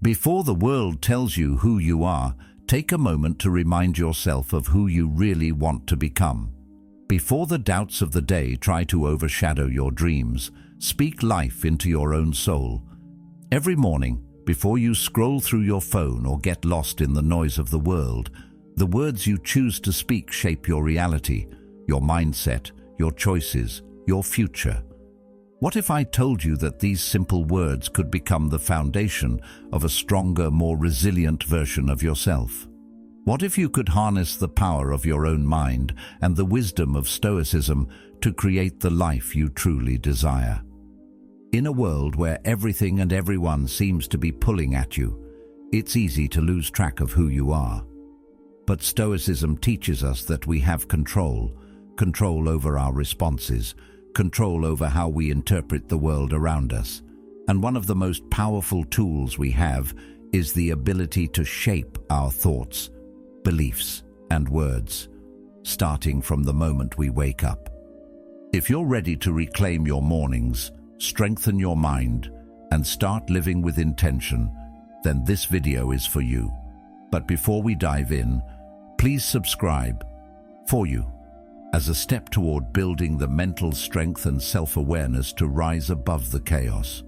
Before the world tells you who you are, take a moment to remind yourself of who you really want to become. Before the doubts of the day try to overshadow your dreams, speak life into your own soul. Every morning, before you scroll through your phone or get lost in the noise of the world, the words you choose to speak shape your reality, your mindset, your choices, your future. What if I told you that these simple words could become the foundation of a stronger, more resilient version of yourself? What if you could harness the power of your own mind and the wisdom of Stoicism to create the life you truly desire? In a world where everything and everyone seems to be pulling at you, it's easy to lose track of who you are. But Stoicism teaches us that we have control over our responses, control over how we interpret the world around us. And one of the most powerful tools we have is the ability to shape our thoughts, beliefs, and words, starting from the moment we wake up. If you're ready to reclaim your mornings, strengthen your mind, and start living with intention, then this video is for you. But before we dive in, please subscribe for you, as a step toward building the mental strength and self-awareness to rise above the chaos.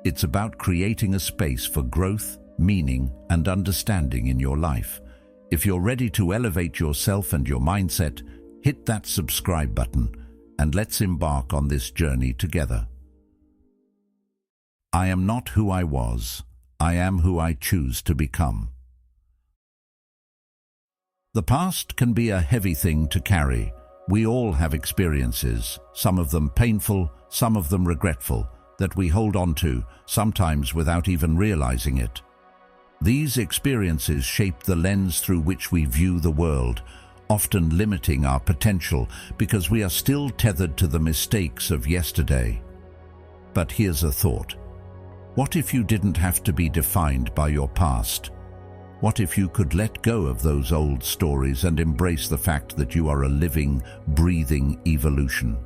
It's about creating a space for growth, meaning, and understanding in your life. If you're ready to elevate yourself and your mindset, hit that subscribe button, and let's embark on this journey together. I am not who I was. I am who I choose to become. The past can be a heavy thing to carry. We all have experiences, some of them painful, some of them regretful, that we hold on to, sometimes without even realizing it. These experiences shape the lens through which we view the world, often limiting our potential because we are still tethered to the mistakes of yesterday. But here's a thought. What if you didn't have to be defined by your past? What if you could let go of those old stories and embrace the fact that you are a living, breathing evolution?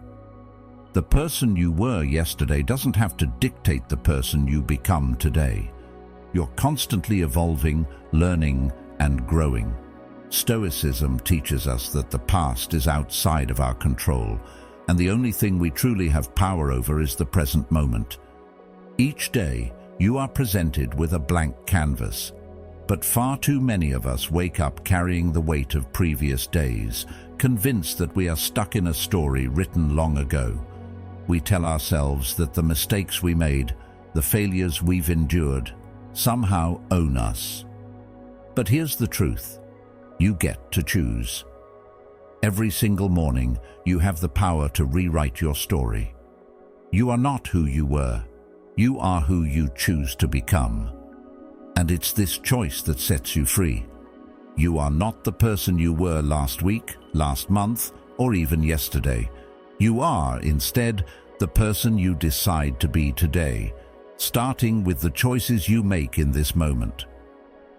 The person you were yesterday doesn't have to dictate the person you become today. You're constantly evolving, learning, and growing. Stoicism teaches us that the past is outside of our control, and the only thing we truly have power over is the present moment. Each day, you are presented with a blank canvas. But far too many of us wake up carrying the weight of previous days, convinced that we are stuck in a story written long ago. We tell ourselves that the mistakes we made, the failures we've endured, somehow own us. But here's the truth. You get to choose. Every single morning, you have the power to rewrite your story. You are not who you were. You are who you choose to become. And it's this choice that sets you free. You are not the person you were last week, last month, or even yesterday. You are, instead, the person you decide to be today, starting with the choices you make in this moment.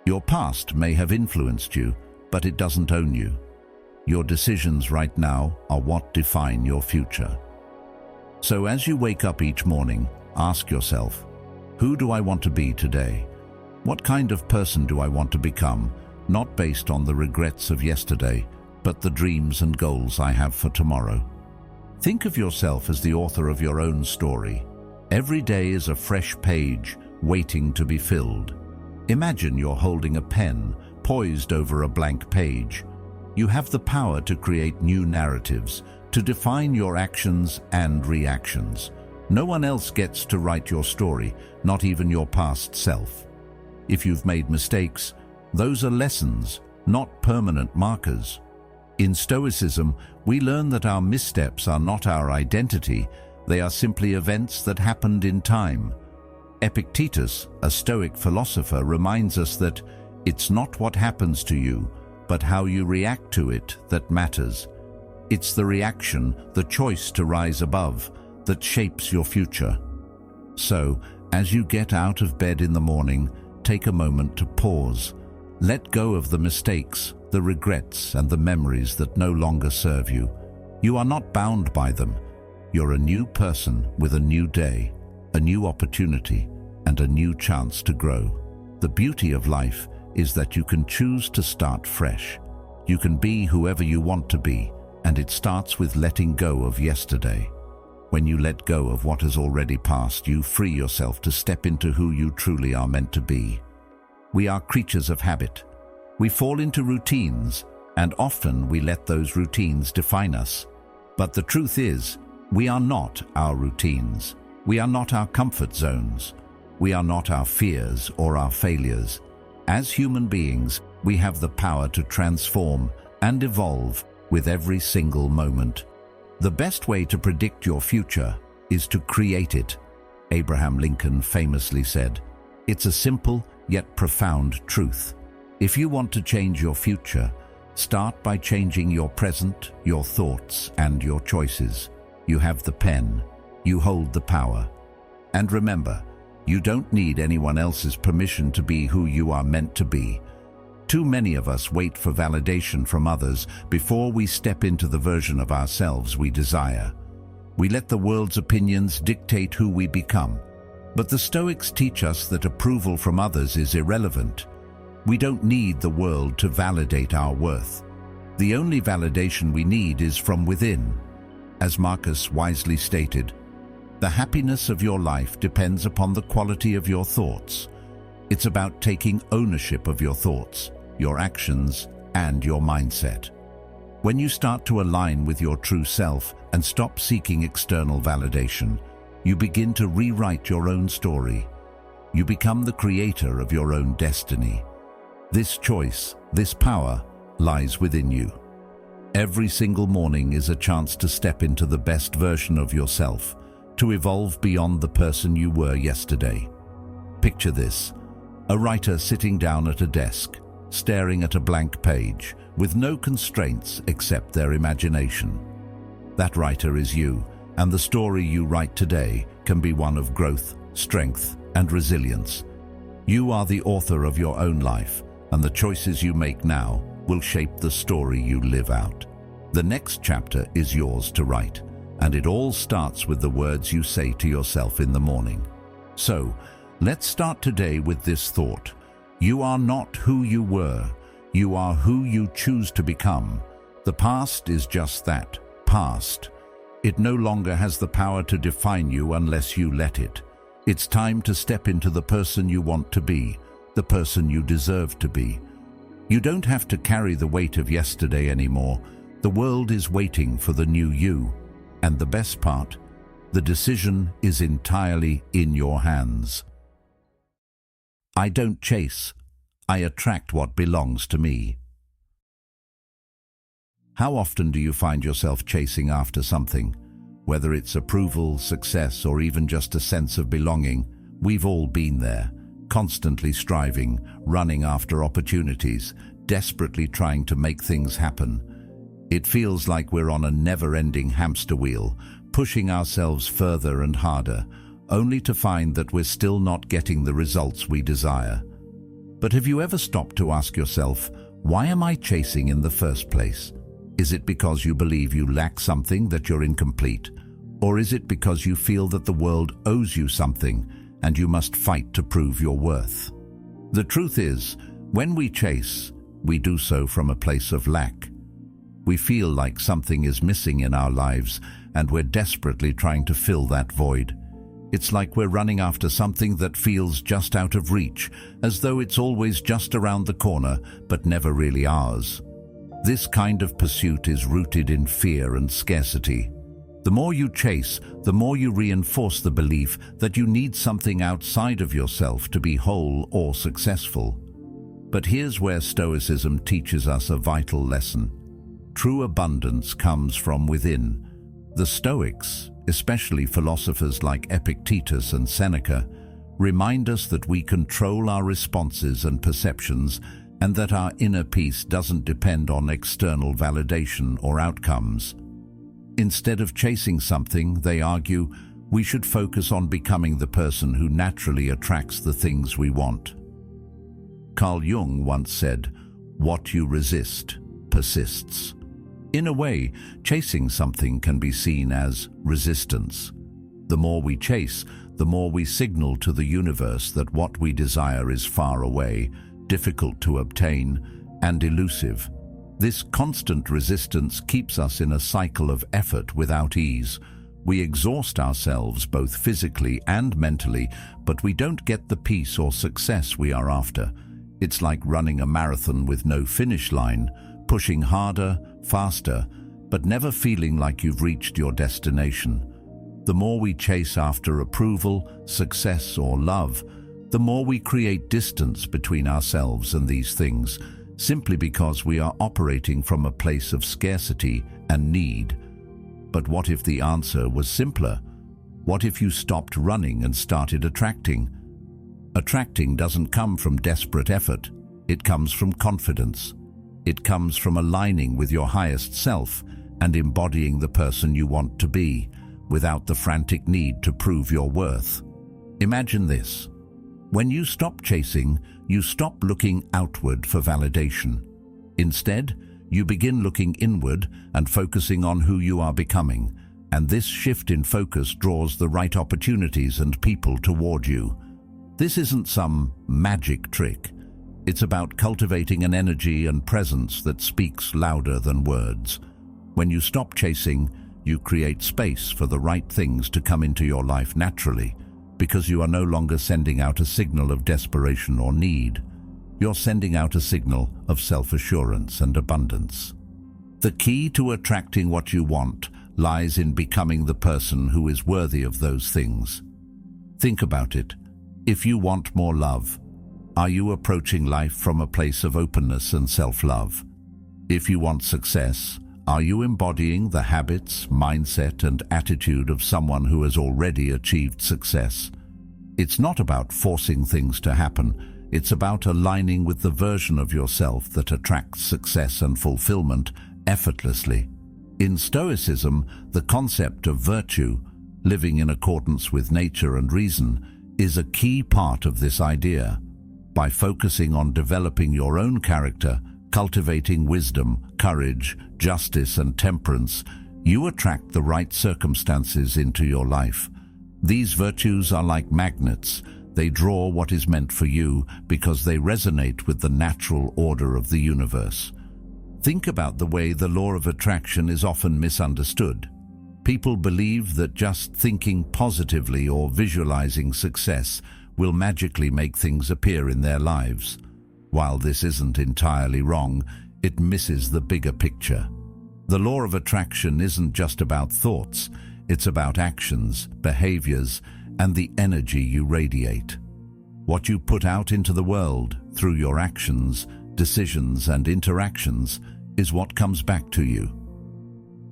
Your past may have influenced you, but it doesn't own you. Your decisions right now are what define your future. So as you wake up each morning, ask yourself, who do I want to be today? What kind of person do I want to become, not based on the regrets of yesterday, but the dreams and goals I have for tomorrow? Think of yourself as the author of your own story. Every day is a fresh page waiting to be filled. Imagine you're holding a pen, poised over a blank page. You have the power to create new narratives, to define your actions and reactions. No one else gets to write your story, not even your past self. If you've made mistakes, those are lessons, not permanent markers. In Stoicism, we learn that our missteps are not our identity, they are simply events that happened in time. Epictetus, a Stoic philosopher, reminds us that it's not what happens to you, but how you react to it that matters. It's the reaction, the choice to rise above, that shapes your future. So, as you get out of bed in the morning, take a moment to pause. Let go of the mistakes, the regrets, and the memories that no longer serve you. You are not bound by them. You're a new person with a new day, a new opportunity, and a new chance to grow. The beauty of life is that you can choose to start fresh. You can be whoever you want to be, and it starts with letting go of yesterday. When you let go of what has already passed, you free yourself to step into who you truly are meant to be. We are creatures of habit. We fall into routines, and often we let those routines define us. But the truth is, we are not our routines. We are not our comfort zones. We are not our fears or our failures. As human beings, we have the power to transform and evolve with every single moment. The best way to predict your future is to create it. Abraham Lincoln famously said, "It's a simple yet profound truth. If you want to change your future, start by changing your present, your thoughts, and your choices. You have the pen. You hold the power. And remember, you don't need anyone else's permission to be who you are meant to be." Too many of us wait for validation from others before we step into the version of ourselves we desire. We let the world's opinions dictate who we become. But the Stoics teach us that approval from others is irrelevant. We don't need the world to validate our worth. The only validation we need is from within. As Marcus wisely stated, "The happiness of your life depends upon the quality of your thoughts." It's about taking ownership of your thoughts, your actions, and your mindset. When you start to align with your true self and stop seeking external validation, you begin to rewrite your own story. You become the creator of your own destiny. This choice, this power, lies within you. Every single morning is a chance to step into the best version of yourself, to evolve beyond the person you were yesterday. Picture this: a writer sitting down at a desk, staring at a blank page, with no constraints except their imagination. That writer is you, and the story you write today can be one of growth, strength, and resilience. You are the author of your own life, and the choices you make now will shape the story you live out. The next chapter is yours to write, and it all starts with the words you say to yourself in the morning. So, let's start today with this thought: you are not who you were, you are who you choose to become. The past is just that, past. It no longer has the power to define you unless you let it. It's time to step into the person you want to be, the person you deserve to be. You don't have to carry the weight of yesterday anymore. The world is waiting for the new you. And the best part, the decision is entirely in your hands. I don't chase. I attract what belongs to me. How often do you find yourself chasing after something? Whether it's approval, success, or even just a sense of belonging, we've all been there, constantly striving, running after opportunities, desperately trying to make things happen. It feels like we're on a never-ending hamster wheel, pushing ourselves further and harder, only to find that we're still not getting the results we desire. But have you ever stopped to ask yourself, why am I chasing in the first place? Is it because you believe you lack something, that you're incomplete? Or is it because you feel that the world owes you something and you must fight to prove your worth? The truth is, when we chase, we do so from a place of lack. We feel like something is missing in our lives and we're desperately trying to fill that void. It's like we're running after something that feels just out of reach, as though it's always just around the corner, but never really ours. This kind of pursuit is rooted in fear and scarcity. The more you chase, the more you reinforce the belief that you need something outside of yourself to be whole or successful. But here's where Stoicism teaches us a vital lesson. True abundance comes from within. The Stoics, especially philosophers like Epictetus and Seneca, remind us that we control our responses and perceptions, and that our inner peace doesn't depend on external validation or outcomes. Instead of chasing something, they argue, we should focus on becoming the person who naturally attracts the things we want. Carl Jung once said, "What you resist persists." In a way, chasing something can be seen as resistance. The more we chase, the more we signal to the universe that what we desire is far away, difficult to obtain, and elusive. This constant resistance keeps us in a cycle of effort without ease. We exhaust ourselves both physically and mentally, but we don't get the peace or success we are after. It's like running a marathon with no finish line, pushing harder, faster, but never feeling like you've reached your destination. The more we chase after approval, success, or love, the more we create distance between ourselves and these things, simply because we are operating from a place of scarcity and need. But what if the answer was simpler? What if you stopped running and started attracting? Attracting doesn't come from desperate effort. It comes from confidence. It comes from aligning with your highest self and embodying the person you want to be, without the frantic need to prove your worth. Imagine this. When you stop chasing, you stop looking outward for validation. Instead, you begin looking inward and focusing on who you are becoming, and this shift in focus draws the right opportunities and people toward you. This isn't some magic trick. It's about cultivating an energy and presence that speaks louder than words. When you stop chasing, you create space for the right things to come into your life naturally, because you are no longer sending out a signal of desperation or need. You're sending out a signal of self-assurance and abundance. The key to attracting what you want lies in becoming the person who is worthy of those things. Think about it. If you want more love, are you approaching life from a place of openness and self-love? If you want success, are you embodying the habits, mindset, and attitude of someone who has already achieved success? It's not about forcing things to happen. It's about aligning with the version of yourself that attracts success and fulfillment effortlessly. In Stoicism, the concept of virtue, living in accordance with nature and reason, is a key part of this idea. By focusing on developing your own character, cultivating wisdom, courage, justice, and temperance, you attract the right circumstances into your life. These virtues are like magnets. They draw what is meant for you because they resonate with the natural order of the universe. Think about the way the law of attraction is often misunderstood. People believe that just thinking positively or visualizing success will magically make things appear in their lives. While this isn't entirely wrong, it misses the bigger picture. The law of attraction isn't just about thoughts, it's about actions, behaviors, and the energy you radiate. What you put out into the world through your actions, decisions, and interactions is what comes back to you.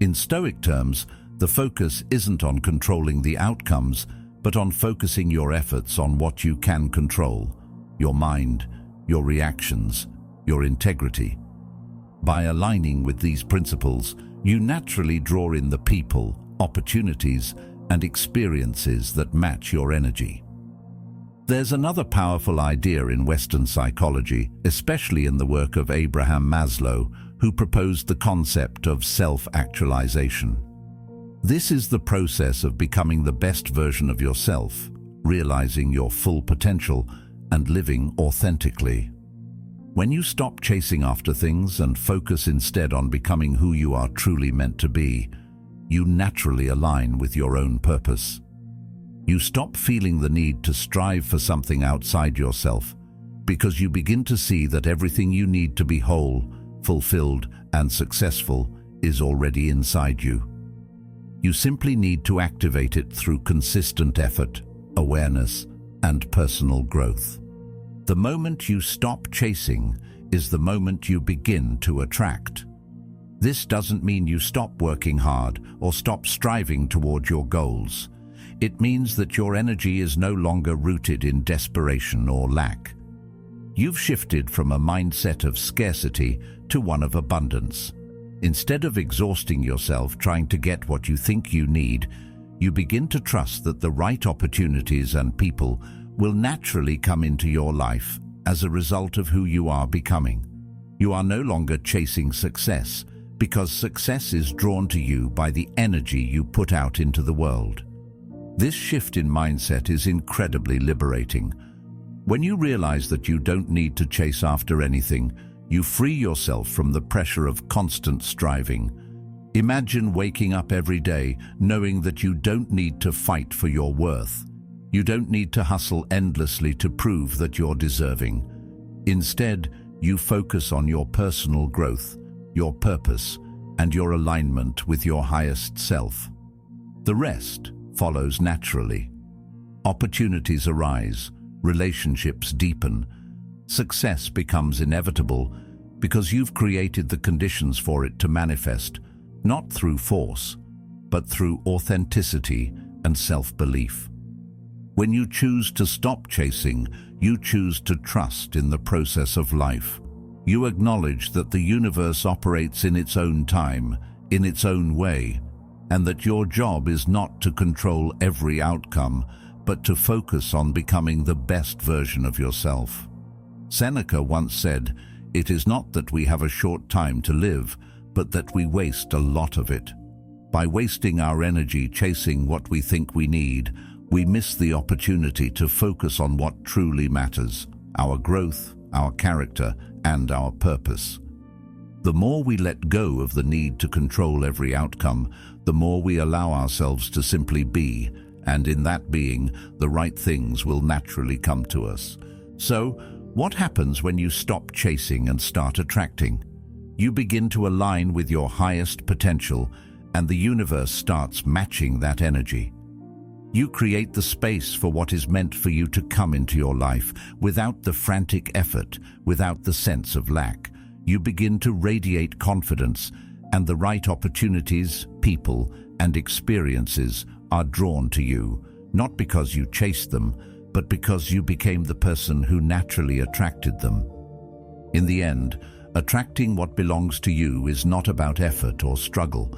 In Stoic terms, the focus isn't on controlling the outcomes, but on focusing your efforts on what you can control: your mind, your reactions, your integrity. By aligning with these principles, you naturally draw in the people, opportunities, and experiences that match your energy. There's another powerful idea in Western psychology, especially in the work of Abraham Maslow, who proposed the concept of self-actualization. This is the process of becoming the best version of yourself, realizing your full potential, and living authentically. When you stop chasing after things and focus instead on becoming who you are truly meant to be, you naturally align with your own purpose. You stop feeling the need to strive for something outside yourself, because you begin to see that everything you need to be whole, fulfilled, and successful is already inside you. You simply need to activate it through consistent effort, awareness, and personal growth. The moment you stop chasing is the moment you begin to attract. This doesn't mean you stop working hard or stop striving toward your goals. It means that your energy is no longer rooted in desperation or lack. You've shifted from a mindset of scarcity to one of abundance. Instead of exhausting yourself trying to get what you think you need, you begin to trust that the right opportunities and people will naturally come into your life as a result of who you are becoming. You are no longer chasing success, because success is drawn to you by the energy you put out into the world. This shift in mindset is incredibly liberating. When you realize that you don't need to chase after anything, you free yourself from the pressure of constant striving. Imagine waking up every day knowing that you don't need to fight for your worth. You don't need to hustle endlessly to prove that you're deserving. Instead, you focus on your personal growth, your purpose, and your alignment with your highest self. The rest follows naturally. Opportunities arise, relationships deepen, success becomes inevitable because you've created the conditions for it to manifest, not through force, but through authenticity and self-belief. When you choose to stop chasing, you choose to trust in the process of life. You acknowledge that the universe operates in its own time, in its own way, and that your job is not to control every outcome, but to focus on becoming the best version of yourself. Seneca once said, "It is not that we have a short time to live, but that we waste a lot of it. By wasting our energy chasing what we think we need, we miss the opportunity to focus on what truly matters, our growth, our character, and our purpose." The more we let go of the need to control every outcome, the more we allow ourselves to simply be, and in that being, the right things will naturally come to us. So, what happens when you stop chasing and start attracting? You begin to align with your highest potential, and the universe starts matching that energy. You create the space for what is meant for you to come into your life without the frantic effort, without the sense of lack. You begin to radiate confidence, and the right opportunities, people, and experiences are drawn to you, not because you chased them, but because you became the person who naturally attracted them. In the end, attracting what belongs to you is not about effort or struggle.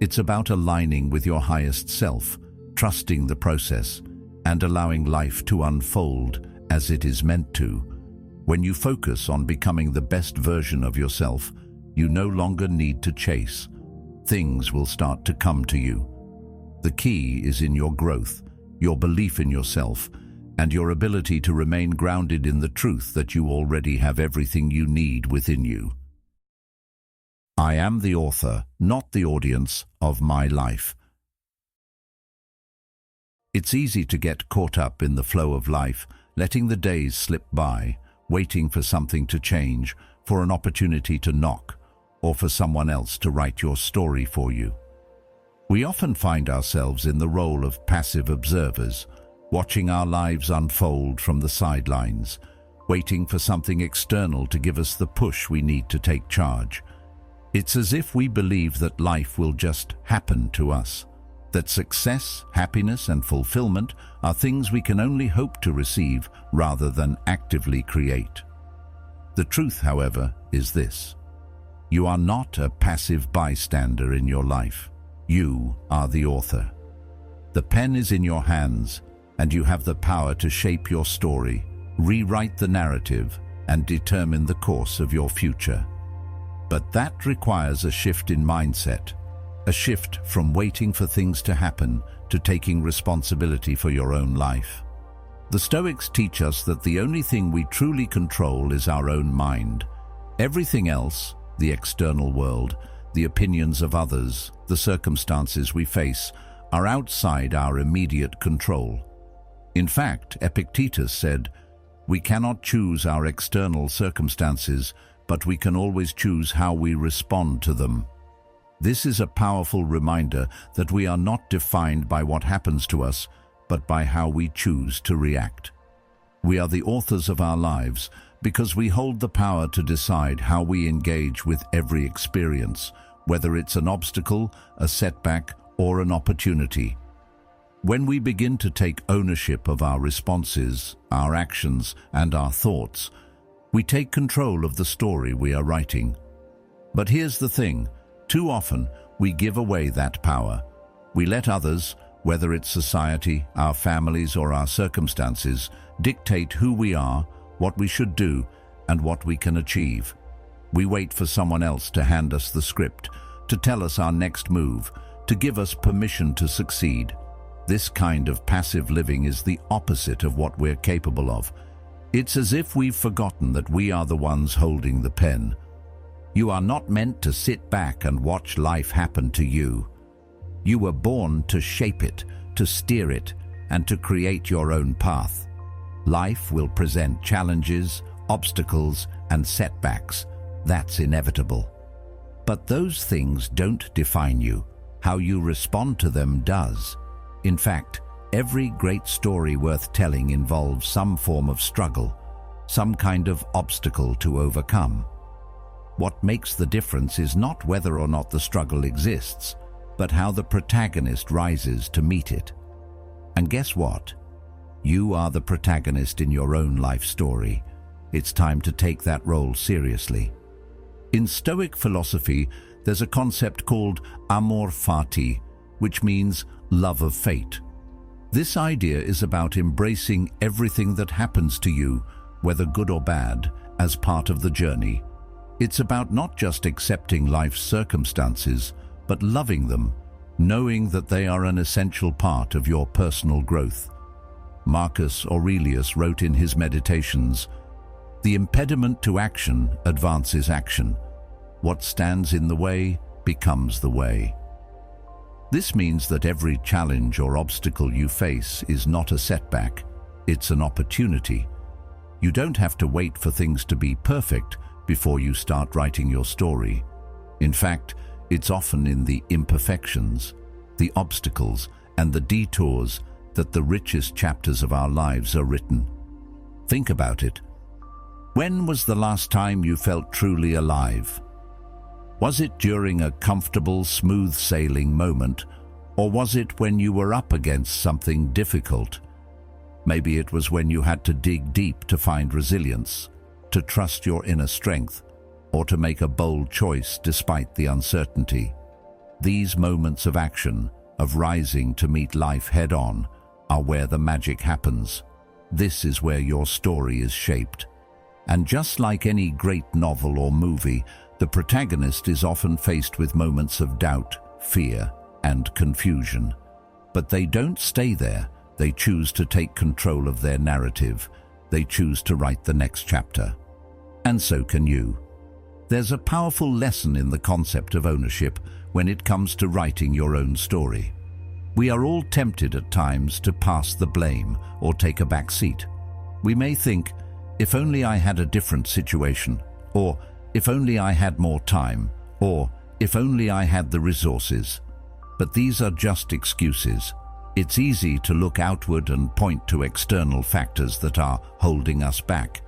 It's about aligning with your highest self, trusting the process, and allowing life to unfold as it is meant to. When you focus on becoming the best version of yourself, you no longer need to chase. Things will start to come to you. The key is in your growth, your belief in yourself, and your ability to remain grounded in the truth that you already have everything you need within you. I am the author, not the audience, of my life. It's easy to get caught up in the flow of life, letting the days slip by, waiting for something to change, for an opportunity to knock, or for someone else to write your story for you. We often find ourselves in the role of passive observers, watching our lives unfold from the sidelines, waiting for something external to give us the push we need to take charge. It's as if we believe that life will just happen to us, that success, happiness, and fulfillment are things we can only hope to receive rather than actively create. The truth, however, is this: you are not a passive bystander in your life. You are the author. The pen is in your hands, and you have the power to shape your story, rewrite the narrative, and determine the course of your future. But that requires a shift in mindset, a shift from waiting for things to happen to taking responsibility for your own life. The Stoics teach us that the only thing we truly control is our own mind. Everything else, the external world, the opinions of others, the circumstances we face, are outside our immediate control. In fact, Epictetus said, "We cannot choose our external circumstances, but we can always choose how we respond to them." This is a powerful reminder that we are not defined by what happens to us, but by how we choose to react. We are the authors of our lives because we hold the power to decide how we engage with every experience, whether it's an obstacle, a setback, or an opportunity. When we begin to take ownership of our responses, our actions, and our thoughts, we take control of the story we are writing. But here's the thing: too often, we give away that power. We let others, whether it's society, our families, or our circumstances, dictate who we are, what we should do, and what we can achieve. We wait for someone else to hand us the script, to tell us our next move, to give us permission to succeed. This kind of passive living is the opposite of what we're capable of. It's as if we've forgotten that we are the ones holding the pen. You are not meant to sit back and watch life happen to you. You were born to shape it, to steer it, and to create your own path. Life will present challenges, obstacles, and setbacks. That's inevitable. But those things don't define you. How you respond to them does. In fact, every great story worth telling involves some form of struggle, some kind of obstacle to overcome. What makes the difference is not whether or not the struggle exists, but how the protagonist rises to meet it. And guess what? You are the protagonist in your own life story. It's time to take that role seriously. In Stoic philosophy, there's a concept called amor fati, which means love of fate. This idea is about embracing everything that happens to you, whether good or bad, as part of the journey. It's about not just accepting life's circumstances, but loving them, knowing that they are an essential part of your personal growth. Marcus Aurelius wrote in his Meditations, "The impediment to action advances action. What stands in the way becomes the way." This means that every challenge or obstacle you face is not a setback, it's an opportunity. You don't have to wait for things to be perfect before you start writing your story. In fact, it's often in the imperfections, the obstacles, and the detours that the richest chapters of our lives are written. Think about it. When was the last time you felt truly alive? Was it during a comfortable, smooth-sailing moment, or was it when you were up against something difficult? Maybe it was when you had to dig deep to find resilience, to trust your inner strength, or to make a bold choice despite the uncertainty. These moments of action, of rising to meet life head-on, are where the magic happens. This is where your story is shaped. And just like any great novel or movie, the protagonist is often faced with moments of doubt, fear, and confusion. But they don't stay there. They choose to take control of their narrative. They choose to write the next chapter. And so can you. There's a powerful lesson in the concept of ownership when it comes to writing your own story. We are all tempted at times to pass the blame or take a back seat. We may think, if only I had a different situation, or if only I had more time, or if only I had the resources. But these are just excuses. It's easy to look outward and point to external factors that are holding us back.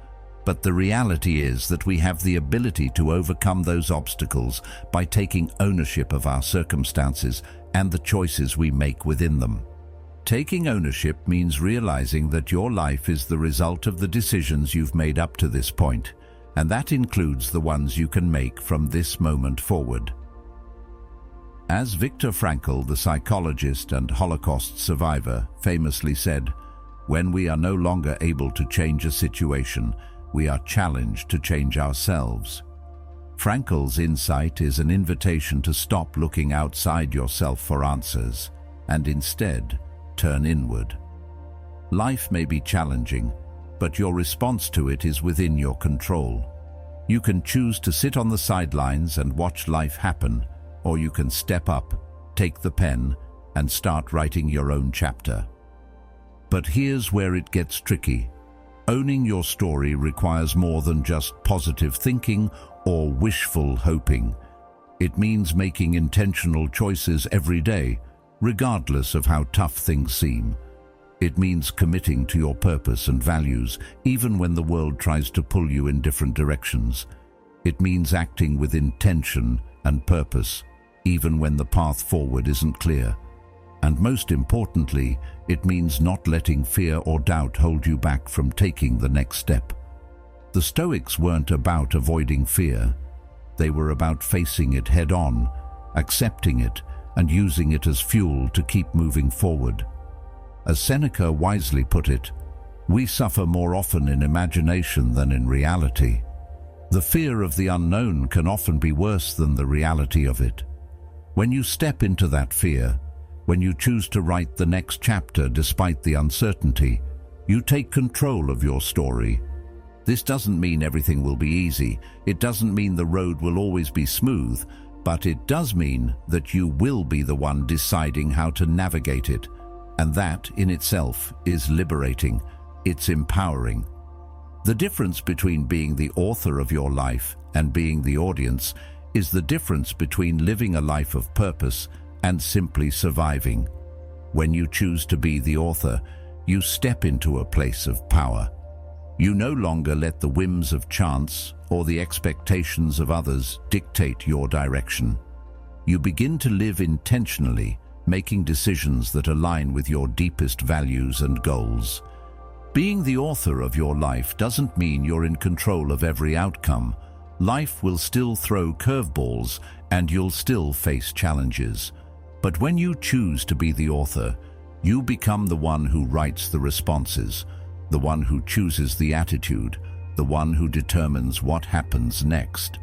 But the reality is that we have the ability to overcome those obstacles by taking ownership of our circumstances and the choices we make within them. Taking ownership means realizing that your life is the result of the decisions you've made up to this point, and that includes the ones you can make from this moment forward. As Viktor Frankl, the psychologist and Holocaust survivor, famously said, "When we are no longer able to change a situation, we are challenged to change ourselves." Frankl's insight is an invitation to stop looking outside yourself for answers, and instead turn inward. Life may be challenging, but your response to it is within your control. You can choose to sit on the sidelines and watch life happen, or you can step up, take the pen, and start writing your own chapter. But here's where it gets tricky. Owning your story requires more than just positive thinking or wishful hoping. It means making intentional choices every day, regardless of how tough things seem. It means committing to your purpose and values, even when the world tries to pull you in different directions. It means acting with intention and purpose, even when the path forward isn't clear. And most importantly, it means not letting fear or doubt hold you back from taking the next step. The Stoics weren't about avoiding fear. They were about facing it head-on, accepting it, and using it as fuel to keep moving forward. As Seneca wisely put it, we suffer more often in imagination than in reality. The fear of the unknown can often be worse than the reality of it. When you step into that fear, When you choose to write the next chapter despite the uncertainty, you take control of your story. This doesn't mean everything will be easy. It doesn't mean the road will always be smooth, but it does mean that you will be the one deciding how to navigate it. And that in itself is liberating. It's empowering. The difference between being the author of your life and being the audience is the difference between living a life of purpose and simply surviving. When you choose to be the author, you step into a place of power. You no longer let the whims of chance or the expectations of others dictate your direction. You begin to live intentionally, making decisions that align with your deepest values and goals. Being the author of your life doesn't mean you're in control of every outcome. Life will still throw curveballs and you'll still face challenges. But when you choose to be the author, you become the one who writes the responses, the one who chooses the attitude, the one who determines what happens next.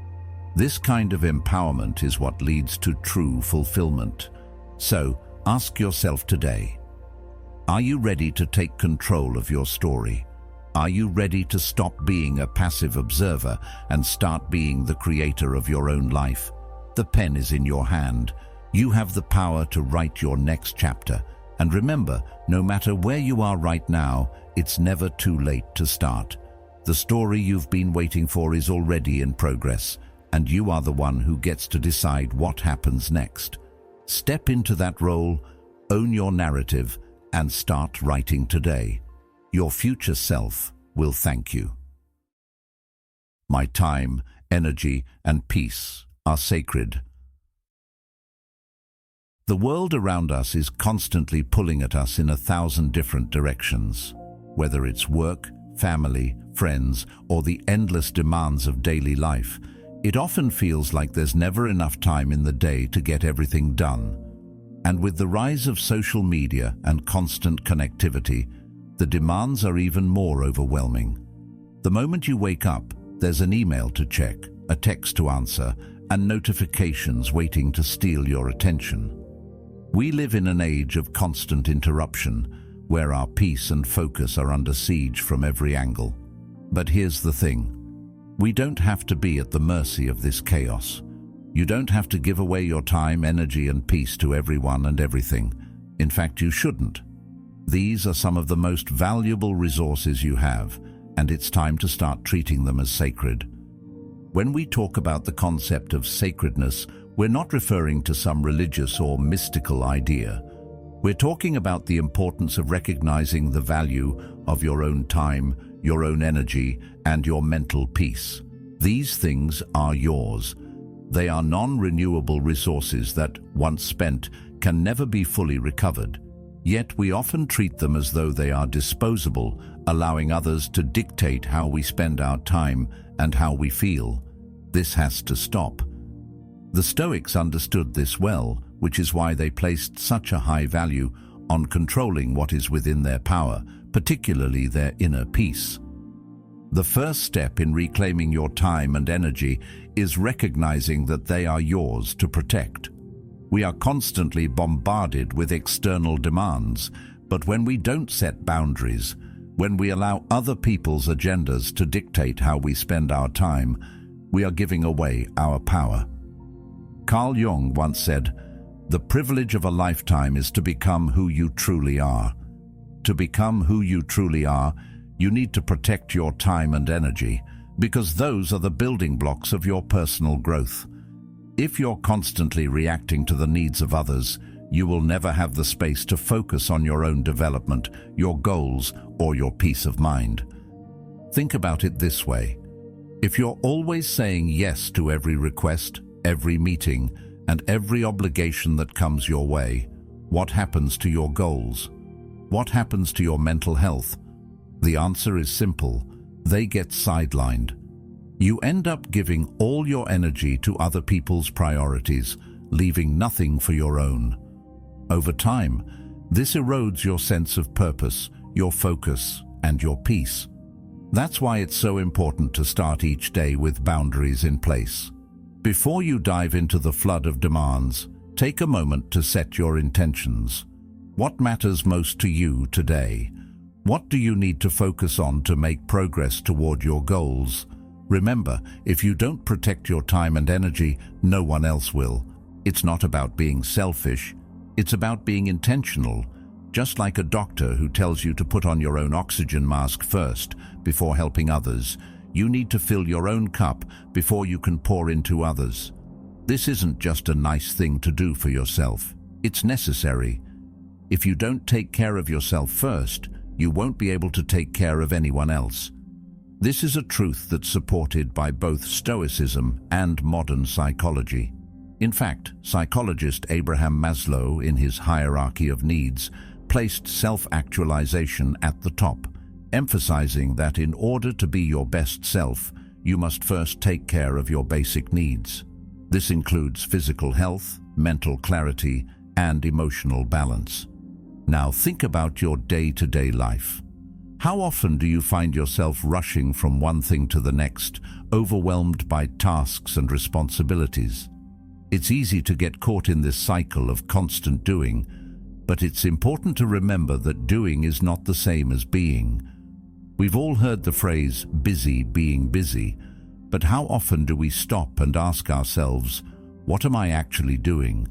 This kind of empowerment is what leads to true fulfillment. So, ask yourself today, are you ready to take control of your story? Are you ready to stop being a passive observer and start being the creator of your own life? The pen is in your hand. You have the power to write your next chapter. And remember, no matter where you are right now, it's never too late to start. The story you've been waiting for is already in progress, and you are the one who gets to decide what happens next. Step into that role, own your narrative, and start writing today. Your future self will thank you. My time, energy, and peace are sacred. The world around us is constantly pulling at us in 1,000 different directions. Whether it's work, family, friends, or the endless demands of daily life, it often feels like there's never enough time in the day to get everything done. And with the rise of social media and constant connectivity, the demands are even more overwhelming. The moment you wake up, there's an email to check, a text to answer, and notifications waiting to steal your attention. We live in an age of constant interruption, where our peace and focus are under siege from every angle. But here's the thing. We don't have to be at the mercy of this chaos. You don't have to give away your time, energy, and peace to everyone and everything. In fact, you shouldn't. These are some of the most valuable resources you have, and it's time to start treating them as sacred. When we talk about the concept of sacredness, we're not referring to some religious or mystical idea. We're talking about the importance of recognizing the value of your own time, your own energy, and your mental peace. These things are yours. They are non-renewable resources that, once spent, can never be fully recovered. Yet we often treat them as though they are disposable, allowing others to dictate how we spend our time and how we feel. This has to stop. The Stoics understood this well, which is why they placed such a high value on controlling what is within their power, particularly their inner peace. The first step in reclaiming your time and energy is recognizing that they are yours to protect. We are constantly bombarded with external demands, but when we don't set boundaries, when we allow other people's agendas to dictate how we spend our time, we are giving away our power. Carl Jung once said, "The privilege of a lifetime is to become who you truly are." To become who you truly are, you need to protect your time and energy, because those are the building blocks of your personal growth. If you're constantly reacting to the needs of others, you will never have the space to focus on your own development, your goals, or your peace of mind. Think about it this way. If you're always saying yes to every request, every meeting, and every obligation that comes your way, what happens to your goals? What happens to your mental health? The answer is simple. They get sidelined. You end up giving all your energy to other people's priorities, leaving nothing for your own. Over time, this erodes your sense of purpose, your focus, and your peace. That's why it's so important to start each day with boundaries in place. Before you dive into the flood of demands, Take a moment to set your intentions. What matters most to you today? What do you need to focus on to make progress toward your goals? Remember, if you don't protect your time and energy, no one else will. It's not about being selfish. It's about being intentional. Just like a doctor who tells you to put on your own oxygen mask first before helping others, you need to fill your own cup before you can pour into others. This isn't just a nice thing to do for yourself. It's necessary. If you don't take care of yourself first, you won't be able to take care of anyone else. This is a truth that's supported by both Stoicism and modern psychology. In fact, psychologist Abraham Maslow, in his hierarchy of needs, placed self-actualization at the top, emphasizing that in order to be your best self, you must first take care of your basic needs. This includes physical health, mental clarity, and emotional balance. Now think about your day-to-day life. How often do you find yourself rushing from one thing to the next, overwhelmed by tasks and responsibilities? It's easy to get caught in this cycle of constant doing, but it's important to remember that doing is not the same as being. We've all heard the phrase, busy being busy, but how often do we stop and ask ourselves, what am I actually doing?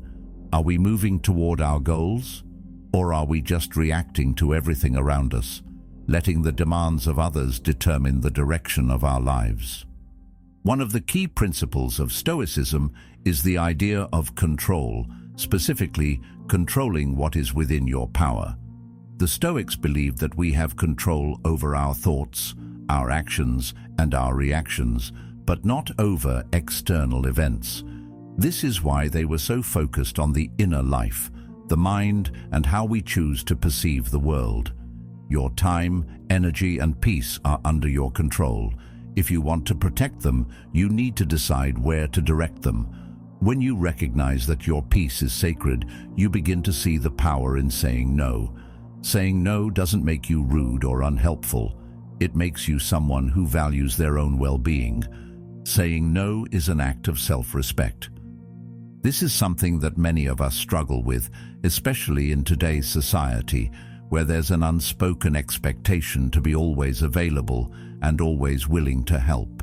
Are we moving toward our goals? Or are we just reacting to everything around us, letting the demands of others determine the direction of our lives? One of the key principles of Stoicism is the idea of control, specifically controlling what is within your power. The Stoics believe that we have control over our thoughts, our actions, and our reactions, but not over external events. This is why they were so focused on the inner life, the mind, and how we choose to perceive the world. Your time, energy, and peace are under your control. If you want to protect them, you need to decide where to direct them. When you recognize that your peace is sacred, you begin to see the power in saying no. Saying no doesn't make you rude or unhelpful. It makes you someone who values their own well-being. Saying no is an act of self-respect. This is something that many of us struggle with, especially in today's society, where there's an unspoken expectation to be always available and always willing to help.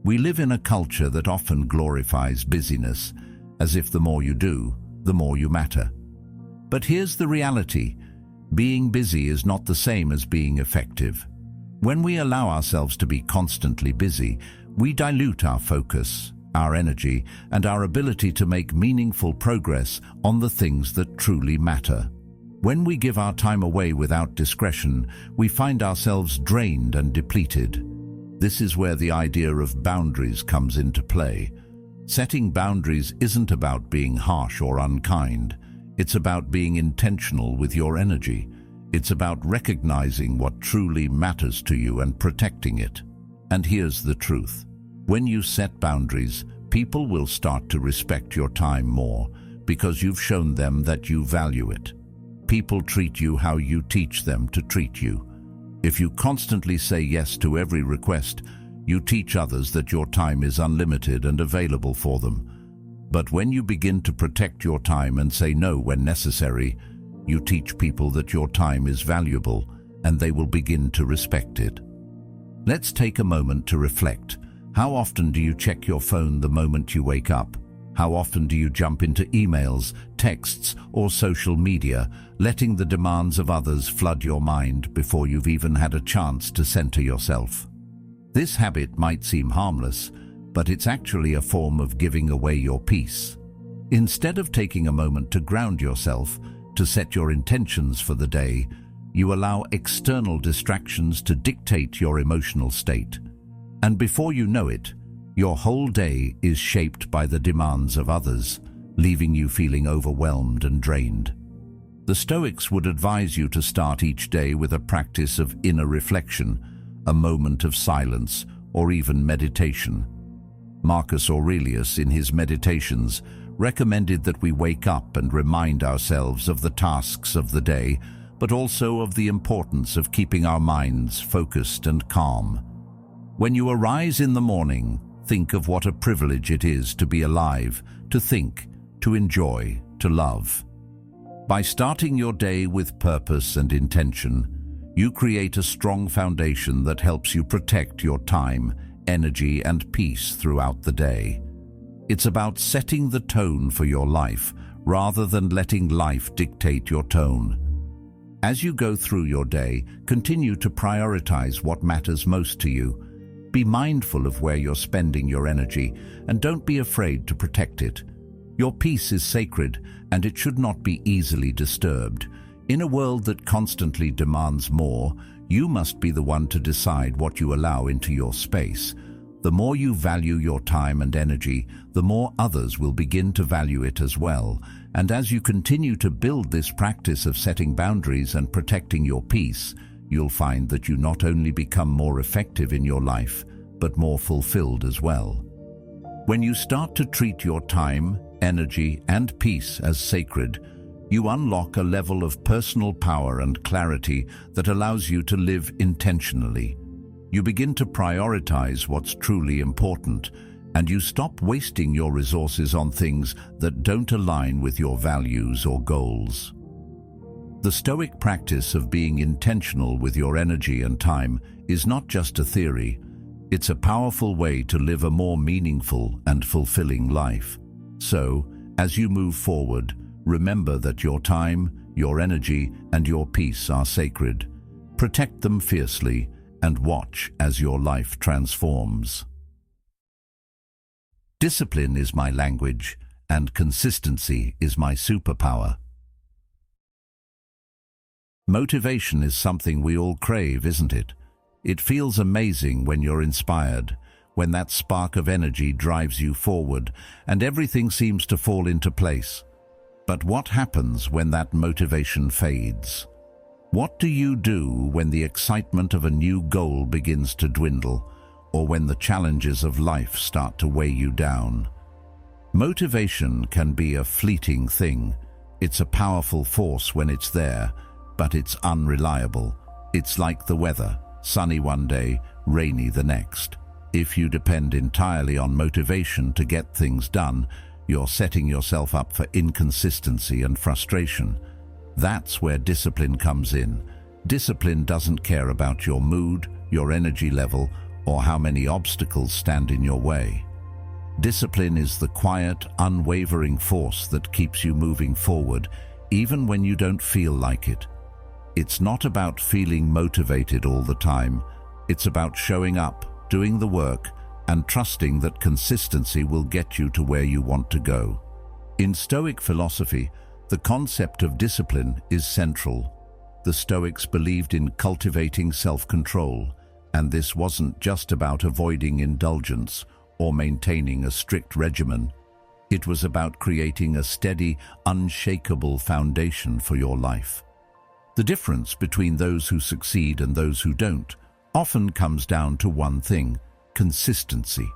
We live in a culture that often glorifies busyness, as if the more you do, the more you matter. But here's the reality. Being busy is not the same as being effective. When we allow ourselves to be constantly busy, we dilute our focus, our energy, and our ability to make meaningful progress on the things that truly matter. When we give our time away without discretion, we find ourselves drained and depleted. This is where the idea of boundaries comes into play. Setting boundaries isn't about being harsh or unkind. It's about being intentional with your energy. It's about recognizing what truly matters to you and protecting it. And here's the truth. When you set boundaries, people will start to respect your time more because you've shown them that you value it. People treat you how you teach them to treat you. If you constantly say yes to every request, you teach others that your time is unlimited and available for them. But when you begin to protect your time and say no when necessary, you teach people that your time is valuable and they will begin to respect it. Let's take a moment to reflect. How often do you check your phone the moment you wake up? How often do you jump into emails, texts, or social media, letting the demands of others flood your mind before you've even had a chance to center yourself? This habit might seem harmless, but it's actually a form of giving away your peace. Instead of taking a moment to ground yourself, to set your intentions for the day, you allow external distractions to dictate your emotional state. And before you know it, your whole day is shaped by the demands of others, leaving you feeling overwhelmed and drained. The Stoics would advise you to start each day with a practice of inner reflection, a moment of silence, or even meditation. Marcus Aurelius, in his Meditations, recommended that we wake up and remind ourselves of the tasks of the day, but also of the importance of keeping our minds focused and calm. When you arise in the morning, think of what a privilege it is to be alive, to think, to enjoy, to love. By starting your day with purpose and intention, you create a strong foundation that helps you protect your time, energy, and peace throughout the day. It's about setting the tone for your life rather than letting life dictate your tone. As you go through your day, continue to prioritize what matters most to you. Be mindful of where you're spending your energy, and don't be afraid to protect it. Your peace is sacred, and it should not be easily disturbed. In a world that constantly demands more, you must be the one to decide what you allow into your space. The more you value your time and energy, the more others will begin to value it as well. And as you continue to build this practice of setting boundaries and protecting your peace, you'll find that you not only become more effective in your life, but more fulfilled as well. When you start to treat your time, energy, and peace as sacred, you unlock a level of personal power and clarity that allows you to live intentionally. You begin to prioritize what's truly important, and you stop wasting your resources on things that don't align with your values or goals. The Stoic practice of being intentional with your energy and time is not just a theory, it's a powerful way to live a more meaningful and fulfilling life. So, as you move forward, remember that your time, your energy, and your peace are sacred. Protect them fiercely and watch as your life transforms. Discipline is my language, and consistency is my superpower. Motivation is something we all crave, isn't it? It feels amazing when you're inspired, when that spark of energy drives you forward and everything seems to fall into place. But what happens when that motivation fades? What do you do when the excitement of a new goal begins to dwindle, or when the challenges of life start to weigh you down? Motivation can be a fleeting thing. It's a powerful force when it's there, but it's unreliable. It's like the weather, sunny one day, rainy the next. If you depend entirely on motivation to get things done, you're setting yourself up for inconsistency and frustration. That's where discipline comes in. Discipline doesn't care about your mood, your energy level, or how many obstacles stand in your way. Discipline is the quiet, unwavering force that keeps you moving forward, even when you don't feel like it. It's not about feeling motivated all the time. It's about showing up, doing the work, and trusting that consistency will get you to where you want to go. In Stoic philosophy, the concept of discipline is central. The Stoics believed in cultivating self-control, and this wasn't just about avoiding indulgence or maintaining a strict regimen. It was about creating a steady, unshakable foundation for your life. The difference between those who succeed and those who don't often comes down to one thing: consistency.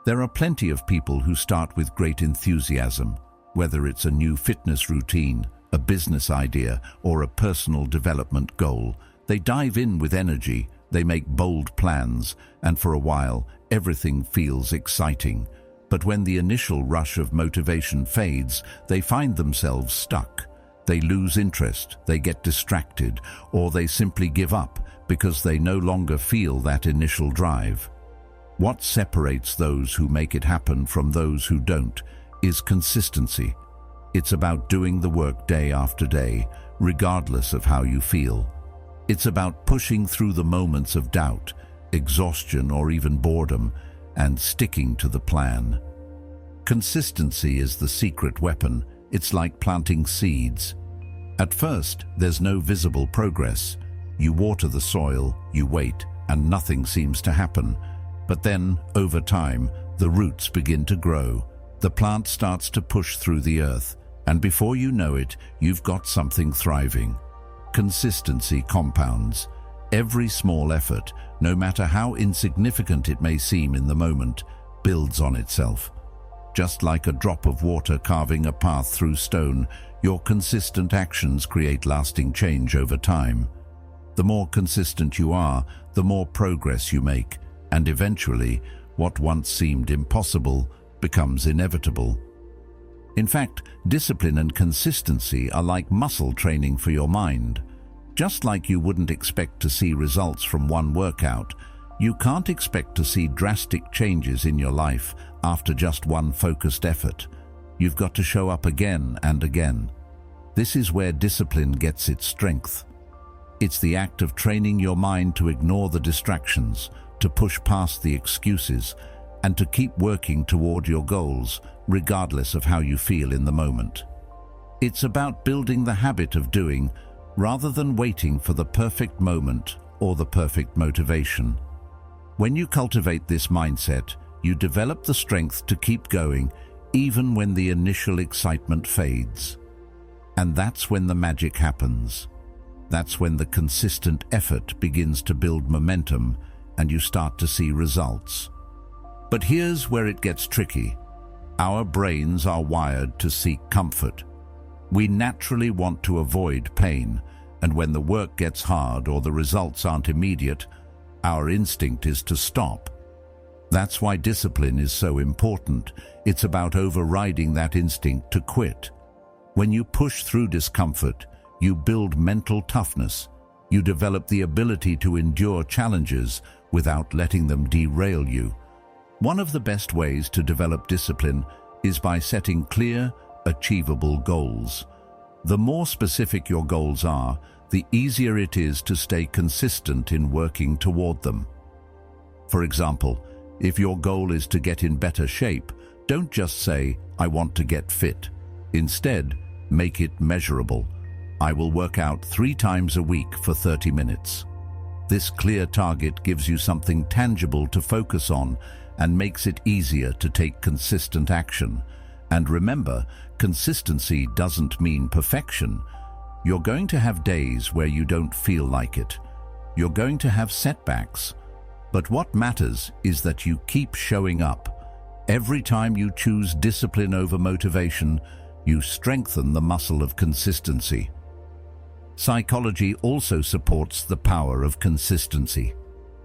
There are plenty of people who start with great enthusiasm, whether it's a new fitness routine, a business idea, or a personal development goal. They dive in with energy, they make bold plans, and for a while, everything feels exciting. But when the initial rush of motivation fades, they find themselves stuck. They lose interest, they get distracted, or they simply give up because they no longer feel that initial drive. What separates those who make it happen from those who don't is consistency. It's about doing the work day after day, regardless of how you feel. It's about pushing through the moments of doubt, exhaustion, or even boredom, and sticking to the plan. Consistency is the secret weapon. It's like planting seeds. At first, there's no visible progress. You water the soil, you wait, and nothing seems to happen. But then, over time, the roots begin to grow. The plant starts to push through the earth, and before you know it, you've got something thriving. Consistency compounds. Every small effort, no matter how insignificant it may seem in the moment, builds on itself. Just like a drop of water carving a path through stone, your consistent actions create lasting change over time. The more consistent you are, the more progress you make, and eventually, what once seemed impossible becomes inevitable. In fact, discipline and consistency are like muscle training for your mind. Just like you wouldn't expect to see results from one workout, you can't expect to see drastic changes in your life after just one focused effort. You've got to show up again and again. This is where discipline gets its strength. It's the act of training your mind to ignore the distractions, to push past the excuses, and to keep working toward your goals, regardless of how you feel in the moment. It's about building the habit of doing, rather than waiting for the perfect moment or the perfect motivation. When you cultivate this mindset, you develop the strength to keep going, even when the initial excitement fades. And that's when the magic happens. That's when the consistent effort begins to build momentum and you start to see results. But here's where it gets tricky. Our brains are wired to seek comfort. We naturally want to avoid pain, and when the work gets hard or the results aren't immediate, our instinct is to stop. That's why discipline is so important. It's about overriding that instinct to quit. When you push through discomfort, you build mental toughness. You develop the ability to endure challenges without letting them derail you. One of the best ways to develop discipline is by setting clear, achievable goals. The more specific your goals are, the easier it is to stay consistent in working toward them. For example, if your goal is to get in better shape, don't just say, "I want to get fit." Instead, make it measurable. I will work out 3 times a week for 30 minutes. This clear target gives you something tangible to focus on and makes it easier to take consistent action. And remember, consistency doesn't mean perfection. You're going to have days where you don't feel like it. You're going to have setbacks. But what matters is that you keep showing up. Every time you choose discipline over motivation, you strengthen the muscle of consistency. Psychology also supports the power of consistency.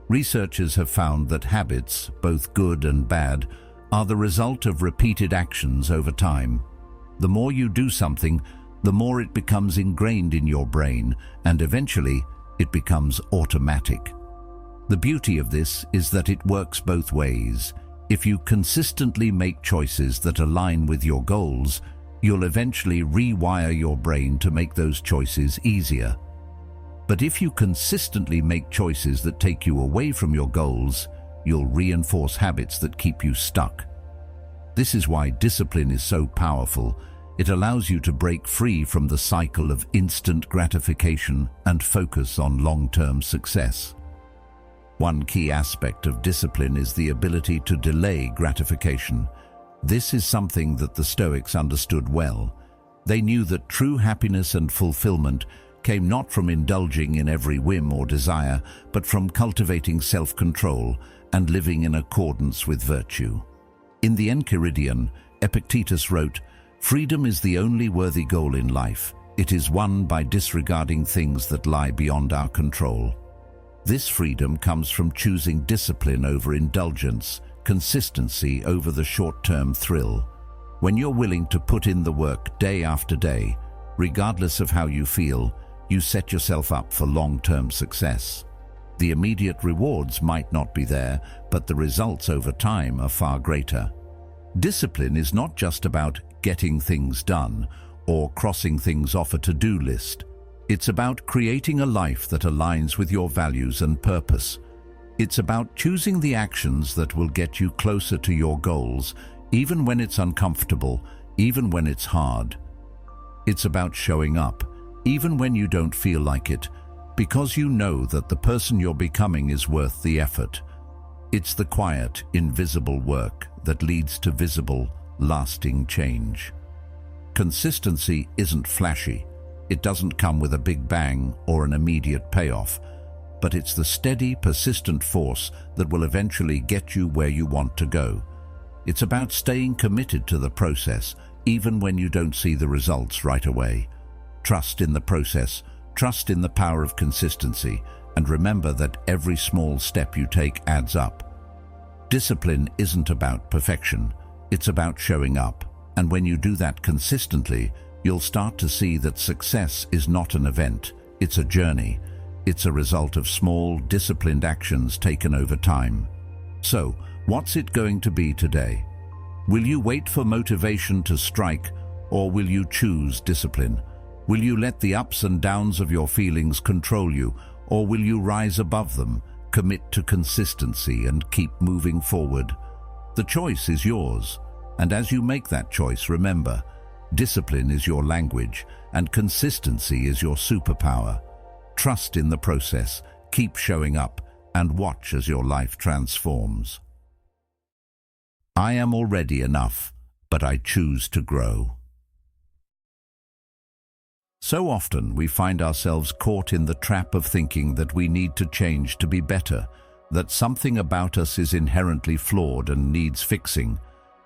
Researchers have found that habits, both good and bad, are the result of repeated actions over time. The more you do something, the more it becomes ingrained in your brain, and eventually it becomes automatic. The beauty of this is that it works both ways. If you consistently make choices that align with your goals, you'll eventually rewire your brain to make those choices easier. But if you consistently make choices that take you away from your goals, you'll reinforce habits that keep you stuck. This is why discipline is so powerful. It allows you to break free from the cycle of instant gratification and focus on long-term success. One key aspect of discipline is the ability to delay gratification. This is something that the Stoics understood well. They knew that true happiness and fulfillment came not from indulging in every whim or desire, but from cultivating self-control and living in accordance with virtue. In the Enchiridion, Epictetus wrote, "Freedom is the only worthy goal in life. It is won by disregarding things that lie beyond our control." This freedom comes from choosing discipline over indulgence, consistency over the short-term thrill. When you're willing to put in the work day after day, regardless of how you feel, you set yourself up for long-term success. The immediate rewards might not be there, but the results over time are far greater. Discipline is not just about getting things done or crossing things off a to-do list. It's about creating a life that aligns with your values and purpose. It's about choosing the actions that will get you closer to your goals, even when it's uncomfortable, even when it's hard. It's about showing up, even when you don't feel like it, because you know that the person you're becoming is worth the effort. It's the quiet, invisible work that leads to visible, lasting change. Consistency isn't flashy. It doesn't come with a big bang or an immediate payoff, but it's the steady, persistent force that will eventually get you where you want to go. It's about staying committed to the process, even when you don't see the results right away. Trust in the process, trust in the power of consistency, and remember that every small step you take adds up. Discipline isn't about perfection, it's about showing up, And when you do that consistently, you'll start to see that success is not an event, it's a journey. It's a result of small, disciplined actions taken over time. So, what's it going to be today? Will you wait for motivation to strike, or will you choose discipline? Will you let the ups and downs of your feelings control you, or will you rise above them, commit to consistency, and keep moving forward? The choice is yours, and as you make that choice, remember, discipline is your language, and consistency is your superpower. Trust in the process, keep showing up, and watch as your life transforms. I am already enough, but I choose to grow. So often we find ourselves caught in the trap of thinking that we need to change to be better, that something about us is inherently flawed and needs fixing.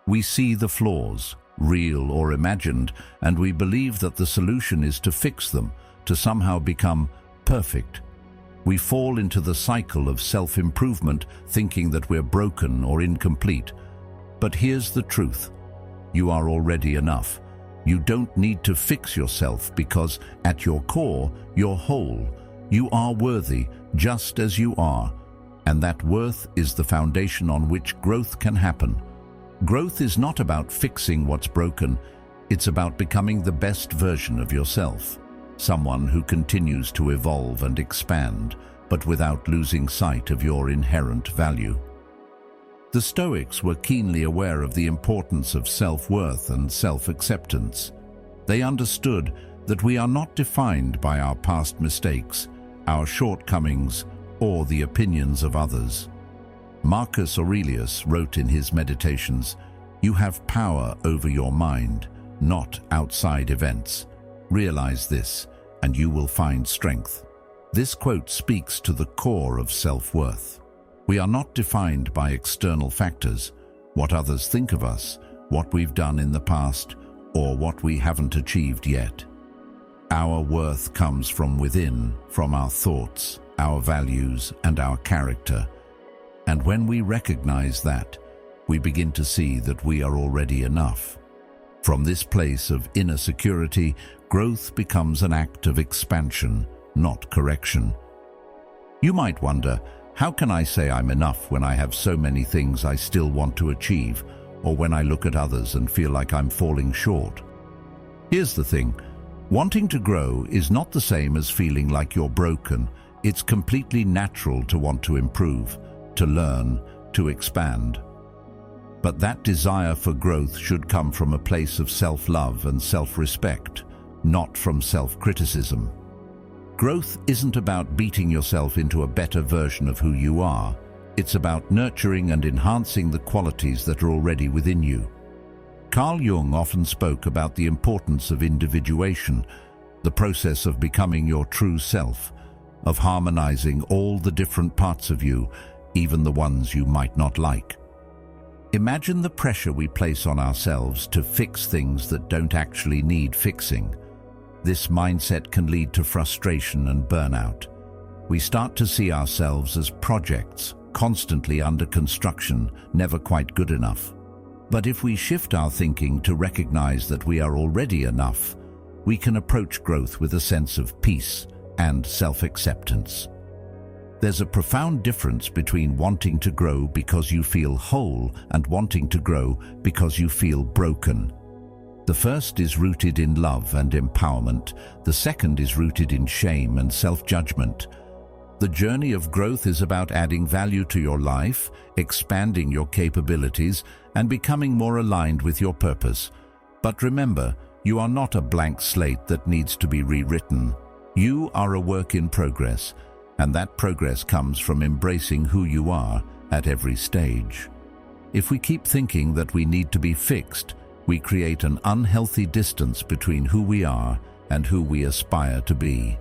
We see the flaws, real or imagined, and we believe that the solution is to fix them, to somehow become perfect. We fall into the cycle of self-improvement, thinking that we're broken or incomplete. But here's the truth. You are already enough. You don't need to fix yourself because, at your core, you're whole. You are worthy, just as you are. And that worth is the foundation on which growth can happen. Growth is not about fixing what's broken. It's about becoming the best version of yourself. Someone who continues to evolve and expand, but without losing sight of your inherent value. The Stoics were keenly aware of the importance of self-worth and self-acceptance. They understood that we are not defined by our past mistakes, our shortcomings, or the opinions of others. Marcus Aurelius wrote in his Meditations, "You have power over your mind, not outside events. Realize this, and you will find strength." This quote speaks to the core of self-worth. We are not defined by external factors, what others think of us, what we've done in the past, or what we haven't achieved yet. Our worth comes from within, from our thoughts, our values, and our character. And when we recognize that, we begin to see that we are already enough. From this place of inner security, growth becomes an act of expansion, not correction. You might wonder, how can I say I'm enough when I have so many things I still want to achieve, or when I look at others and feel like I'm falling short? Here's the thing. Wanting to grow is not the same as feeling like you're broken. It's completely natural to want to improve, to learn, to expand. But that desire for growth should come from a place of self-love and self-respect, not from self-criticism. Growth isn't about beating yourself into a better version of who you are. It's about nurturing and enhancing the qualities that are already within you. Carl Jung often spoke about the importance of individuation, the process of becoming your true self, of harmonizing all the different parts of you, even the ones you might not like. Imagine the pressure we place on ourselves to fix things that don't actually need fixing. This mindset can lead to frustration and burnout. We start to see ourselves as projects, constantly under construction, never quite good enough. But if we shift our thinking to recognize that we are already enough, we can approach growth with a sense of peace and self-acceptance. There's a profound difference between wanting to grow because you feel whole and wanting to grow because you feel broken. The first is rooted in love and empowerment. The second is rooted in shame and self-judgment. The journey of growth is about adding value to your life, expanding your capabilities, and becoming more aligned with your purpose. But remember, you are not a blank slate that needs to be rewritten. You are a work in progress, and that progress comes from embracing who you are at every stage. If we keep thinking that we need to be fixed, we create an unhealthy distance between who we are and who we aspire to be.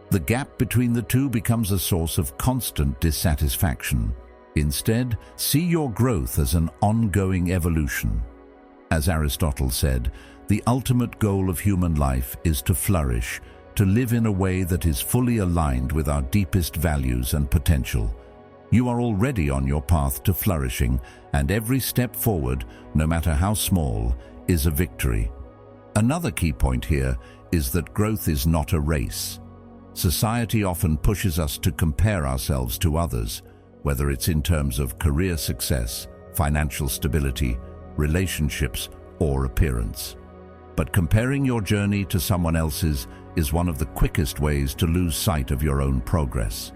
The gap between the two becomes a source of constant dissatisfaction. Instead, see your growth as an ongoing evolution. As Aristotle said, the ultimate goal of human life is to flourish, to live in a way that is fully aligned with our deepest values and potential. You are already on your path to flourishing, and every step forward, no matter how small, is a victory. Another key point here is that growth is not a race. Society often pushes us to compare ourselves to others, whether it's in terms of career success, financial stability, relationships, or appearance. But comparing your journey to someone else's is one of the quickest ways to lose sight of your own progress.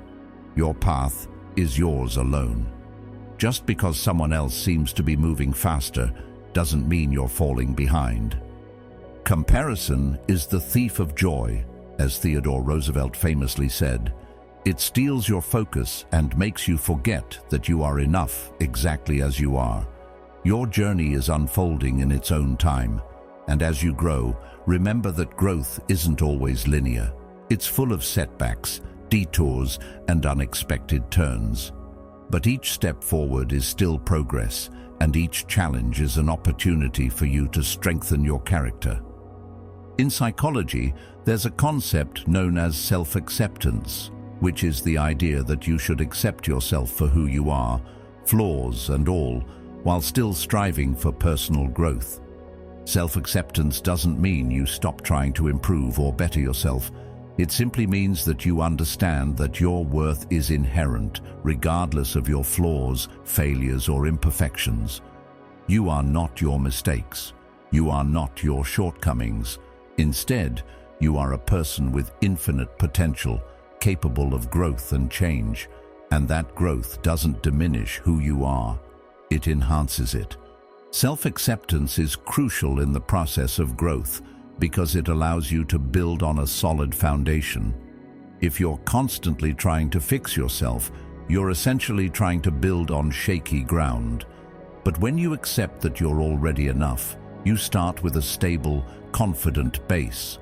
Your path is yours alone. Just because someone else seems to be moving faster doesn't mean you're falling behind. Comparison is the thief of joy, as Theodore Roosevelt famously said. It steals your focus and makes you forget that you are enough exactly as you are. Your journey is unfolding in its own time, and as you grow, remember that growth isn't always linear. It's full of setbacks, detours, and unexpected turns. But each step forward is still progress, and each challenge is an opportunity for you to strengthen your character. In psychology, there's a concept known as self-acceptance, which is the idea that you should accept yourself for who you are, flaws and all, while still striving for personal growth. Self-acceptance doesn't mean you stop trying to improve or better yourself. It simply means that you understand that your worth is inherent, regardless of your flaws, failures, or imperfections. You are not your mistakes. You are not your shortcomings. Instead, you are a person with infinite potential, capable of growth and change, and that growth doesn't diminish who you are. It enhances it. Self-acceptance is crucial in the process of growth because it allows you to build on a solid foundation. If you're constantly trying to fix yourself, you're essentially trying to build on shaky ground. But when you accept that you're already enough, you start with a stable, confident base.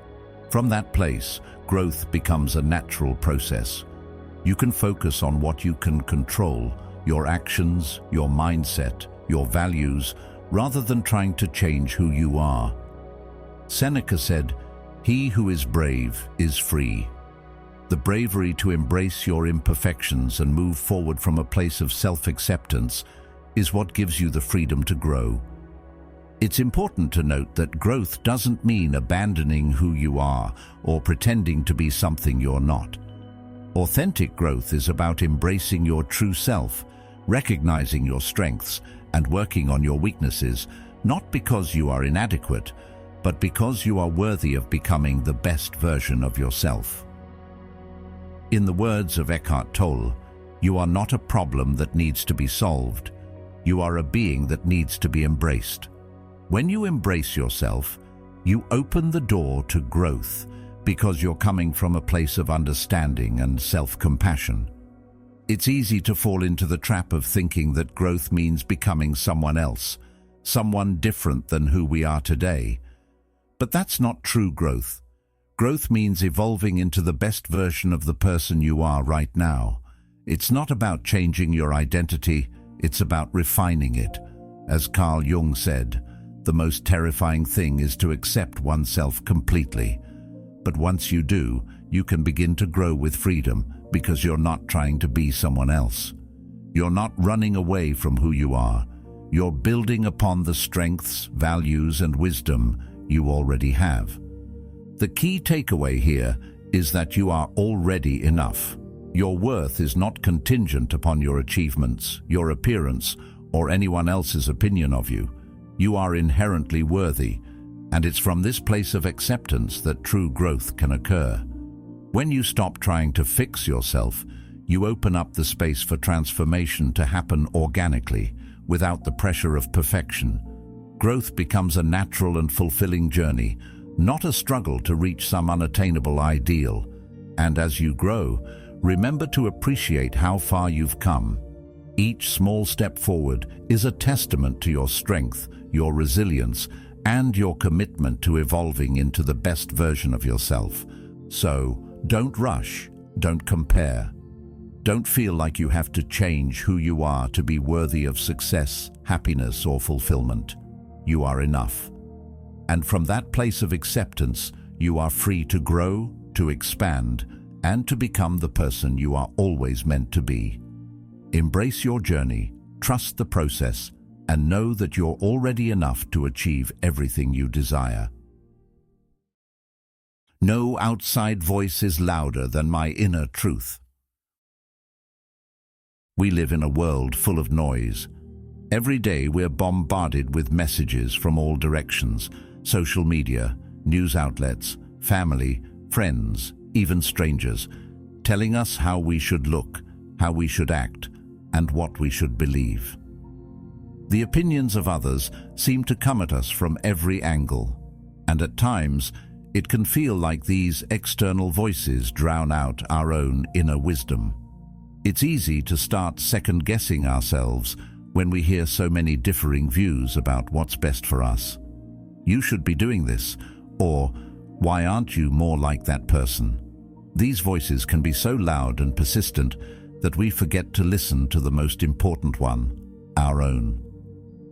From that place, growth becomes a natural process. You can focus on what you can control, your actions, your mindset, your values, rather than trying to change who you are. Seneca said, "He who is brave is free." The bravery to embrace your imperfections and move forward from a place of self-acceptance is what gives you the freedom to grow. It's important to note that growth doesn't mean abandoning who you are or pretending to be something you're not. Authentic growth is about embracing your true self, recognizing your strengths, and working on your weaknesses, not because you are inadequate, but because you are worthy of becoming the best version of yourself. In the words of Eckhart Tolle, you are not a problem that needs to be solved. You are a being that needs to be embraced. When you embrace yourself, you open the door to growth because you're coming from a place of understanding and self-compassion. It's easy to fall into the trap of thinking that growth means becoming someone else, someone different than who we are today. But that's not true growth. Growth means evolving into the best version of the person you are right now. It's not about changing your identity, it's about refining it. As Carl Jung said, the most terrifying thing is to accept oneself completely. But once you do, you can begin to grow with freedom because you're not trying to be someone else. You're not running away from who you are. You're building upon the strengths, values, and wisdom you already have. The key takeaway here is that you are already enough. Your worth is not contingent upon your achievements, your appearance, or anyone else's opinion of you. You are inherently worthy, and it's from this place of acceptance that true growth can occur. When you stop trying to fix yourself, you open up the space for transformation to happen organically, without the pressure of perfection. Growth becomes a natural and fulfilling journey, not a struggle to reach some unattainable ideal. And as you grow, remember to appreciate how far you've come. Each small step forward is a testament to your strength, your resilience, and your commitment to evolving into the best version of yourself. So, don't rush, don't compare. Don't feel like you have to change who you are to be worthy of success, happiness, or fulfillment. You are enough. And from that place of acceptance, you are free to grow, to expand, and to become the person you are always meant to be. Embrace your journey, trust the process, and know that you're already enough to achieve everything you desire. No outside voice is louder than my inner truth. We live in a world full of noise. Every day we're bombarded with messages from all directions: social media, news outlets, family, friends, even strangers, telling us how we should look, how we should act, and what we should believe. The opinions of others seem to come at us from every angle, and at times it can feel like these external voices drown out our own inner wisdom. It's easy to start second-guessing ourselves when we hear so many differing views about what's best for us. You should be doing this, or why aren't you more like that person? These voices can be so loud and persistent that we forget to listen to the most important one, our own.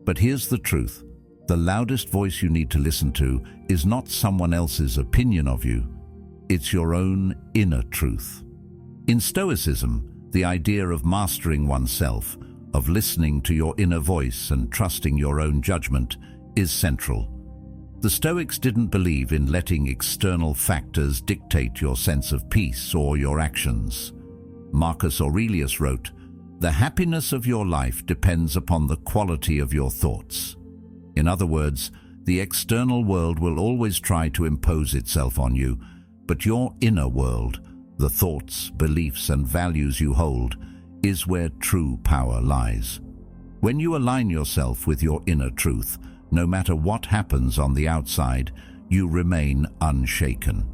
But here's the truth: the loudest voice you need to listen to is not someone else's opinion of you. It's your own inner truth. In Stoicism, the idea of mastering oneself, of listening to your inner voice and trusting your own judgment, is central. The Stoics didn't believe in letting external factors dictate your sense of peace or your actions. Marcus Aurelius wrote, "The happiness of your life depends upon the quality of your thoughts." In other words, the external world will always try to impose itself on you, but your inner world, the thoughts, beliefs, and values you hold, is where true power lies. When you align yourself with your inner truth, no matter what happens on the outside, you remain unshaken.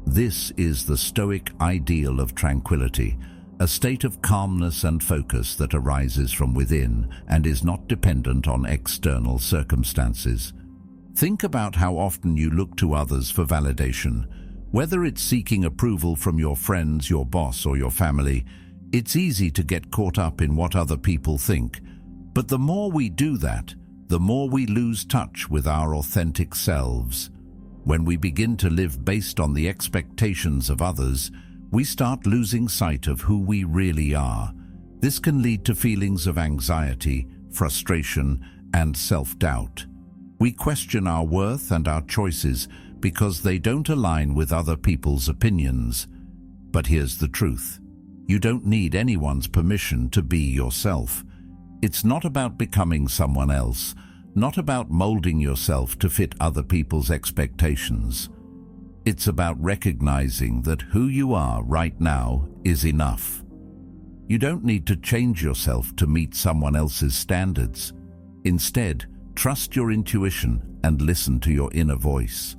This is the Stoic ideal of tranquility, a state of calmness and focus that arises from within and is not dependent on external circumstances. Think about how often you look to others for validation. Whether it's seeking approval from your friends, your boss, or your family, it's easy to get caught up in what other people think. But the more we do that, the more we lose touch with our authentic selves. When we begin to live based on the expectations of others, we start losing sight of who we really are. This can lead to feelings of anxiety, frustration, and self-doubt. We question our worth and our choices because they don't align with other people's opinions. But here's the truth: you don't need anyone's permission to be yourself. It's not about becoming someone else, not about molding yourself to fit other people's expectations. It's about recognizing that who you are right now is enough. You don't need to change yourself to meet someone else's standards. Instead, trust your intuition and listen to your inner voice.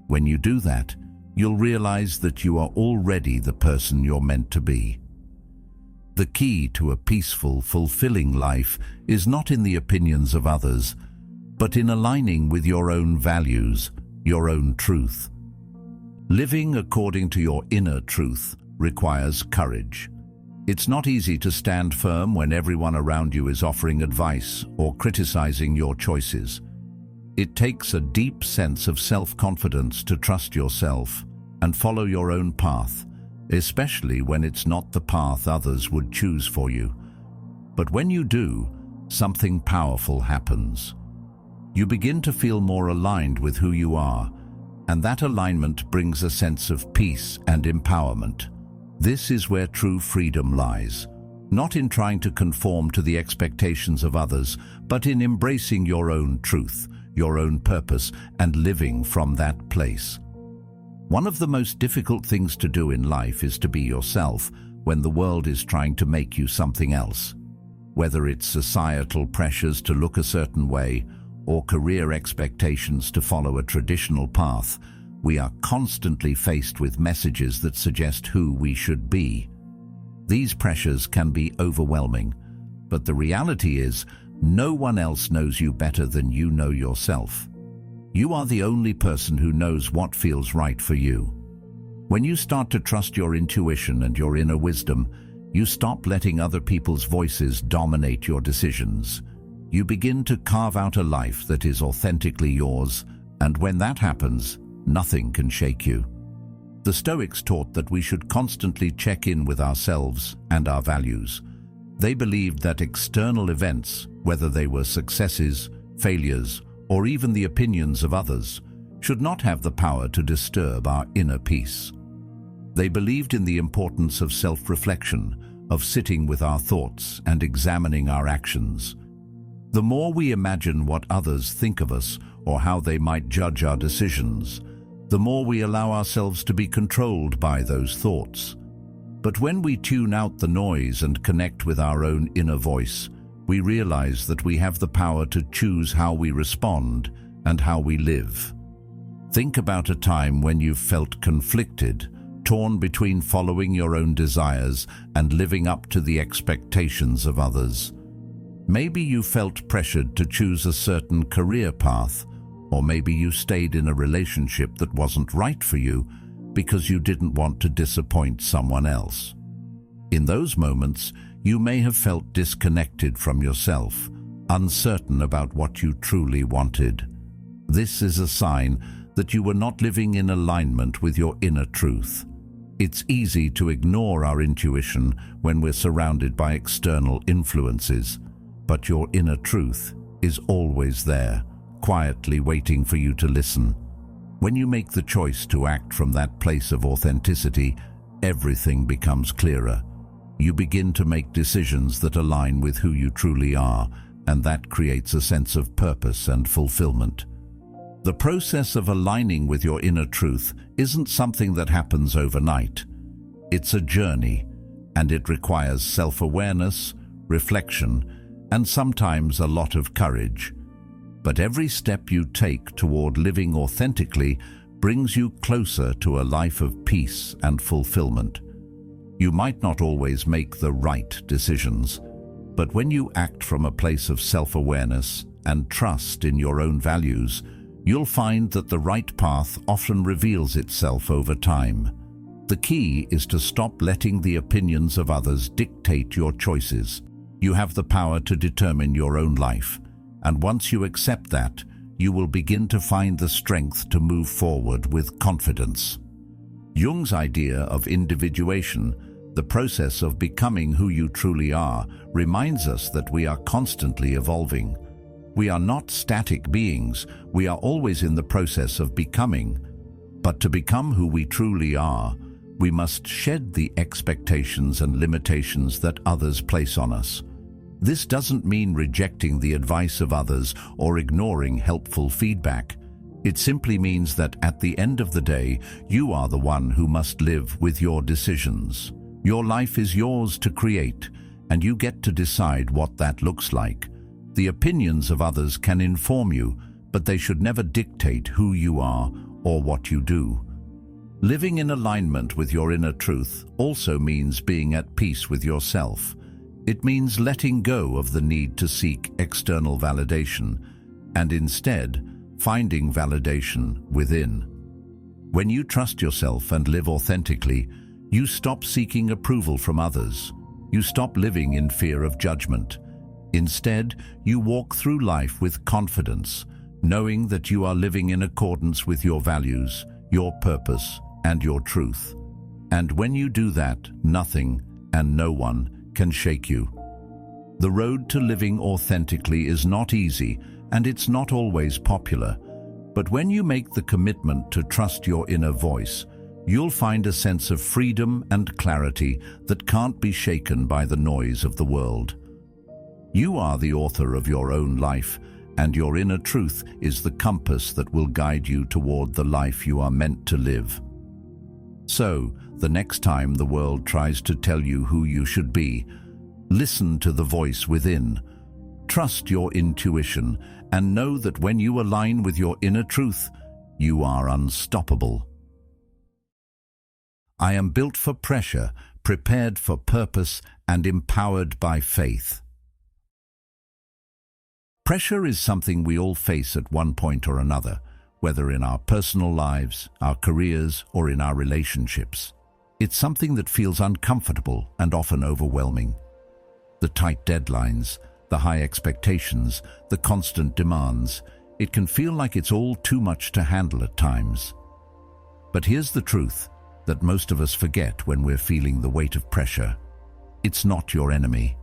When you do that, you'll realize that you are already the person you're meant to be. The key to a peaceful, fulfilling life is not in the opinions of others, but in aligning with your own values, your own truth. Living according to your inner truth requires courage. It's not easy to stand firm when everyone around you is offering advice or criticizing your choices. It takes a deep sense of self-confidence to trust yourself and follow your own path, especially when it's not the path others would choose for you. But when you do, something powerful happens. You begin to feel more aligned with who you are, and that alignment brings a sense of peace and empowerment. This is where true freedom lies, not in trying to conform to the expectations of others, but in embracing your own truth, your own purpose, and living from that place. One of the most difficult things to do in life is to be yourself when the world is trying to make you something else. Whether it's societal pressures to look a certain way or career expectations to follow a traditional path, we are constantly faced with messages that suggest who we should be. These pressures can be overwhelming, but the reality is, no one else knows you better than you know yourself. You are the only person who knows what feels right for you. When you start to trust your intuition and your inner wisdom, you stop letting other people's voices dominate your decisions. You begin to carve out a life that is authentically yours, and when that happens, nothing can shake you. The Stoics taught that we should constantly check in with ourselves and our values. They believed that external events, whether they were successes, failures, or even the opinions of others, should not have the power to disturb our inner peace. They believed in the importance of self-reflection, of sitting with our thoughts and examining our actions. The more we imagine what others think of us or how they might judge our decisions, the more we allow ourselves to be controlled by those thoughts. But when we tune out the noise and connect with our own inner voice, we realize that we have the power to choose how we respond and how we live. Think about a time when you've felt conflicted, torn between following your own desires and living up to the expectations of others. Maybe you felt pressured to choose a certain career path, or maybe you stayed in a relationship that wasn't right for you because you didn't want to disappoint someone else. In those moments, you may have felt disconnected from yourself, uncertain about what you truly wanted. This is a sign that you were not living in alignment with your inner truth. It's easy to ignore our intuition when we're surrounded by external influences, but your inner truth is always there, quietly waiting for you to listen. When you make the choice to act from that place of authenticity, everything becomes clearer. You begin to make decisions that align with who you truly are, and that creates a sense of purpose and fulfillment. The process of aligning with your inner truth isn't something that happens overnight. It's a journey, and it requires self-awareness, reflection, and sometimes a lot of courage. But every step you take toward living authentically brings you closer to a life of peace and fulfillment. You might not always make the right decisions, but when you act from a place of self-awareness and trust in your own values, you'll find that the right path often reveals itself over time. The key is to stop letting the opinions of others dictate your choices. You have the power to determine your own life, and once you accept that, you will begin to find the strength to move forward with confidence. Jung's idea of individuation, the process of becoming who you truly are, reminds us that we are constantly evolving. We are not static beings, we are always in the process of becoming. But to become who we truly are, we must shed the expectations and limitations that others place on us. This doesn't mean rejecting the advice of others or ignoring helpful feedback. It simply means that at the end of the day, you are the one who must live with your decisions. Your life is yours to create, and you get to decide what that looks like. The opinions of others can inform you, but they should never dictate who you are or what you do. Living in alignment with your inner truth also means being at peace with yourself. It means letting go of the need to seek external validation and instead finding validation within. When you trust yourself and live authentically, you stop seeking approval from others. You stop living in fear of judgment. Instead, you walk through life with confidence, knowing that you are living in accordance with your values, your purpose, and your truth. And when you do that, nothing and no one can shake you. The road to living authentically is not easy, and it's not always popular. But when you make the commitment to trust your inner voice, you'll find a sense of freedom and clarity that can't be shaken by the noise of the world. You are the author of your own life, and your inner truth is the compass that will guide you toward the life you are meant to live. So, the next time the world tries to tell you who you should be, listen to the voice within. Trust your intuition, and know that when you align with your inner truth, you are unstoppable. I am built for pressure, prepared for purpose, and empowered by faith. Pressure is something we all face at one point or another, whether in our personal lives, our careers, or in our relationships. It's something that feels uncomfortable and often overwhelming. The tight deadlines, the high expectations, the constant demands, it can feel like it's all too much to handle at times. But here's the truth that most of us forget when we're feeling the weight of pressure. It's not your enemy.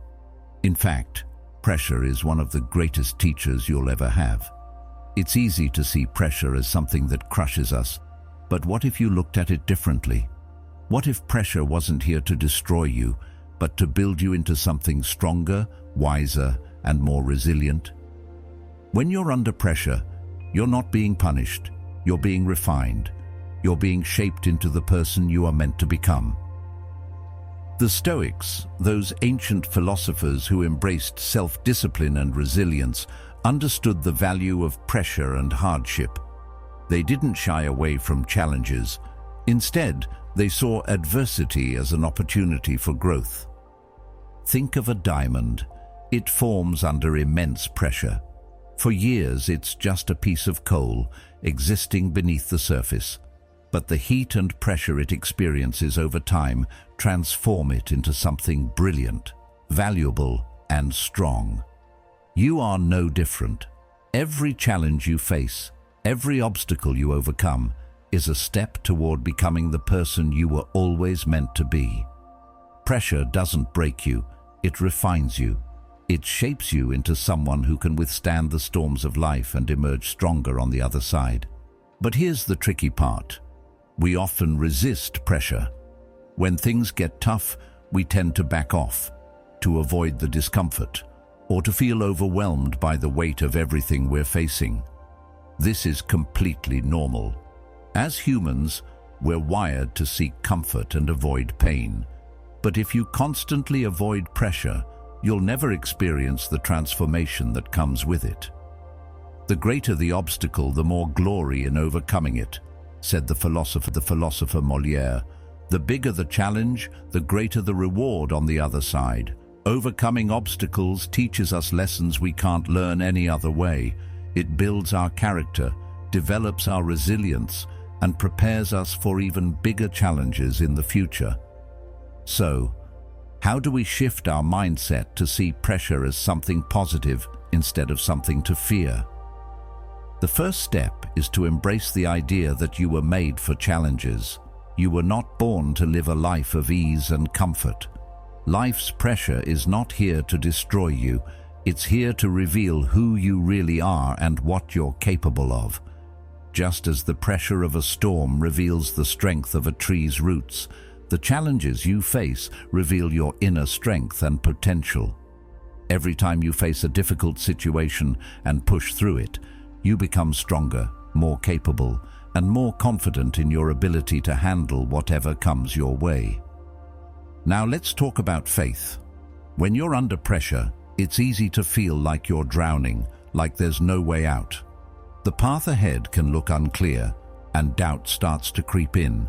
In fact, pressure is one of the greatest teachers you'll ever have. It's easy to see pressure as something that crushes us, but what if you looked at it differently? What if pressure wasn't here to destroy you, but to build you into something stronger, wiser, and more resilient? When you're under pressure, you're not being punished, you're being refined, you're being shaped into the person you are meant to become. The Stoics, those ancient philosophers who embraced self-discipline and resilience, understood the value of pressure and hardship. They didn't shy away from challenges. Instead, they saw adversity as an opportunity for growth. Think of a diamond. It forms under immense pressure. For years, it's just a piece of coal existing beneath the surface. But the heat and pressure it experiences over time transform it into something brilliant, valuable, and strong. You are no different. Every challenge you face, every obstacle you overcome, is a step toward becoming the person you were always meant to be. Pressure doesn't break you, it refines you. It shapes you into someone who can withstand the storms of life and emerge stronger on the other side. But here's the tricky part. We often resist pressure. When things get tough, we tend to back off, to avoid the discomfort, or to feel overwhelmed by the weight of everything we're facing. This is completely normal. As humans, we're wired to seek comfort and avoid pain. But if you constantly avoid pressure, you'll never experience the transformation that comes with it. The greater the obstacle, the more glory in overcoming it, said the philosopher Molière. The bigger the challenge, the greater the reward on the other side. Overcoming obstacles teaches us lessons we can't learn any other way. It builds our character, develops our resilience, and prepares us for even bigger challenges in the future. So, how do we shift our mindset to see pressure as something positive instead of something to fear? The first step is to embrace the idea that you were made for challenges. You were not born to live a life of ease and comfort. Life's pressure is not here to destroy you. It's here to reveal who you really are and what you're capable of. Just as the pressure of a storm reveals the strength of a tree's roots, the challenges you face reveal your inner strength and potential. Every time you face a difficult situation and push through it, you become stronger, more capable, and more confident in your ability to handle whatever comes your way. Now let's talk about faith. When you're under pressure, it's easy to feel like you're drowning, like there's no way out. The path ahead can look unclear, and doubt starts to creep in.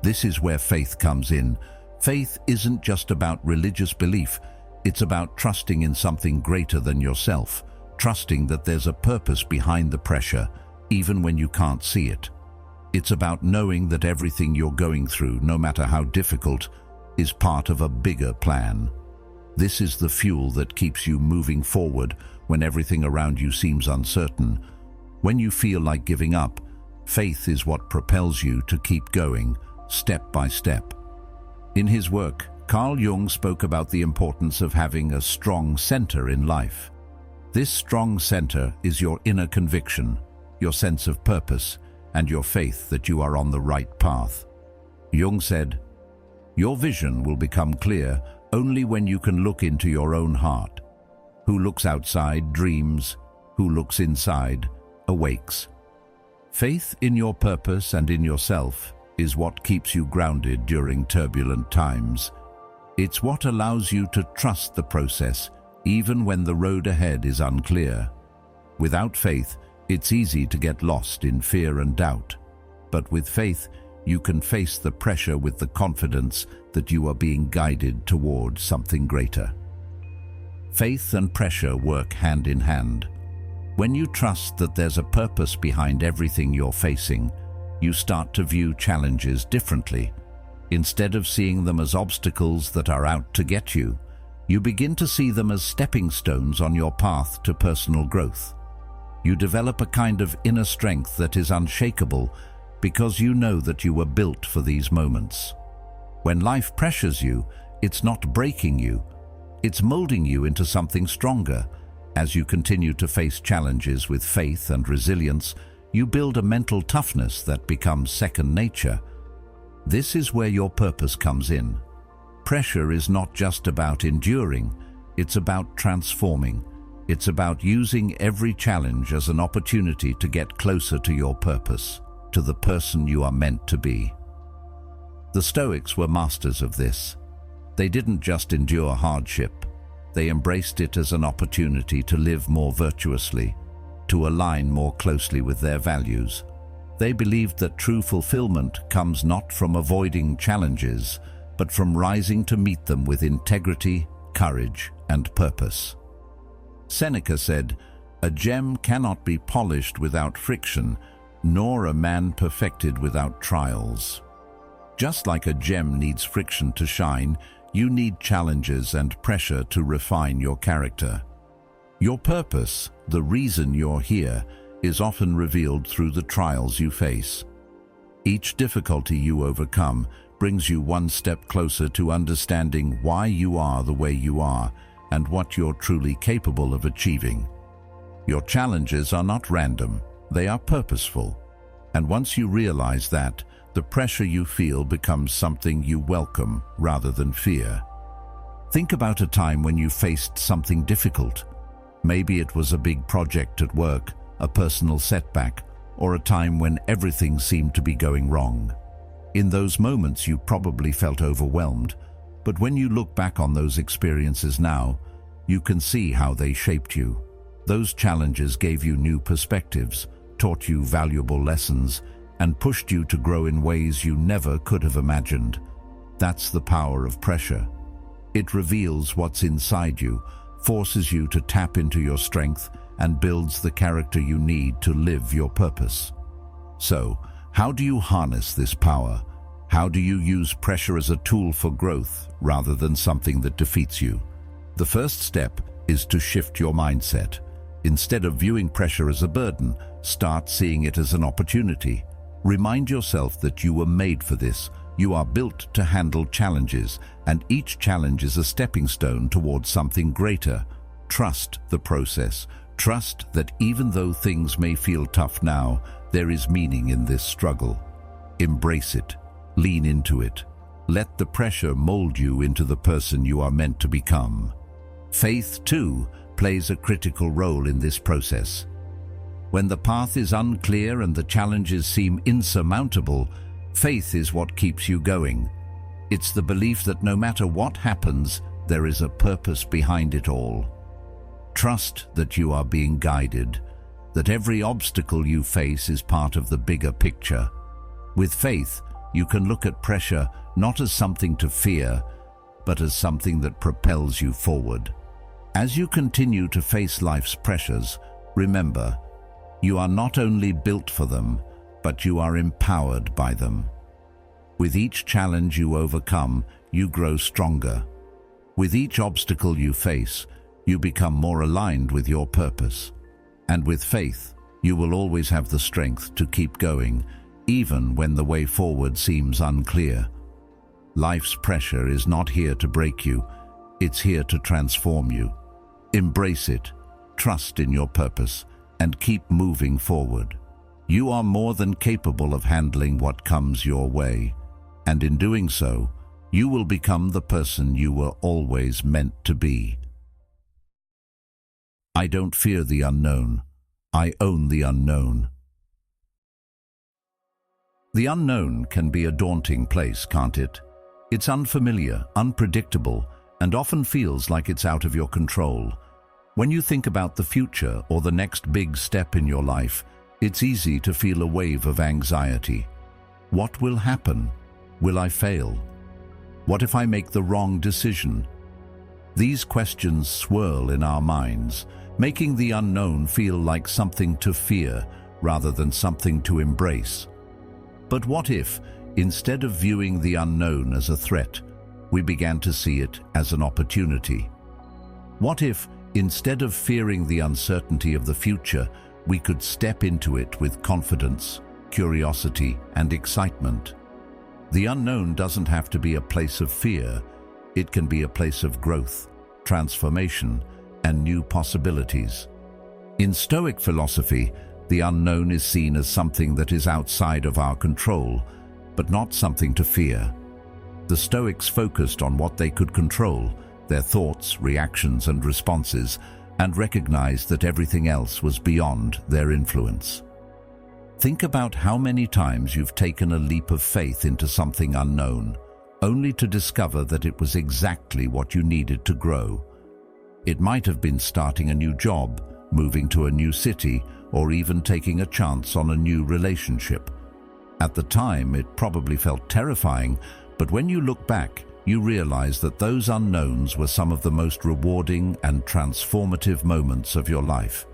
This is where faith comes in. Faith isn't just about religious belief, it's about trusting in something greater than yourself, trusting that there's a purpose behind the pressure, even when you can't see it. It's about knowing that everything you're going through, no matter how difficult, is part of a bigger plan. This is the fuel that keeps you moving forward when everything around you seems uncertain. When you feel like giving up, faith is what propels you to keep going, step by step. In his work, Carl Jung spoke about the importance of having a strong center in life. This strong center is your inner conviction, your sense of purpose, and your faith that you are on the right path. Jung said, "Your vision will become clear only when you can look into your own heart. Who looks outside dreams, who looks inside awakes." Faith in your purpose and in yourself is what keeps you grounded during turbulent times. It's what allows you to trust the process, even when the road ahead is unclear. Without faith, it's easy to get lost in fear and doubt. But with faith, you can face the pressure with the confidence that you are being guided towards something greater. Faith and pressure work hand in hand. When you trust that there's a purpose behind everything you're facing, you start to view challenges differently. Instead of seeing them as obstacles that are out to get you, you begin to see them as stepping stones on your path to personal growth. You develop a kind of inner strength that is unshakable because you know that you were built for these moments. When life pressures you, it's not breaking you, It's molding you into something stronger. As you continue to face challenges with faith and resilience, you build a mental toughness that becomes second nature. This is where your purpose comes in. Pressure is not just about enduring, it's about transforming. It's about using every challenge as an opportunity to get closer to your purpose, to the person you are meant to be. The Stoics were masters of this. They didn't just endure hardship, they embraced it as an opportunity to live more virtuously, to align more closely with their values. They believed that true fulfillment comes not from avoiding challenges, but from rising to meet them with integrity, courage, and purpose. Seneca said, "A gem cannot be polished without friction, nor a man perfected without trials." Just like a gem needs friction to shine, you need challenges and pressure to refine your character. Your purpose, the reason you're here, is often revealed through the trials you face. Each difficulty you overcome brings you one step closer to understanding why you are the way you are and what you're truly capable of achieving. Your challenges are not random, they are purposeful. And once you realize that, the pressure you feel becomes something you welcome rather than fear. Think about a time when you faced something difficult. Maybe it was a big project at work, a personal setback, or a time when everything seemed to be going wrong. In those moments you probably felt overwhelmed, but when you look back on those experiences now, you can see how they shaped you. Those challenges gave you new perspectives, taught you valuable lessons, and pushed you to grow in ways you never could have imagined. That's the power of pressure. It reveals what's inside you, forces you to tap into your strength, and builds the character you need to live your purpose. So, how do you harness this power? How do you use pressure as a tool for growth rather than something that defeats you? The first step is to shift your mindset. Instead of viewing pressure as a burden, start seeing it as an opportunity. Remind yourself that you were made for this. You are built to handle challenges, and each challenge is a stepping stone towards something greater. Trust the process. Trust that even though things may feel tough now, there is meaning in this struggle. Embrace it. Lean into it. Let the pressure mold you into the person you are meant to become. Faith, too, plays a critical role in this process. When the path is unclear and the challenges seem insurmountable, faith is what keeps you going. It's the belief that no matter what happens, there is a purpose behind it all. Trust that you are being guided, that every obstacle you face is part of the bigger picture. With faith, you can look at pressure not as something to fear, but as something that propels you forward. As you continue to face life's pressures, remember, you are not only built for them, but you are empowered by them. With each challenge you overcome, you grow stronger. With each obstacle you face, you become more aligned with your purpose. And with faith, you will always have the strength to keep going, even when the way forward seems unclear. Life's pressure is not here to break you, it's here to transform you. Embrace it, trust in your purpose, and keep moving forward. You are more than capable of handling what comes your way, and in doing so, you will become the person you were always meant to be. I don't fear the unknown. I own the unknown. The unknown can be a daunting place, can't it? It's unfamiliar, unpredictable, and often feels like it's out of your control. When you think about the future or the next big step in your life, it's easy to feel a wave of anxiety. What will happen? Will I fail? What if I make the wrong decision? These questions swirl in our minds, making the unknown feel like something to fear rather than something to embrace. But what if, instead of viewing the unknown as a threat, we began to see it as an opportunity? What if, instead of fearing the uncertainty of the future, we could step into it with confidence, curiosity, and excitement? The unknown doesn't have to be a place of fear. It can be a place of growth. transformation, and new possibilities. In Stoic philosophy, the unknown is seen as something that is outside of our control, but not something to fear. The Stoics focused on what they could control, their thoughts, reactions, and responses, and recognized that everything else was beyond their influence. Think about how many times you've taken a leap of faith into something unknown, only to discover that it was exactly what you needed to grow. It might have been starting a new job, moving to a new city, or even taking a chance on a new relationship. At the time, it probably felt terrifying, but when you look back, you realize that those unknowns were some of the most rewarding and transformative moments of your life.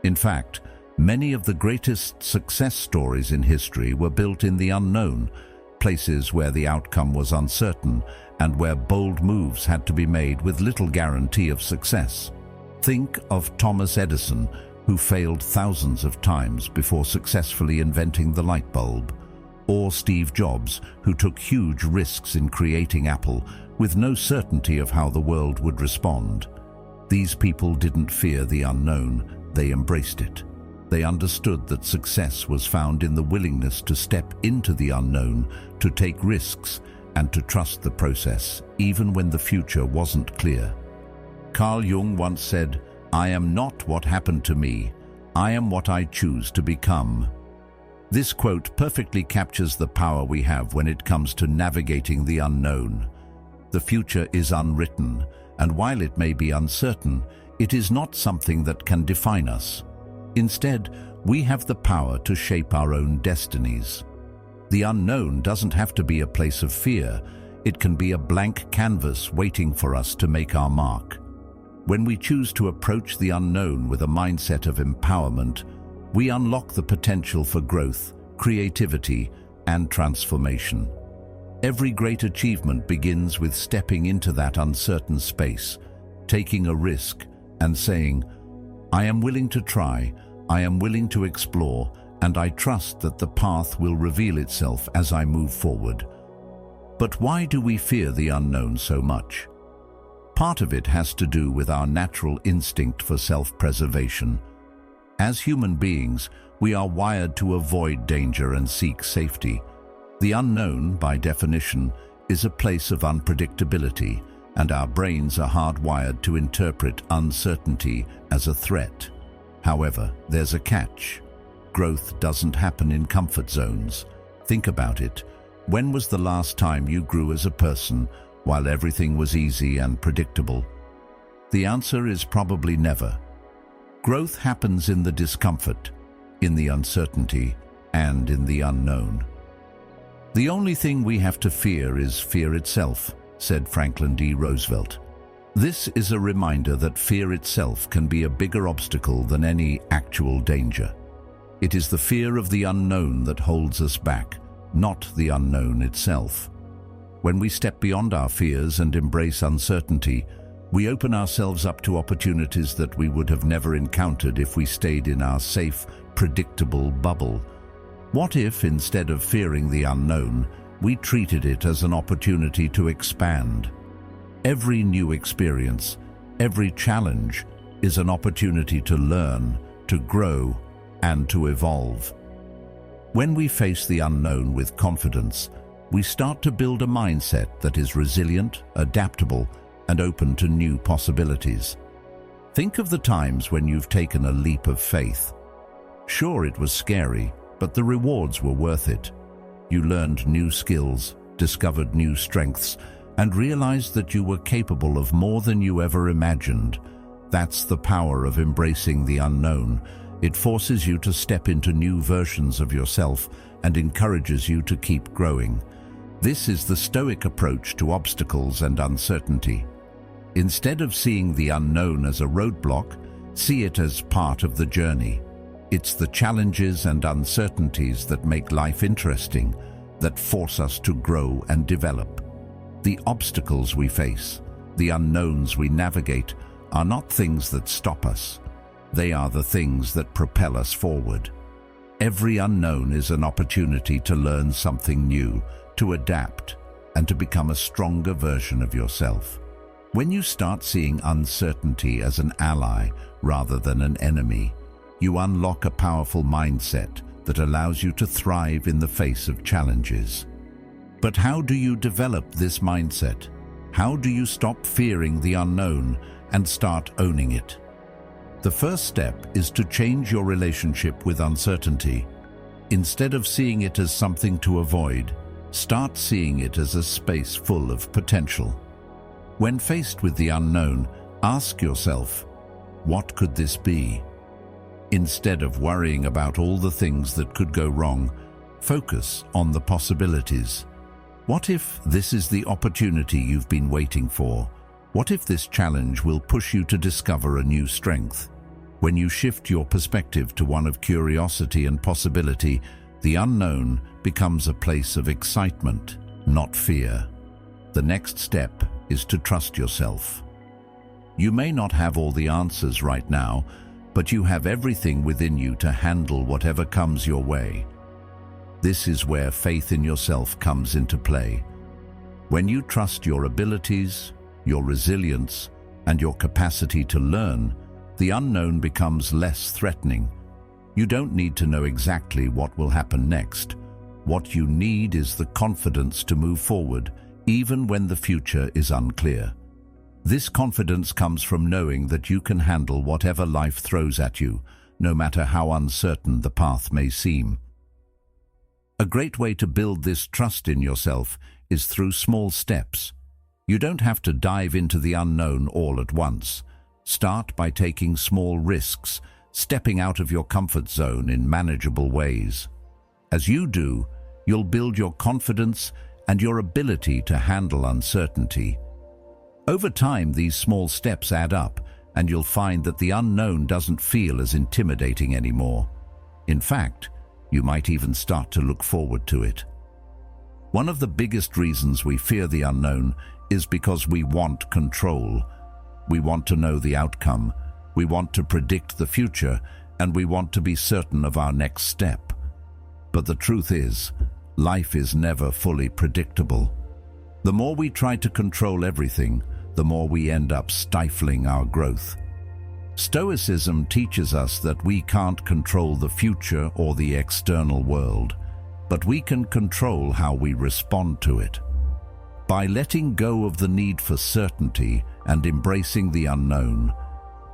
In fact, many of the greatest success stories in history were built in the unknown, places where the outcome was uncertain and where bold moves had to be made with little guarantee of success. Think of Thomas Edison, who failed thousands of times before successfully inventing the light bulb, or Steve Jobs, who took huge risks in creating Apple with no certainty of how the world would respond. These people didn't fear the unknown, they embraced it. They understood that success was found in the willingness to step into the unknown, to take risks, and to trust the process, even when the future wasn't clear. Carl Jung once said, "I am not what happened to me, I am what I choose to become." This quote perfectly captures the power we have when it comes to navigating the unknown. The future is unwritten, and while it may be uncertain, it is not something that can define us. Instead, we have the power to shape our own destinies. The unknown doesn't have to be a place of fear. It can be a blank canvas waiting for us to make our mark. When we choose to approach the unknown with a mindset of empowerment, we unlock the potential for growth, creativity, and transformation. Every great achievement begins with stepping into that uncertain space, taking a risk, and saying, "I am willing to try, I am willing to explore, and I trust that the path will reveal itself as I move forward." But why do we fear the unknown so much? Part of it has to do with our natural instinct for self-preservation. As human beings, we are wired to avoid danger and seek safety. The unknown, by definition, is a place of unpredictability, and our brains are hardwired to interpret uncertainty as a threat. However, there's a catch. Growth doesn't happen in comfort zones. Think about it. When was the last time you grew as a person while everything was easy and predictable? The answer is probably never. Growth happens in the discomfort, in the uncertainty, and in the unknown. "The only thing we have to fear is fear itself," said Franklin D. Roosevelt. This is a reminder that fear itself can be a bigger obstacle than any actual danger. It is the fear of the unknown that holds us back, not the unknown itself. When we step beyond our fears and embrace uncertainty, we open ourselves up to opportunities that we would have never encountered if we stayed in our safe, predictable bubble. What if, instead of fearing the unknown, we treated it as an opportunity to expand? Every new experience, every challenge, is an opportunity to learn, to grow, and to evolve. When we face the unknown with confidence, we start to build a mindset that is resilient, adaptable, and open to new possibilities. Think of the times when you've taken a leap of faith. Sure, it was scary, but the rewards were worth it. You learned new skills, discovered new strengths, and realized that you were capable of more than you ever imagined. That's the power of embracing the unknown. It forces you to step into new versions of yourself and encourages you to keep growing. This is the Stoic approach to obstacles and uncertainty. Instead of seeing the unknown as a roadblock, see it as part of the journey. It's the challenges and uncertainties that make life interesting, that force us to grow and develop. The obstacles we face, the unknowns we navigate, are not things that stop us. They are the things that propel us forward. Every unknown is an opportunity to learn something new, to adapt, and to become a stronger version of yourself. When you start seeing uncertainty as an ally rather than an enemy, you unlock a powerful mindset that allows you to thrive in the face of challenges. But how do you develop this mindset? How do you stop fearing the unknown and start owning it? The first step is to change your relationship with uncertainty. Instead of seeing it as something to avoid, start seeing it as a space full of potential. When faced with the unknown, ask yourself, what could this be? Instead of worrying about all the things that could go wrong, focus on the possibilities. What if this is the opportunity you've been waiting for? What if this challenge will push you to discover a new strength? When you shift your perspective to one of curiosity and possibility, the unknown becomes a place of excitement, not fear. The next step is to trust yourself. You may not have all the answers right now, but you have everything within you to handle whatever comes your way. This is where faith in yourself comes into play. When you trust your abilities, your resilience, and your capacity to learn, the unknown becomes less threatening. You don't need to know exactly what will happen next. What you need is the confidence to move forward, even when the future is unclear. This confidence comes from knowing that you can handle whatever life throws at you, no matter how uncertain the path may seem. A great way to build this trust in yourself is through small steps. You don't have to dive into the unknown all at once. Start by taking small risks, stepping out of your comfort zone in manageable ways. As you do, you'll build your confidence and your ability to handle uncertainty. Over time, these small steps add up, and you'll find that the unknown doesn't feel as intimidating anymore. In fact, you might even start to look forward to it. One of the biggest reasons we fear the unknown is because we want control. We want to know the outcome, we want to predict the future, and we want to be certain of our next step. But the truth is, life is never fully predictable. The more we try to control everything, the more we end up stifling our growth. Stoicism teaches us that we can't control the future or the external world, but we can control how we respond to it. By letting go of the need for certainty and embracing the unknown,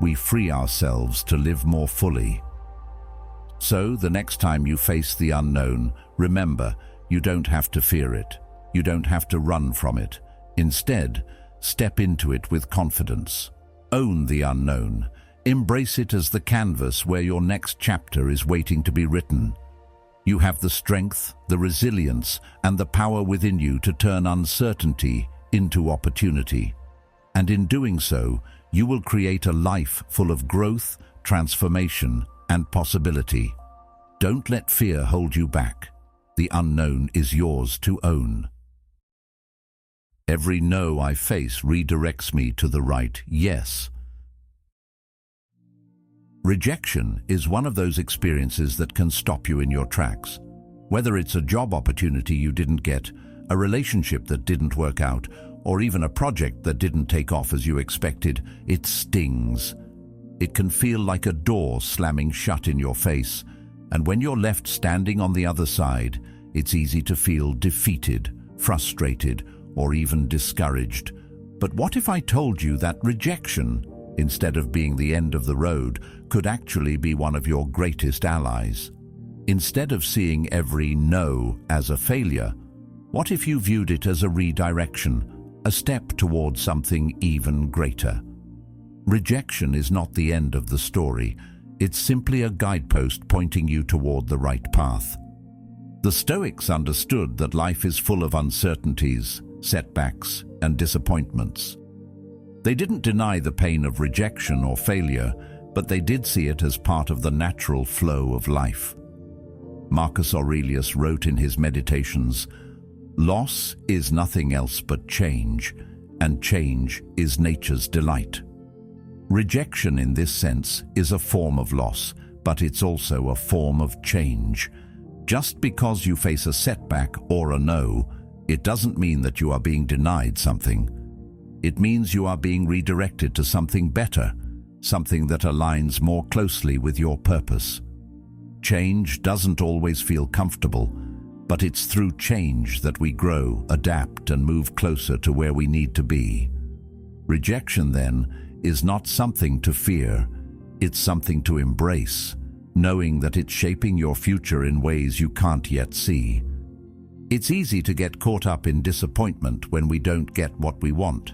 we free ourselves to live more fully. So, the next time you face the unknown, remember, you don't have to fear it. You don't have to run from it. Instead, step into it with confidence. Own the unknown. Embrace it as the canvas where your next chapter is waiting to be written. You have the strength, the resilience, and the power within you to turn uncertainty into opportunity. And in doing so, you will create a life full of growth, transformation, and possibility. Don't let fear hold you back. The unknown is yours to own. Every no I face redirects me to the right yes. Rejection is one of those experiences that can stop you in your tracks. Whether it's a job opportunity you didn't get, a relationship that didn't work out, or even a project that didn't take off as you expected, it stings. It can feel like a door slamming shut in your face, and when you're left standing on the other side, it's easy to feel defeated, frustrated, or even discouraged. But what if I told you that rejection, instead of being the end of the road, could actually be one of your greatest allies? Instead of seeing every no as a failure, what if you viewed it as a redirection, a step towards something even greater? Rejection is not the end of the story. It's simply a guidepost pointing you toward the right path. The Stoics understood that life is full of uncertainties, setbacks, and disappointments. They didn't deny the pain of rejection or failure, but they did see it as part of the natural flow of life. Marcus Aurelius wrote in his Meditations, "Loss is nothing else but change, and change is nature's delight." Rejection in this sense is a form of loss, but it's also a form of change. Just because you face a setback or a no, it doesn't mean that you are being denied something. It means you are being redirected to something better, something that aligns more closely with your purpose. Change doesn't always feel comfortable, but it's through change that we grow, adapt, and move closer to where we need to be. Rejection, then, is not something to fear. It's something to embrace, knowing that it's shaping your future in ways you can't yet see. It's easy to get caught up in disappointment when we don't get what we want.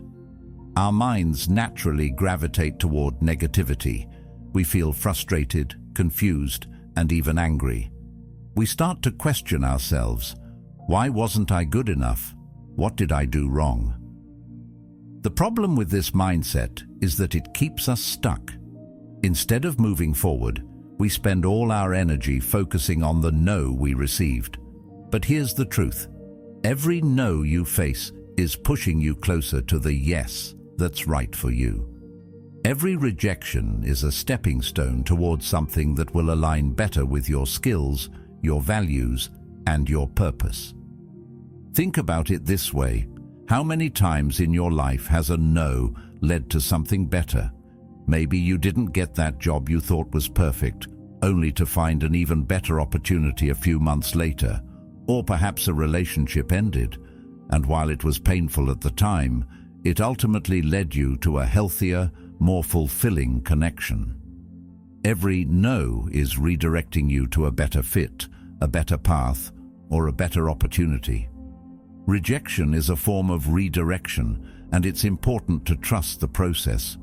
Our minds naturally gravitate toward negativity. We feel frustrated, confused, and even angry. We start to question ourselves. Why wasn't I good enough? What did I do wrong? The problem with this mindset is that it keeps us stuck. Instead of moving forward, we spend all our energy focusing on the no we received. But here's the truth. Every no you face is pushing you closer to the yes that's right for you. Every rejection is a stepping stone towards something that will align better with your skills, your values, and your purpose. Think about it this way. How many times in your life has a no led to something better? Maybe you didn't get that job you thought was perfect, only to find an even better opportunity a few months later. Or perhaps a relationship ended, and while it was painful at the time, it ultimately led you to a healthier, more fulfilling connection. Every no is redirecting you to a better fit, a better path, or a better opportunity. Rejection is a form of redirection, and it's important to trust the process.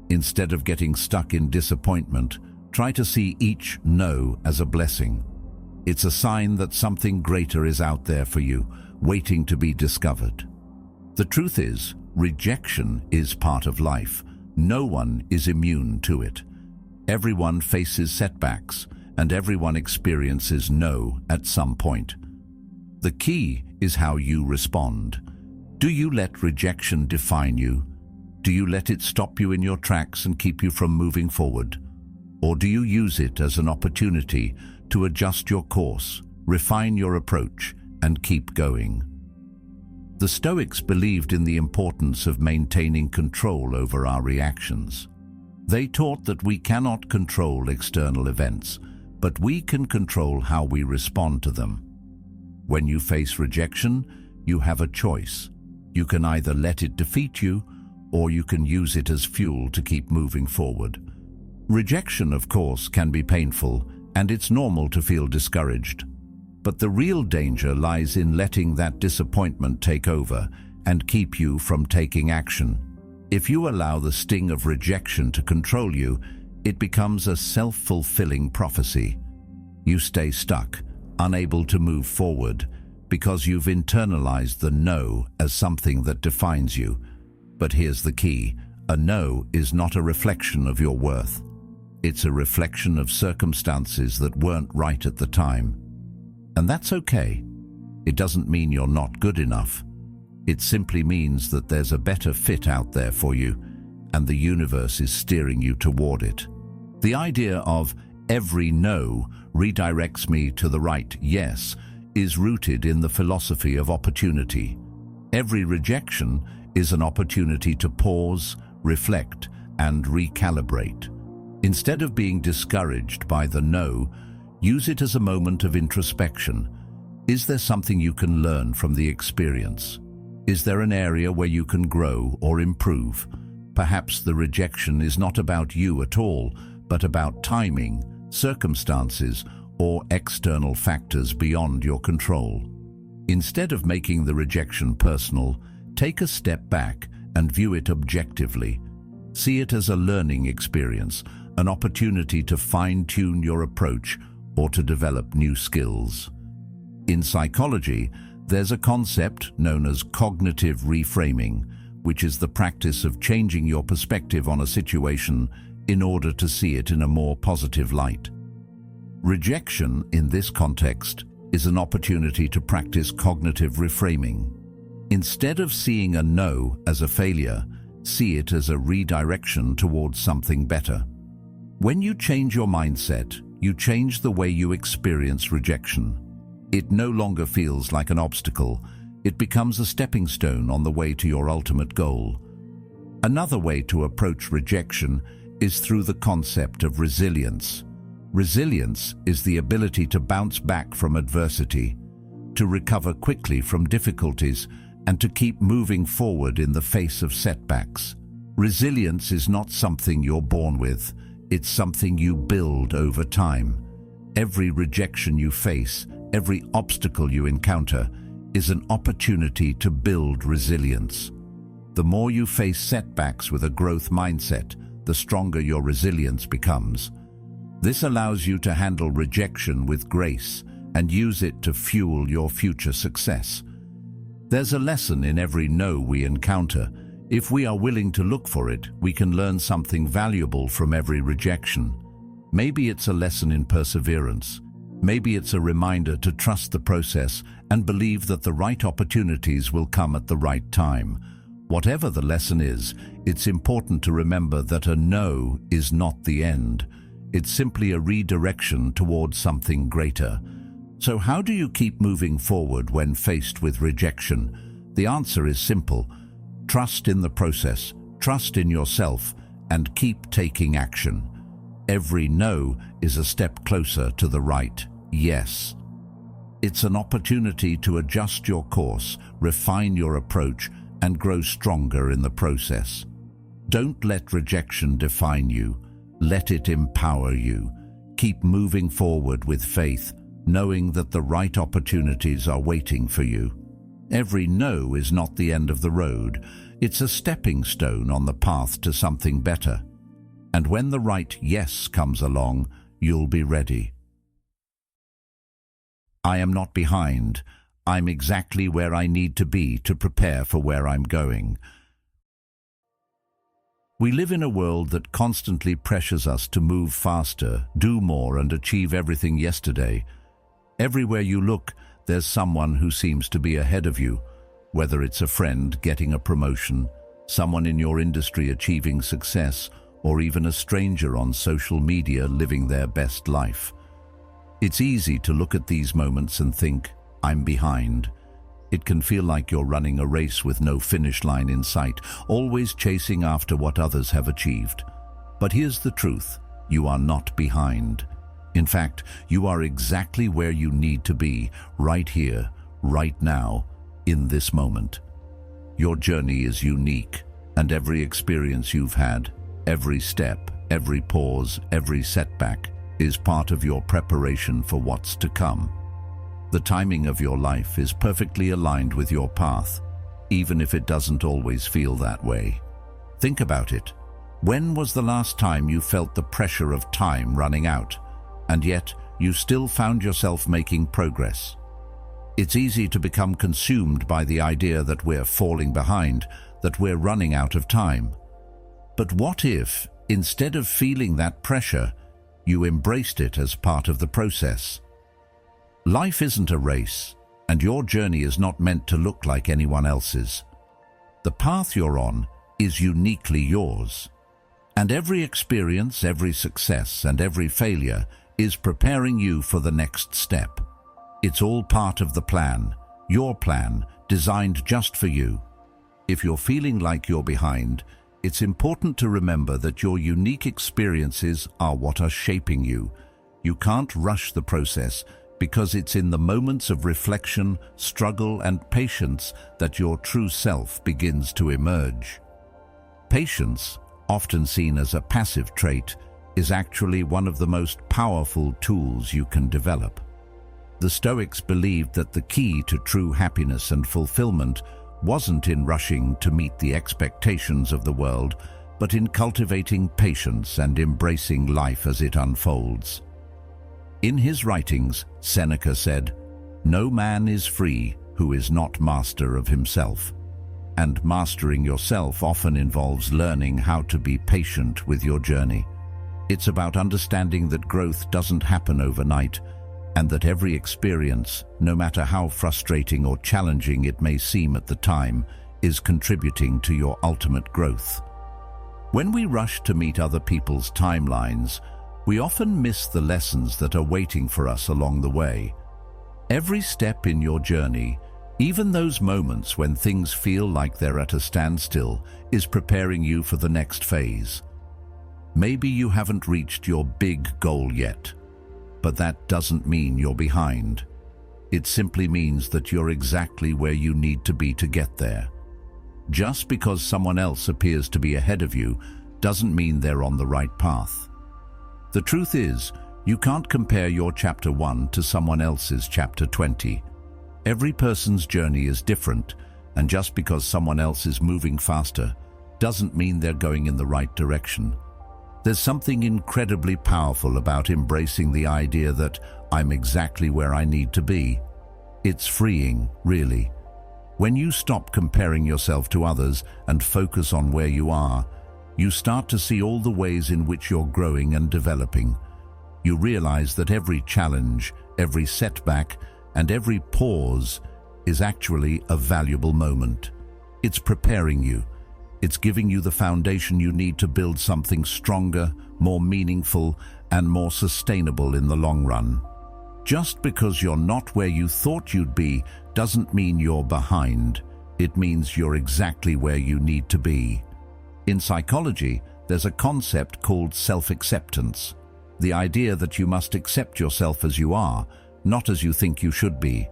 Instead of getting stuck in disappointment, try to see each no as a blessing. It's a sign that something greater is out there for you, waiting to be discovered. The truth is, rejection is part of life. No one is immune to it. Everyone faces setbacks, and everyone experiences no at some point. The key is how you respond. Do you let rejection define you? Do you let it stop you in your tracks and keep you from moving forward? Or do you use it as an opportunity to adjust your course, refine your approach, and keep going? The Stoics believed in the importance of maintaining control over our reactions. They taught that we cannot control external events, but we can control how we respond to them. When you face rejection, you have a choice. You can either let it defeat you, or you can use it as fuel to keep moving forward. Rejection, of course, can be painful, and it's normal to feel discouraged. But the real danger lies in letting that disappointment take over and keep you from taking action. If you allow the sting of rejection to control you, it becomes a self-fulfilling prophecy. You stay stuck, unable to move forward, because you've internalized the no as something that defines you. But here's the key. A no is not a reflection of your worth. It's a reflection of circumstances that weren't right at the time. And that's okay. It doesn't mean you're not good enough. It simply means that there's a better fit out there for you, and the universe is steering you toward it. The idea of every no redirects me to the right yes is rooted in the philosophy of opportunity. Every rejection is an opportunity to pause, reflect, and recalibrate. Instead of being discouraged by the no, use it as a moment of introspection. Is there something you can learn from the experience? Is there an area where you can grow or improve? Perhaps the rejection is not about you at all, but about timing, circumstances, or external factors beyond your control. Instead of making the rejection personal, take a step back and view it objectively. See it as a learning experience, an opportunity to fine-tune your approach or to develop new skills. In psychology, there's a concept known as cognitive reframing, which is the practice of changing your perspective on a situation in order to see it in a more positive light. Rejection, in this context, is an opportunity to practice cognitive reframing. Instead of seeing a no as a failure, see it as a redirection towards something better. When you change your mindset, you change the way you experience rejection. It no longer feels like an obstacle. It becomes a stepping stone on the way to your ultimate goal. Another way to approach rejection is through the concept of resilience. Resilience is the ability to bounce back from adversity, to recover quickly from difficulties, and to keep moving forward in the face of setbacks. Resilience is not something you're born with, it's something you build over time. Every rejection you face, every obstacle you encounter, is an opportunity to build resilience. The more you face setbacks with a growth mindset, the stronger your resilience becomes. This allows you to handle rejection with grace and use it to fuel your future success. There's a lesson in every no we encounter. If we are willing to look for it, we can learn something valuable from every rejection. Maybe it's a lesson in perseverance. Maybe it's a reminder to trust the process and believe that the right opportunities will come at the right time. Whatever the lesson is, it's important to remember that a no is not the end. It's simply a redirection towards something greater. So how do you keep moving forward when faced with rejection? The answer is simple. Trust in the process, trust in yourself, and keep taking action. Every no is a step closer to the right yes. It's an opportunity to adjust your course, refine your approach, and grow stronger in the process. Don't let rejection define you. Let it empower you. Keep moving forward with faith, knowing that the right opportunities are waiting for you. Every no is not the end of the road. It's a stepping stone on the path to something better. And when the right yes comes along, you'll be ready. I am not behind. I'm exactly where I need to be to prepare for where I'm going. We live in a world that constantly pressures us to move faster, do more, and achieve everything yesterday. Everywhere you look, there's someone who seems to be ahead of you, whether it's a friend getting a promotion, someone in your industry achieving success, or even a stranger on social media living their best life. It's easy to look at these moments and think, I'm behind. It can feel like you're running a race with no finish line in sight, always chasing after what others have achieved. But here's the truth, you are not behind. In fact, you are exactly where you need to be, right here, right now, in this moment. Your journey is unique, and every experience you've had, every step, every pause, every setback, is part of your preparation for what's to come. The timing of your life is perfectly aligned with your path, even if it doesn't always feel that way. Think about it. When was the last time you felt the pressure of time running out, and yet you still found yourself making progress? It's easy to become consumed by the idea that we're falling behind, that we're running out of time. But what if, instead of feeling that pressure, you embraced it as part of the process? Life isn't a race, and your journey is not meant to look like anyone else's. The path you're on is uniquely yours. And every experience, every success, and every failure is preparing you for the next step. It's all part of the plan, your plan, designed just for you. If you're feeling like you're behind, it's important to remember that your unique experiences are what are shaping you. You can't rush the process, because it's in the moments of reflection, struggle, and patience that your true self begins to emerge. Patience, often seen as a passive trait, is actually one of the most powerful tools you can develop. The Stoics believed that the key to true happiness and fulfillment wasn't in rushing to meet the expectations of the world, but in cultivating patience and embracing life as it unfolds. In his writings, Seneca said, "No man is free who is not master of himself." And mastering yourself often involves learning how to be patient with your journey. It's about understanding that growth doesn't happen overnight, and that every experience, no matter how frustrating or challenging it may seem at the time, is contributing to your ultimate growth. When we rush to meet other people's timelines, we often miss the lessons that are waiting for us along the way. Every step in your journey, Even those moments when things feel like they're at a standstill is preparing you for the next phase. Maybe you haven't reached your big goal yet, but that doesn't mean you're behind. It simply means that you're exactly where you need to be to get there. Just because someone else appears to be ahead of you doesn't mean they're on the right path. The truth is, you can't compare your chapter 1 to someone else's chapter 20. Every person's journey is different, and just because someone else is moving faster doesn't mean they're going in the right direction. There's something incredibly powerful about embracing the idea that I'm exactly where I need to be. It's freeing, really. When you stop comparing yourself to others and focus on where you are, you start to see all the ways in which you're growing and developing. You realize that every challenge, every setback, and every pause is actually a valuable moment. It's preparing you. It's giving you the foundation you need to build something stronger, more meaningful, and more sustainable in the long run. Just because you're not where you thought you'd be doesn't mean you're behind. It means you're exactly where you need to be. In psychology, there's a concept called self-acceptance, the idea that you must accept yourself as you are, not as you think you should be.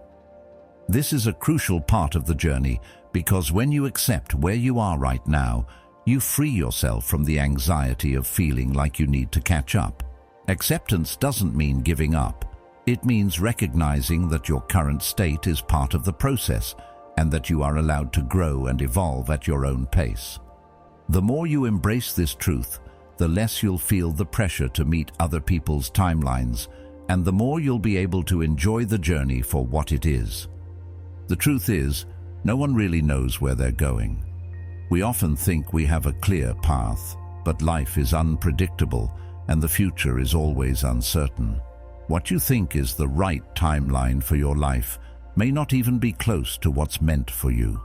This is a crucial part of the journey because when you accept where you are right now, you free yourself from the anxiety of feeling like you need to catch up. Acceptance doesn't mean giving up. It means recognizing that your current state is part of the process and that you are allowed to grow and evolve at your own pace. The more you embrace this truth, the less you'll feel the pressure to meet other people's timelines, and the more you'll be able to enjoy the journey for what it is. The truth is, no one really knows where they're going. We often think we have a clear path, but life is unpredictable and the future is always uncertain. What you think is the right timeline for your life may not even be close to what's meant for you.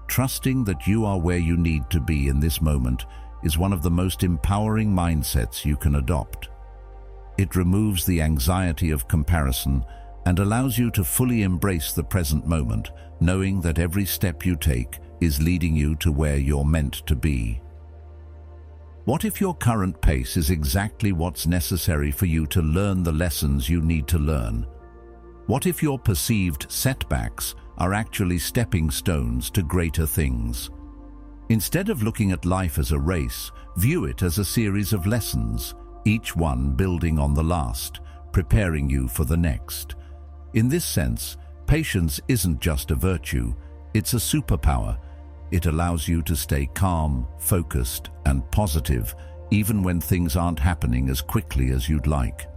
Trusting that you are where you need to be in this moment is one of the most empowering mindsets you can adopt. It removes the anxiety of comparison and allows you to fully embrace the present moment, knowing that every step you take is leading you to where you're meant to be. What if your current pace is exactly what's necessary for you to learn the lessons you need to learn? What if your perceived setbacks are actually stepping stones to greater things? Instead of looking at life as a race, view it as a series of lessons, each one building on the last, preparing you for the next. In this sense, patience isn't just a virtue, it's a superpower. It allows you to stay calm, focused, and positive, even when things aren't happening as quickly as you'd like.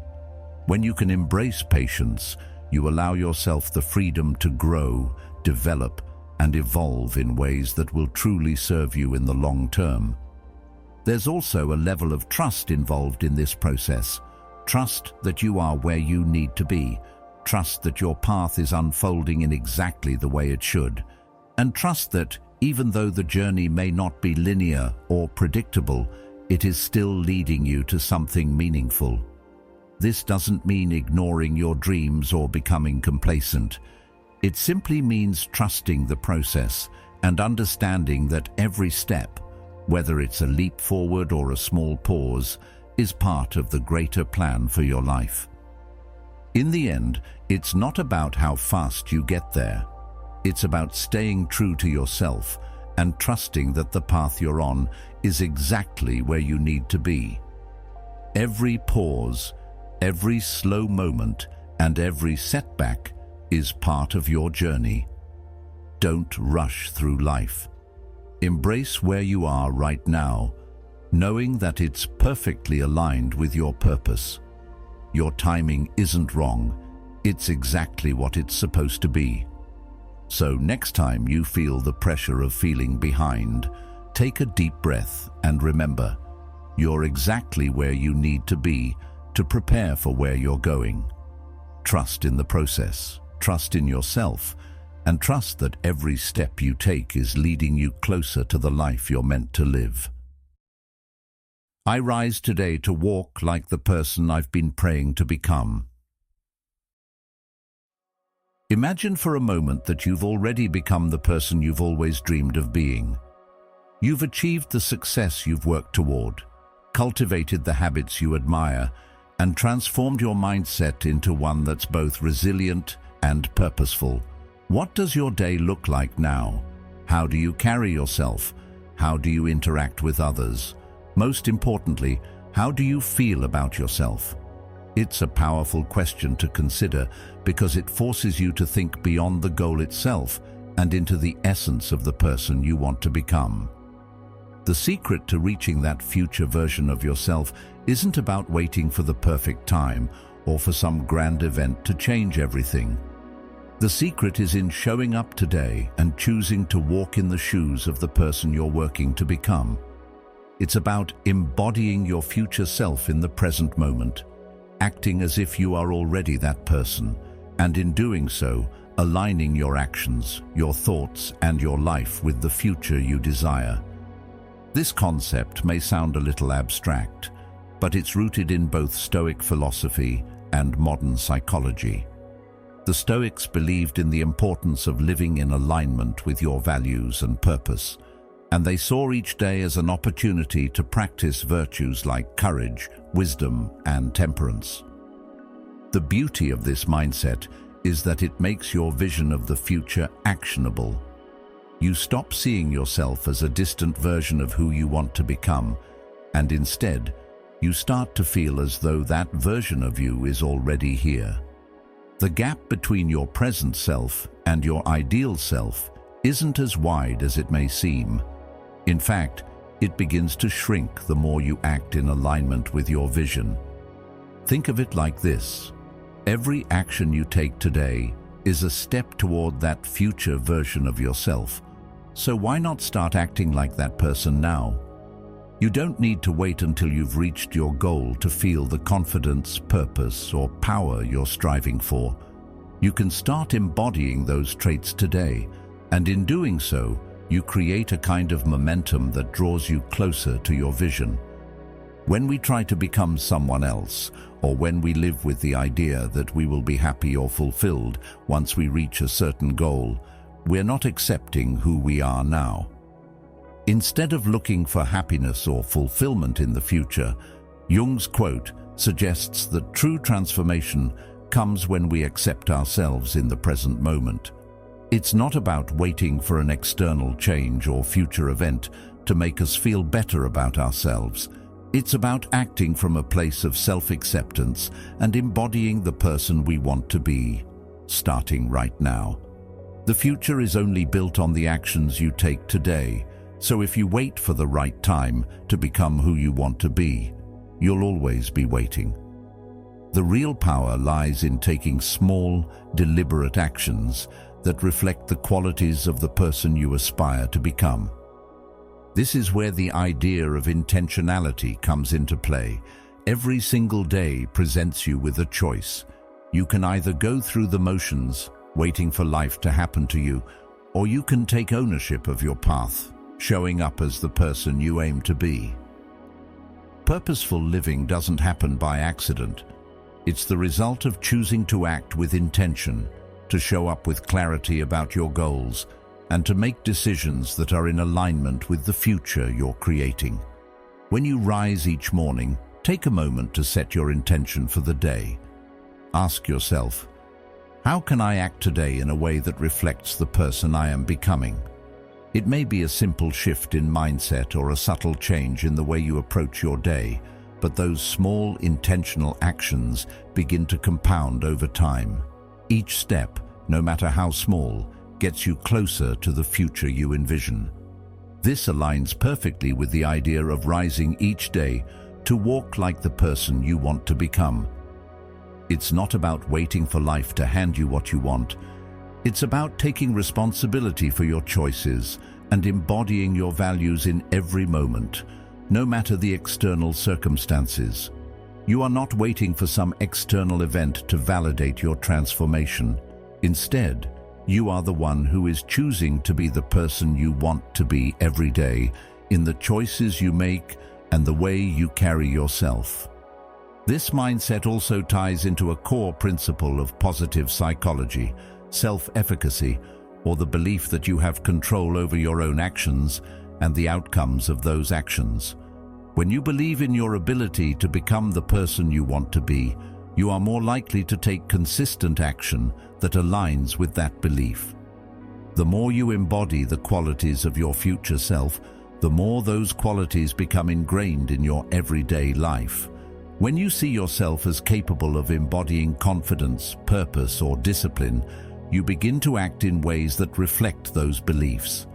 When you can embrace patience, you allow yourself the freedom to grow, develop, and evolve in ways that will truly serve you in the long term. There's also a level of trust involved in this process. Trust that you are where you need to be. Trust that your path is unfolding in exactly the way it should. And trust that, even though the journey may not be linear or predictable, it is still leading you to something meaningful. This doesn't mean ignoring your dreams or becoming complacent. It simply means trusting the process and understanding that every step, whether it's a leap forward or a small pause, is part of the greater plan for your life. In the end, it's not about how fast you get there. It's about staying true to yourself and trusting that the path you're on is exactly where you need to be. Every pause, every slow moment, and every setback is part of your journey. Don't rush through life. Embrace where you are right now, knowing that it's perfectly aligned with your purpose. Your timing isn't wrong. It's exactly what it's supposed to be. So next time you feel the pressure of feeling behind, take a deep breath and remember, you're exactly where you need to be to prepare for where you're going. Trust in the process, trust in yourself, and trust that every step you take is leading you closer to the life you're meant to live. I rise today to walk like the person I've been praying to become. Imagine for a moment that you've already become the person you've always dreamed of being. You've achieved the success you've worked toward, cultivated the habits you admire, and transformed your mindset into one that's both resilient and purposeful. What does your day look like now? How do you carry yourself? How do you interact with others? Most importantly, how do you feel about yourself? It's a powerful question to consider because it forces you to think beyond the goal itself and into the essence of the person you want to become. The secret to reaching that future version of yourself isn't about waiting for the perfect time or for some grand event to change everything. The secret is in showing up today and choosing to walk in the shoes of the person you're working to become. It's about embodying your future self in the present moment, acting as if you are already that person, and in doing so, aligning your actions, your thoughts, and your life with the future you desire. This concept may sound a little abstract, but it's rooted in both Stoic philosophy and modern psychology. The Stoics believed in the importance of living in alignment with your values and purpose, and they saw each day as an opportunity to practice virtues like courage, wisdom, and temperance. The beauty of this mindset is that it makes your vision of the future actionable. You stop seeing yourself as a distant version of who you want to become, and instead, you start to feel as though that version of you is already here. The gap between your present self and your ideal self isn't as wide as it may seem. In fact, it begins to shrink the more you act in alignment with your vision. Think of it like this. Every action you take today is a step toward that future version of yourself. So why not start acting like that person now? You don't need to wait until you've reached your goal to feel the confidence, purpose, or power you're striving for. You can start embodying those traits today, and in doing so, you create a kind of momentum that draws you closer to your vision. When we try to become someone else, or when we live with the idea that we will be happy or fulfilled once we reach a certain goal, we're not accepting who we are now. Instead of looking for happiness or fulfillment in the future, Jung's quote suggests that true transformation comes when we accept ourselves in the present moment. It's not about waiting for an external change or future event to make us feel better about ourselves. It's about acting from a place of self-acceptance and embodying the person we want to be, starting right now. The future is only built on the actions you take today, so if you wait for the right time to become who you want to be, you'll always be waiting. The real power lies in taking small, deliberate actions that reflect the qualities of the person you aspire to become. This is where the idea of intentionality comes into play. Every single day presents you with a choice. You can either go through the motions, waiting for life to happen to you, or you can take ownership of your path, showing up as the person you aim to be. Purposeful living doesn't happen by accident. It's the result of choosing to act with intention, to show up with clarity about your goals, and to make decisions that are in alignment with the future you're creating. When you rise each morning, take a moment to set your intention for the day. Ask yourself, how can I act today in a way that reflects the person I am becoming? It may be a simple shift in mindset or a subtle change in the way you approach your day, but those small, intentional actions begin to compound over time. Each step, no matter how small, gets you closer to the future you envision. This aligns perfectly with the idea of rising each day to walk like the person you want to become. It's not about waiting for life to hand you what you want. It's about taking responsibility for your choices and embodying your values in every moment, no matter the external circumstances. You are not waiting for some external event to validate your transformation. Instead, you are the one who is choosing to be the person you want to be every day, in the choices you make and the way you carry yourself. This mindset also ties into a core principle of positive psychology, self-efficacy, or the belief that you have control over your own actions and the outcomes of those actions. When you believe in your ability to become the person you want to be, you are more likely to take consistent action that aligns with that belief. The more you embody the qualities of your future self, the more those qualities become ingrained in your everyday life. When you see yourself as capable of embodying confidence, purpose, or discipline, you begin to act in ways that reflect those beliefs.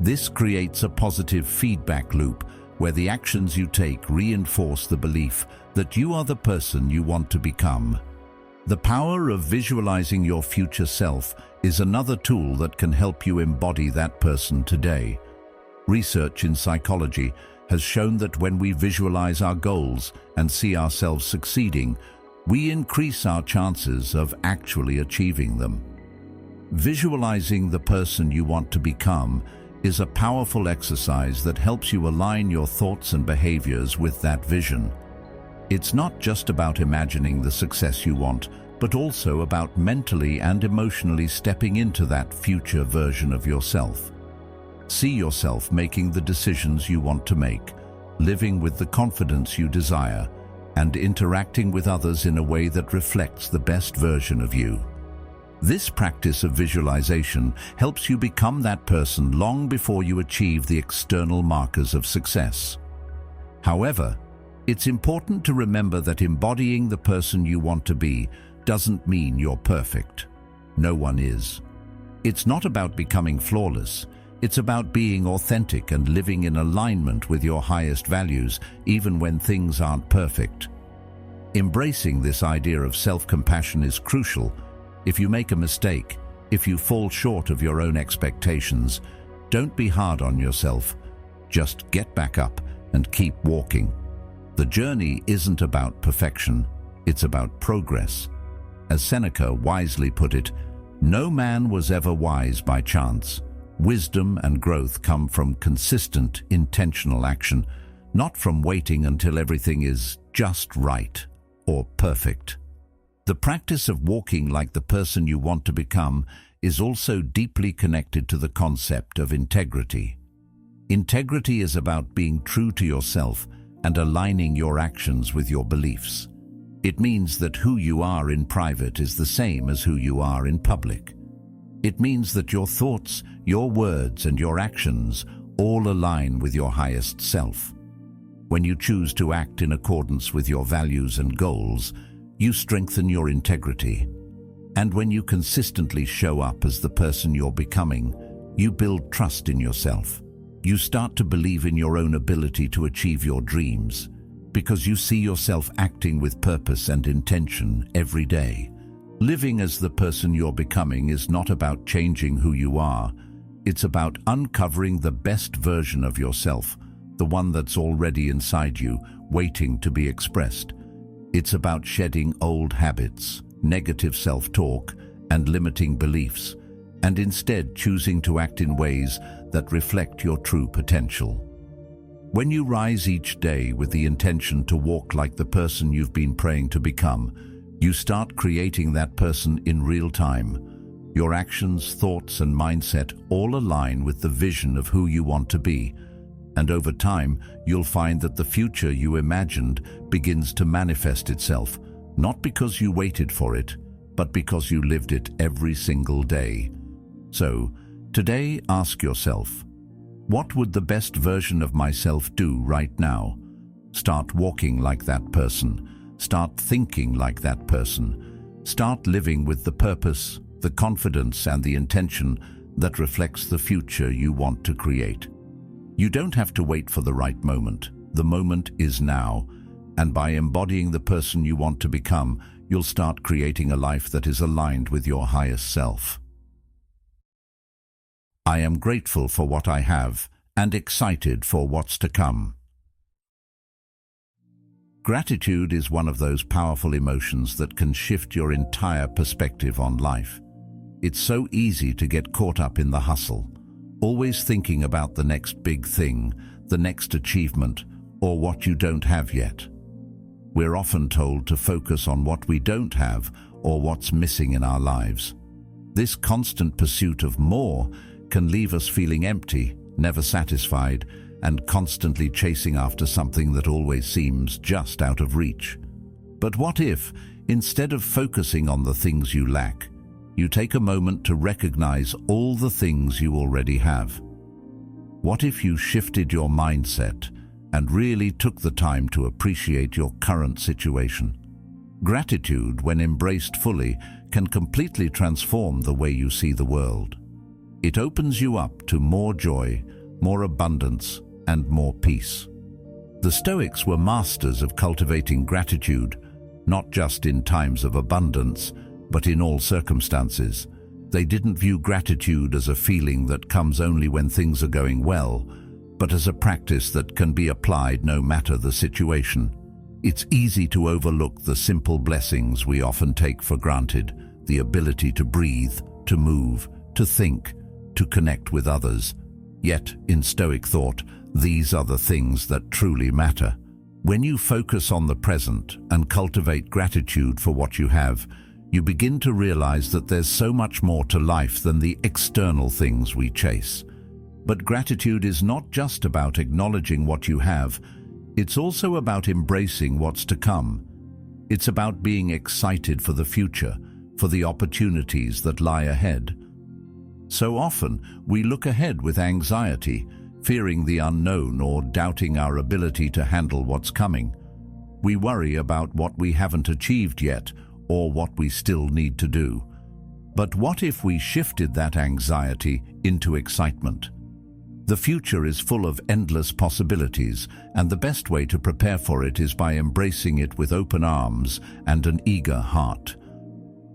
This creates a positive feedback loop where the actions you take reinforce the belief that you are the person you want to become. The power of visualizing your future self is another tool that can help you embody that person today. Research in psychology has shown that when we visualize our goals and see ourselves succeeding, we increase our chances of actually achieving them. Visualizing the person you want to become is a powerful exercise that helps you align your thoughts and behaviors with that vision. It's not just about imagining the success you want, but also about mentally and emotionally stepping into that future version of yourself. See yourself making the decisions you want to make, living with the confidence you desire, and interacting with others in a way that reflects the best version of you. This practice of visualization helps you become that person long before you achieve the external markers of success. However, it's important to remember that embodying the person you want to be doesn't mean you're perfect. No one is. It's not about becoming flawless. It's about being authentic and living in alignment with your highest values, even when things aren't perfect. Embracing this idea of self-compassion is crucial. If you make a mistake, if you fall short of your own expectations, don't be hard on yourself. Just get back up and keep walking. The journey isn't about perfection, it's about progress. As Seneca wisely put it, no man was ever wise by chance. Wisdom and growth come from consistent, intentional action, not from waiting until everything is just right or perfect. The practice of walking like the person you want to become is also deeply connected to the concept of integrity. Integrity is about being true to yourself and aligning your actions with your beliefs. It means that who you are in private is the same as who you are in public. It means that your thoughts, your words, and your actions all align with your highest self. When you choose to act in accordance with your values and goals, you strengthen your integrity. And when you consistently show up as the person you're becoming, you build trust in yourself. You start to believe in your own ability to achieve your dreams, because you see yourself acting with purpose and intention every day. Living as the person you're becoming is not about changing who you are. It's about uncovering the best version of yourself, the one that's already inside you, waiting to be expressed. It's about shedding old habits, negative self-talk, and limiting beliefs, and instead choosing to act in ways that reflect your true potential. When you rise each day with the intention to walk like the person you've been praying to become, you start creating that person in real time. Your actions, thoughts, and mindset all align with the vision of who you want to be. And over time, you'll find that the future you imagined begins to manifest itself, not because you waited for it, but because you lived it every single day. So, today ask yourself, what would the best version of myself do right now? Start walking like that person. Start thinking like that person. Start living with the purpose, the confidence, and the intention that reflects the future you want to create. You don't have to wait for the right moment. The moment is now, and by embodying the person you want to become, you'll start creating a life that is aligned with your highest self. I am grateful for what I have and excited for what's to come. Gratitude is one of those powerful emotions that can shift your entire perspective on life. It's so easy to get caught up in the hustle, always thinking about the next big thing, the next achievement, or what you don't have yet. We're often told to focus on what we don't have or what's missing in our lives. This constant pursuit of more can leave us feeling empty, never satisfied, and constantly chasing after something that always seems just out of reach. But what if, instead of focusing on the things you lack, you take a moment to recognize all the things you already have? What if you shifted your mindset and really took the time to appreciate your current situation? Gratitude, when embraced fully, can completely transform the way you see the world. It opens you up to more joy, more abundance, and more peace. The Stoics were masters of cultivating gratitude, not just in times of abundance, but in all circumstances. They didn't view gratitude as a feeling that comes only when things are going well, but as a practice that can be applied no matter the situation. It's easy to overlook the simple blessings we often take for granted: the ability to breathe, to move, to think, to connect with others. Yet, in Stoic thought, these are the things that truly matter. When you focus on the present and cultivate gratitude for what you have, you begin to realize that there's so much more to life than the external things we chase. But gratitude is not just about acknowledging what you have, it's also about embracing what's to come. It's about being excited for the future, for the opportunities that lie ahead. So often, we look ahead with anxiety, fearing the unknown or doubting our ability to handle what's coming. We worry about what we haven't achieved yet or what we still need to do. But what if we shifted that anxiety into excitement? The future is full of endless possibilities, and the best way to prepare for it is by embracing it with open arms and an eager heart.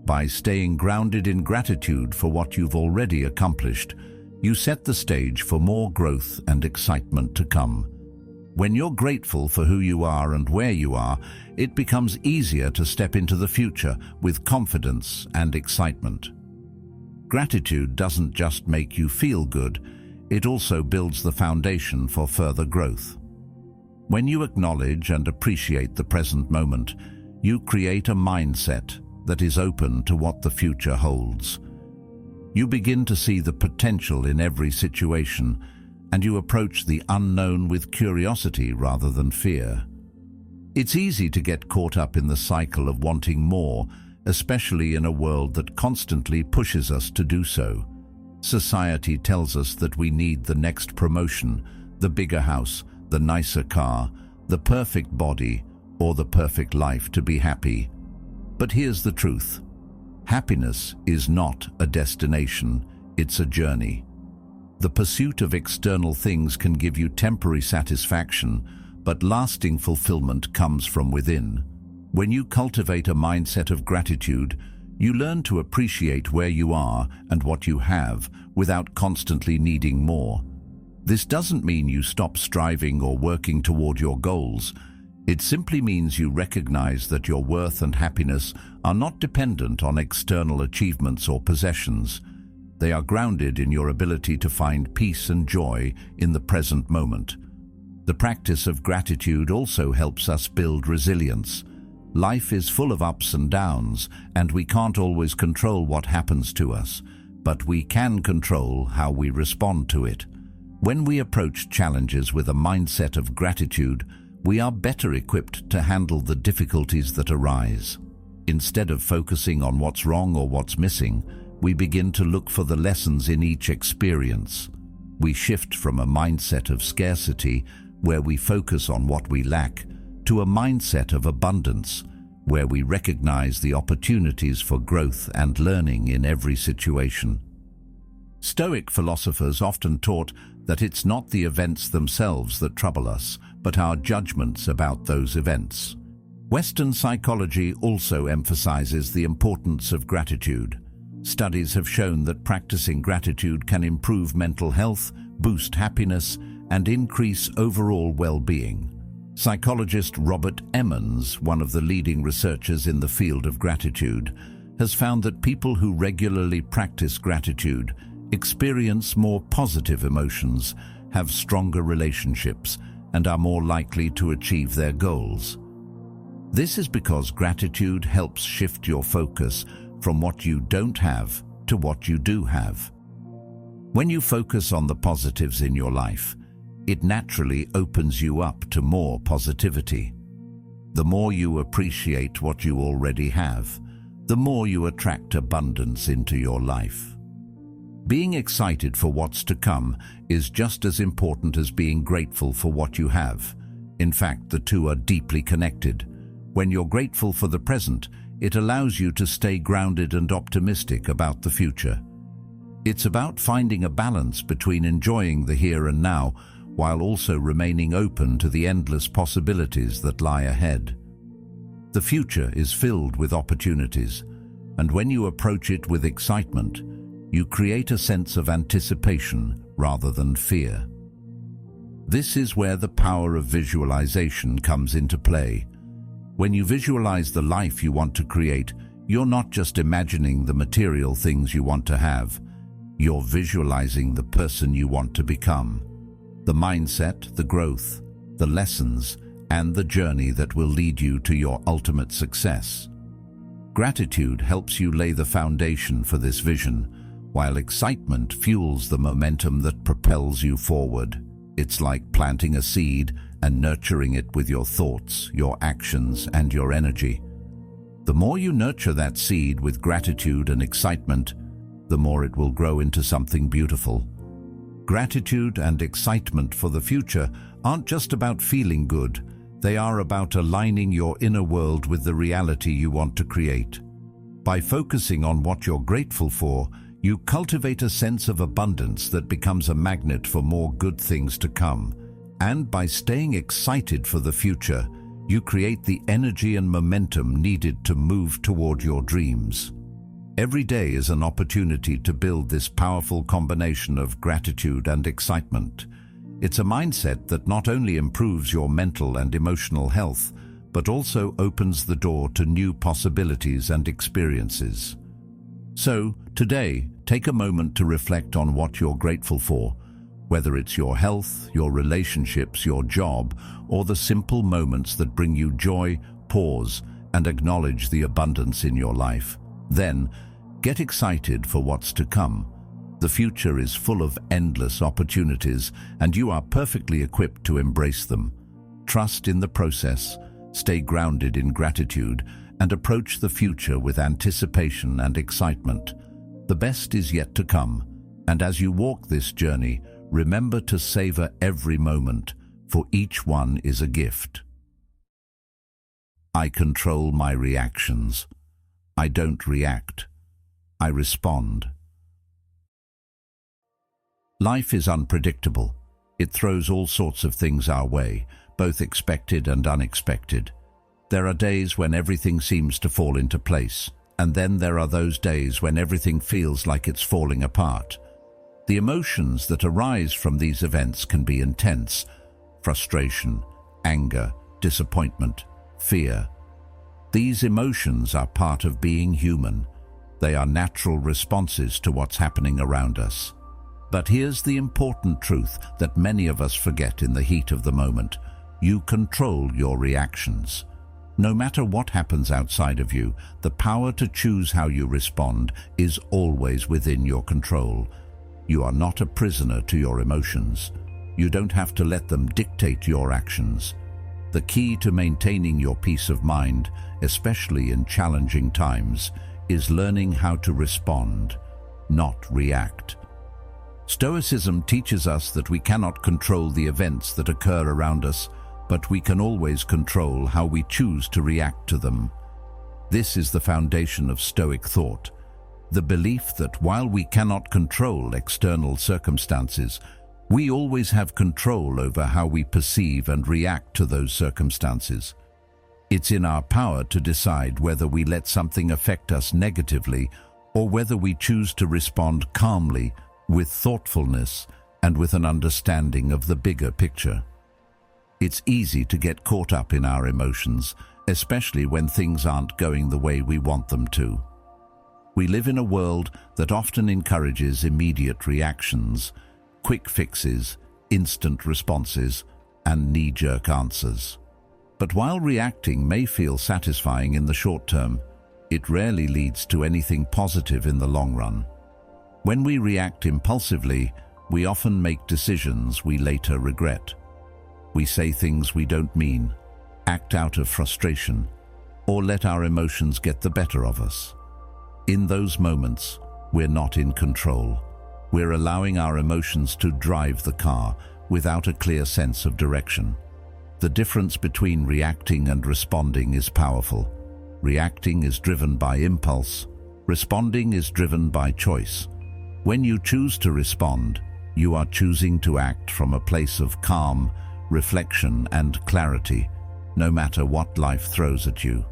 By staying grounded in gratitude for what you've already accomplished, you set the stage for more growth and excitement to come. When you're grateful for who you are and where you are, it becomes easier to step into the future with confidence and excitement. Gratitude doesn't just make you feel good, it also builds the foundation for further growth. When you acknowledge and appreciate the present moment, you create a mindset that is open to what the future holds. You begin to see the potential in every situation, and you approach the unknown with curiosity rather than fear. It's easy to get caught up in the cycle of wanting more, especially in a world that constantly pushes us to do so. Society tells us that we need the next promotion, the bigger house, the nicer car, the perfect body, or the perfect life to be happy. But here's the truth. Happiness is not a destination, it's a journey. The pursuit of external things can give you temporary satisfaction, but lasting fulfillment comes from within. When you cultivate a mindset of gratitude, you learn to appreciate where you are and what you have without constantly needing more. This doesn't mean you stop striving or working toward your goals. It simply means you recognize that your worth and happiness are not dependent on external achievements or possessions. They are grounded in your ability to find peace and joy in the present moment. The practice of gratitude also helps us build resilience. Life is full of ups and downs, and we can't always control what happens to us, but we can control how we respond to it. When we approach challenges with a mindset of gratitude, we are better equipped to handle the difficulties that arise. Instead of focusing on what's wrong or what's missing, we begin to look for the lessons in each experience. We shift from a mindset of scarcity, where we focus on what we lack, to a mindset of abundance, where we recognize the opportunities for growth and learning in every situation. Stoic philosophers often taught that it's not the events themselves that trouble us, but our judgments about those events. Western psychology also emphasizes the importance of gratitude. Studies have shown that practicing gratitude can improve mental health, boost happiness, and increase overall well-being. Psychologist Robert Emmons, one of the leading researchers in the field of gratitude, has found that people who regularly practice gratitude experience more positive emotions, have stronger relationships, and are more likely to achieve their goals. This is because gratitude helps shift your focus from what you don't have to what you do have. When you focus on the positives in your life, it naturally opens you up to more positivity. The more you appreciate what you already have, the more you attract abundance into your life. Being excited for what's to come is just as important as being grateful for what you have. In fact, the two are deeply connected. When you're grateful for the present, it allows you to stay grounded and optimistic about the future. It's about finding a balance between enjoying the here and now while also remaining open to the endless possibilities that lie ahead. The future is filled with opportunities, and when you approach it with excitement, you create a sense of anticipation rather than fear. This is where the power of visualization comes into play. When you visualize the life you want to create, you're not just imagining the material things you want to have. You're visualizing the person you want to become, the mindset, the growth, the lessons, and the journey that will lead you to your ultimate success. Gratitude helps you lay the foundation for this vision, while excitement fuels the momentum that propels you forward. It's like planting a seed and nurturing it with your thoughts, your actions, and your energy. The more you nurture that seed with gratitude and excitement, the more it will grow into something beautiful. Gratitude and excitement for the future aren't just about feeling good. They are about aligning your inner world with the reality you want to create. By focusing on what you're grateful for, you cultivate a sense of abundance that becomes a magnet for more good things to come. And by staying excited for the future, you create the energy and momentum needed to move toward your dreams. Every day is an opportunity to build this powerful combination of gratitude and excitement. It's a mindset that not only improves your mental and emotional health, but also opens the door to new possibilities and experiences. So, today, take a moment to reflect on what you're grateful for, whether it's your health, your relationships, your job, or the simple moments that bring you joy. Pause and acknowledge the abundance in your life. Then, get excited for what's to come. The future is full of endless opportunities, and you are perfectly equipped to embrace them. Trust in the process, stay grounded in gratitude, and approach the future with anticipation and excitement. The best is yet to come, and as you walk this journey, remember to savor every moment, for each one is a gift. I control my reactions. I don't react. I respond. Life is unpredictable. It throws all sorts of things our way, both expected and unexpected. There are days when everything seems to fall into place, and then there are those days when everything feels like it's falling apart. The emotions that arise from these events can be intense: frustration, anger, disappointment, fear. These emotions are part of being human. They are natural responses to what's happening around us. But here's the important truth that many of us forget in the heat of the moment. You control your reactions. No matter what happens outside of you, the power to choose how you respond is always within your control. You are not a prisoner to your emotions. You don't have to let them dictate your actions. The key to maintaining your peace of mind, especially in challenging times, is learning how to respond, not react. Stoicism teaches us that we cannot control the events that occur around us, but we can always control how we choose to react to them. This is the foundation of Stoic thought, the belief that while we cannot control external circumstances, we always have control over how we perceive and react to those circumstances. It's in our power to decide whether we let something affect us negatively or whether we choose to respond calmly, with thoughtfulness, and with an understanding of the bigger picture. It's easy to get caught up in our emotions, especially when things aren't going the way we want them to. We live in a world that often encourages immediate reactions, quick fixes, instant responses, and knee-jerk answers. But while reacting may feel satisfying in the short term, it rarely leads to anything positive in the long run. When we react impulsively, we often make decisions we later regret. We say things we don't mean, act out of frustration, or let our emotions get the better of us. In those moments, we're not in control. We're allowing our emotions to drive the car without a clear sense of direction. The difference between reacting and responding is powerful. Reacting is driven by impulse. Responding is driven by choice. When you choose to respond, you are choosing to act from a place of calm, reflection, and clarity, no matter what life throws at you.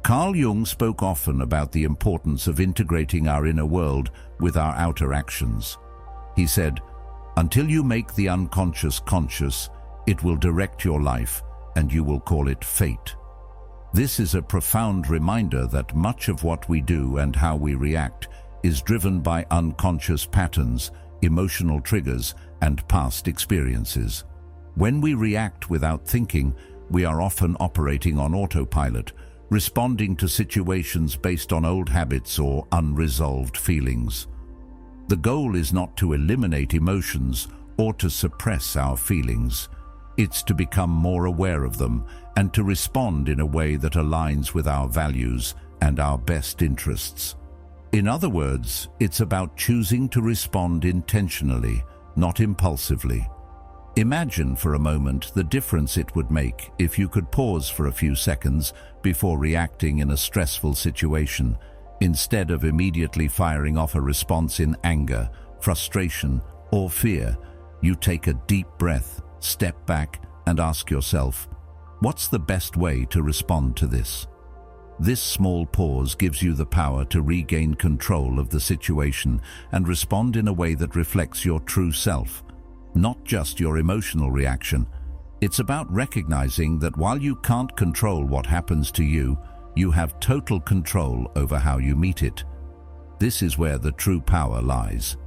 Carl Jung spoke often about the importance of integrating our inner world with our outer actions. He said, "Until you make the unconscious conscious, it will direct your life, and you will call it fate." This is a profound reminder that much of what we do and how we react is driven by unconscious patterns, emotional triggers, and past experiences. When we react without thinking, we are often operating on autopilot, responding to situations based on old habits or unresolved feelings. The goal is not to eliminate emotions or to suppress our feelings. It's to become more aware of them and to respond in a way that aligns with our values and our best interests. In other words, it's about choosing to respond intentionally, not impulsively. Imagine for a moment the difference it would make if you could pause for a few seconds before reacting in a stressful situation, instead of immediately firing off a response in anger, frustration, or fear. You take a deep breath, step back, and ask yourself, what's the best way to respond to this? This small pause gives you the power to regain control of the situation and respond in a way that reflects your true self, not just your emotional reaction. It's about recognizing that while you can't control what happens to you, you have total control over how you meet it. This is where the true power lies.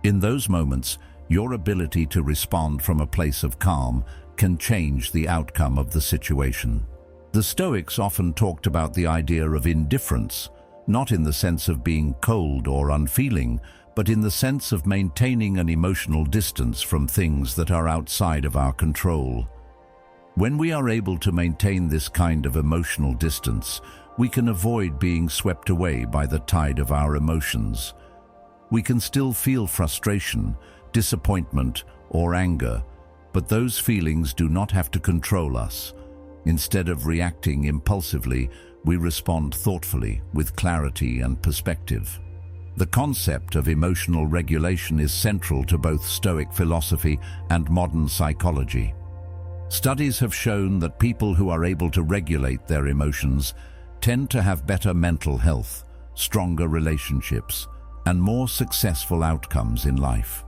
In those moments, your ability to respond from a place of calm can change the outcome of the situation. The Stoics often talked about the idea of indifference, not in the sense of being cold or unfeeling, but in the sense of maintaining an emotional distance from things that are outside of our control. When we are able to maintain this kind of emotional distance, we can avoid being swept away by the tide of our emotions. We can still feel frustration, disappointment, or anger, but those feelings do not have to control us. Instead of reacting impulsively, we respond thoughtfully, with clarity and perspective. The concept of emotional regulation is central to both Stoic philosophy and modern psychology. Studies have shown that people who are able to regulate their emotions tend to have better mental health, stronger relationships, and more successful outcomes in life.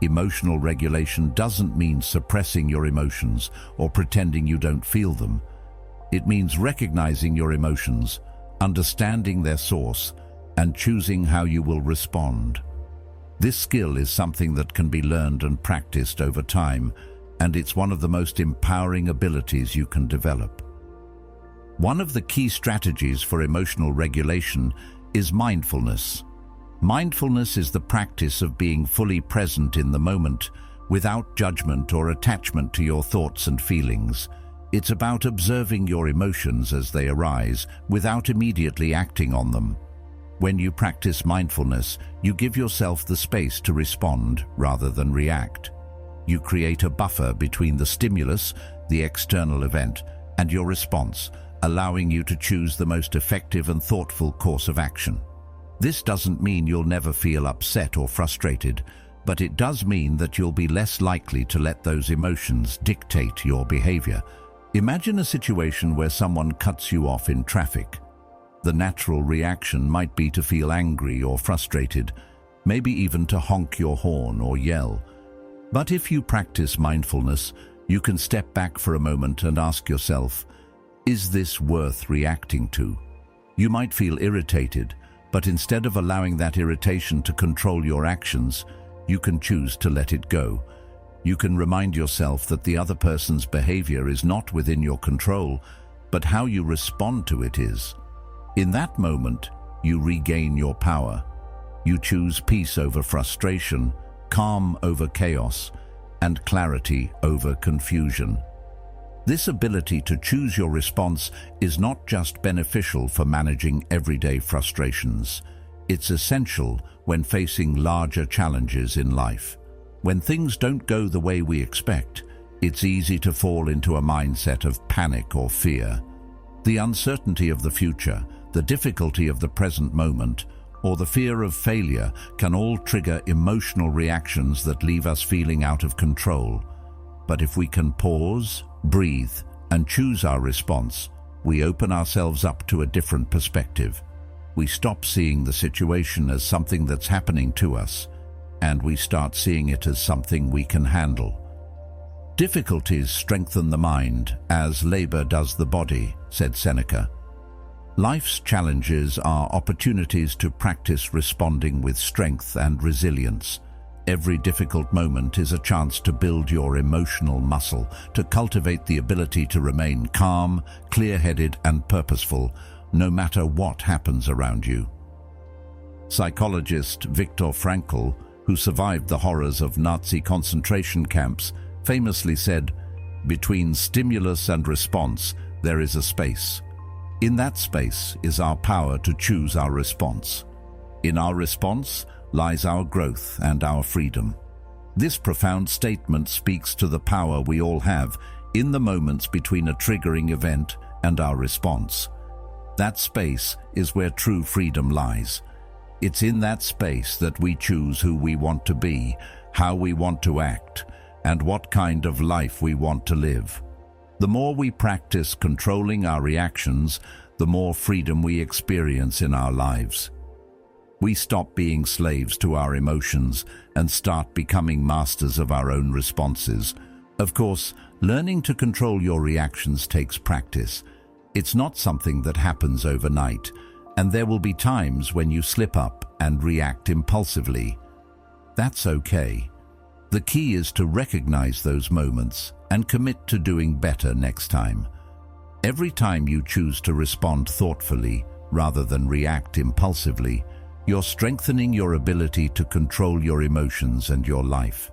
Emotional regulation doesn't mean suppressing your emotions or pretending you don't feel them. It means recognizing your emotions, understanding their source, and choosing how you will respond. This skill is something that can be learned and practiced over time, and it's one of the most empowering abilities you can develop. One of the key strategies for emotional regulation is mindfulness. Mindfulness is the practice of being fully present in the moment, without judgment or attachment to your thoughts and feelings. It's about observing your emotions as they arise, without immediately acting on them. When you practice mindfulness, you give yourself the space to respond rather than react. You create a buffer between the stimulus, the external event, and your response, allowing you to choose the most effective and thoughtful course of action. This doesn't mean you'll never feel upset or frustrated, but it does mean that you'll be less likely to let those emotions dictate your behavior. Imagine a situation where someone cuts you off in traffic. The natural reaction might be to feel angry or frustrated, maybe even to honk your horn or yell. But if you practice mindfulness, you can step back for a moment and ask yourself, is this worth reacting to? You might feel irritated, but instead of allowing that irritation to control your actions, you can choose to let it go. You can remind yourself that the other person's behavior is not within your control, but how you respond to it is. In that moment, you regain your power. You choose peace over frustration, calm over chaos, and clarity over confusion. This ability to choose your response is not just beneficial for managing everyday frustrations. It's essential when facing larger challenges in life. When things don't go the way we expect, it's easy to fall into a mindset of panic or fear. The uncertainty of the future, the difficulty of the present moment, or the fear of failure can all trigger emotional reactions that leave us feeling out of control. But if we can pause, breathe, and choose our response, we open ourselves up to a different perspective. We stop seeing the situation as something that's happening to us, and we start seeing it as something we can handle. Difficulties strengthen the mind, as labor does the body, said Seneca. Life's challenges are opportunities to practice responding with strength and resilience. Every difficult moment is a chance to build your emotional muscle, to cultivate the ability to remain calm, clear-headed, and purposeful, no matter what happens around you. Psychologist Viktor Frankl, who survived the horrors of Nazi concentration camps, famously said, "Between stimulus and response, there is a space. In that space is our power to choose our response. In our response lies our growth and our freedom." This profound statement speaks to the power we all have in the moments between a triggering event and our response. That space is where true freedom lies. It's in that space that we choose who we want to be, how we want to act, and what kind of life we want to live. The more we practice controlling our reactions, the more freedom we experience in our lives. We stop being slaves to our emotions and start becoming masters of our own responses. Of course, learning to control your reactions takes practice. It's not something that happens overnight, and there will be times when you slip up and react impulsively. That's okay. The key is to recognize those moments and commit to doing better next time. Every time you choose to respond thoughtfully rather than react impulsively, you're strengthening your ability to control your emotions and your life.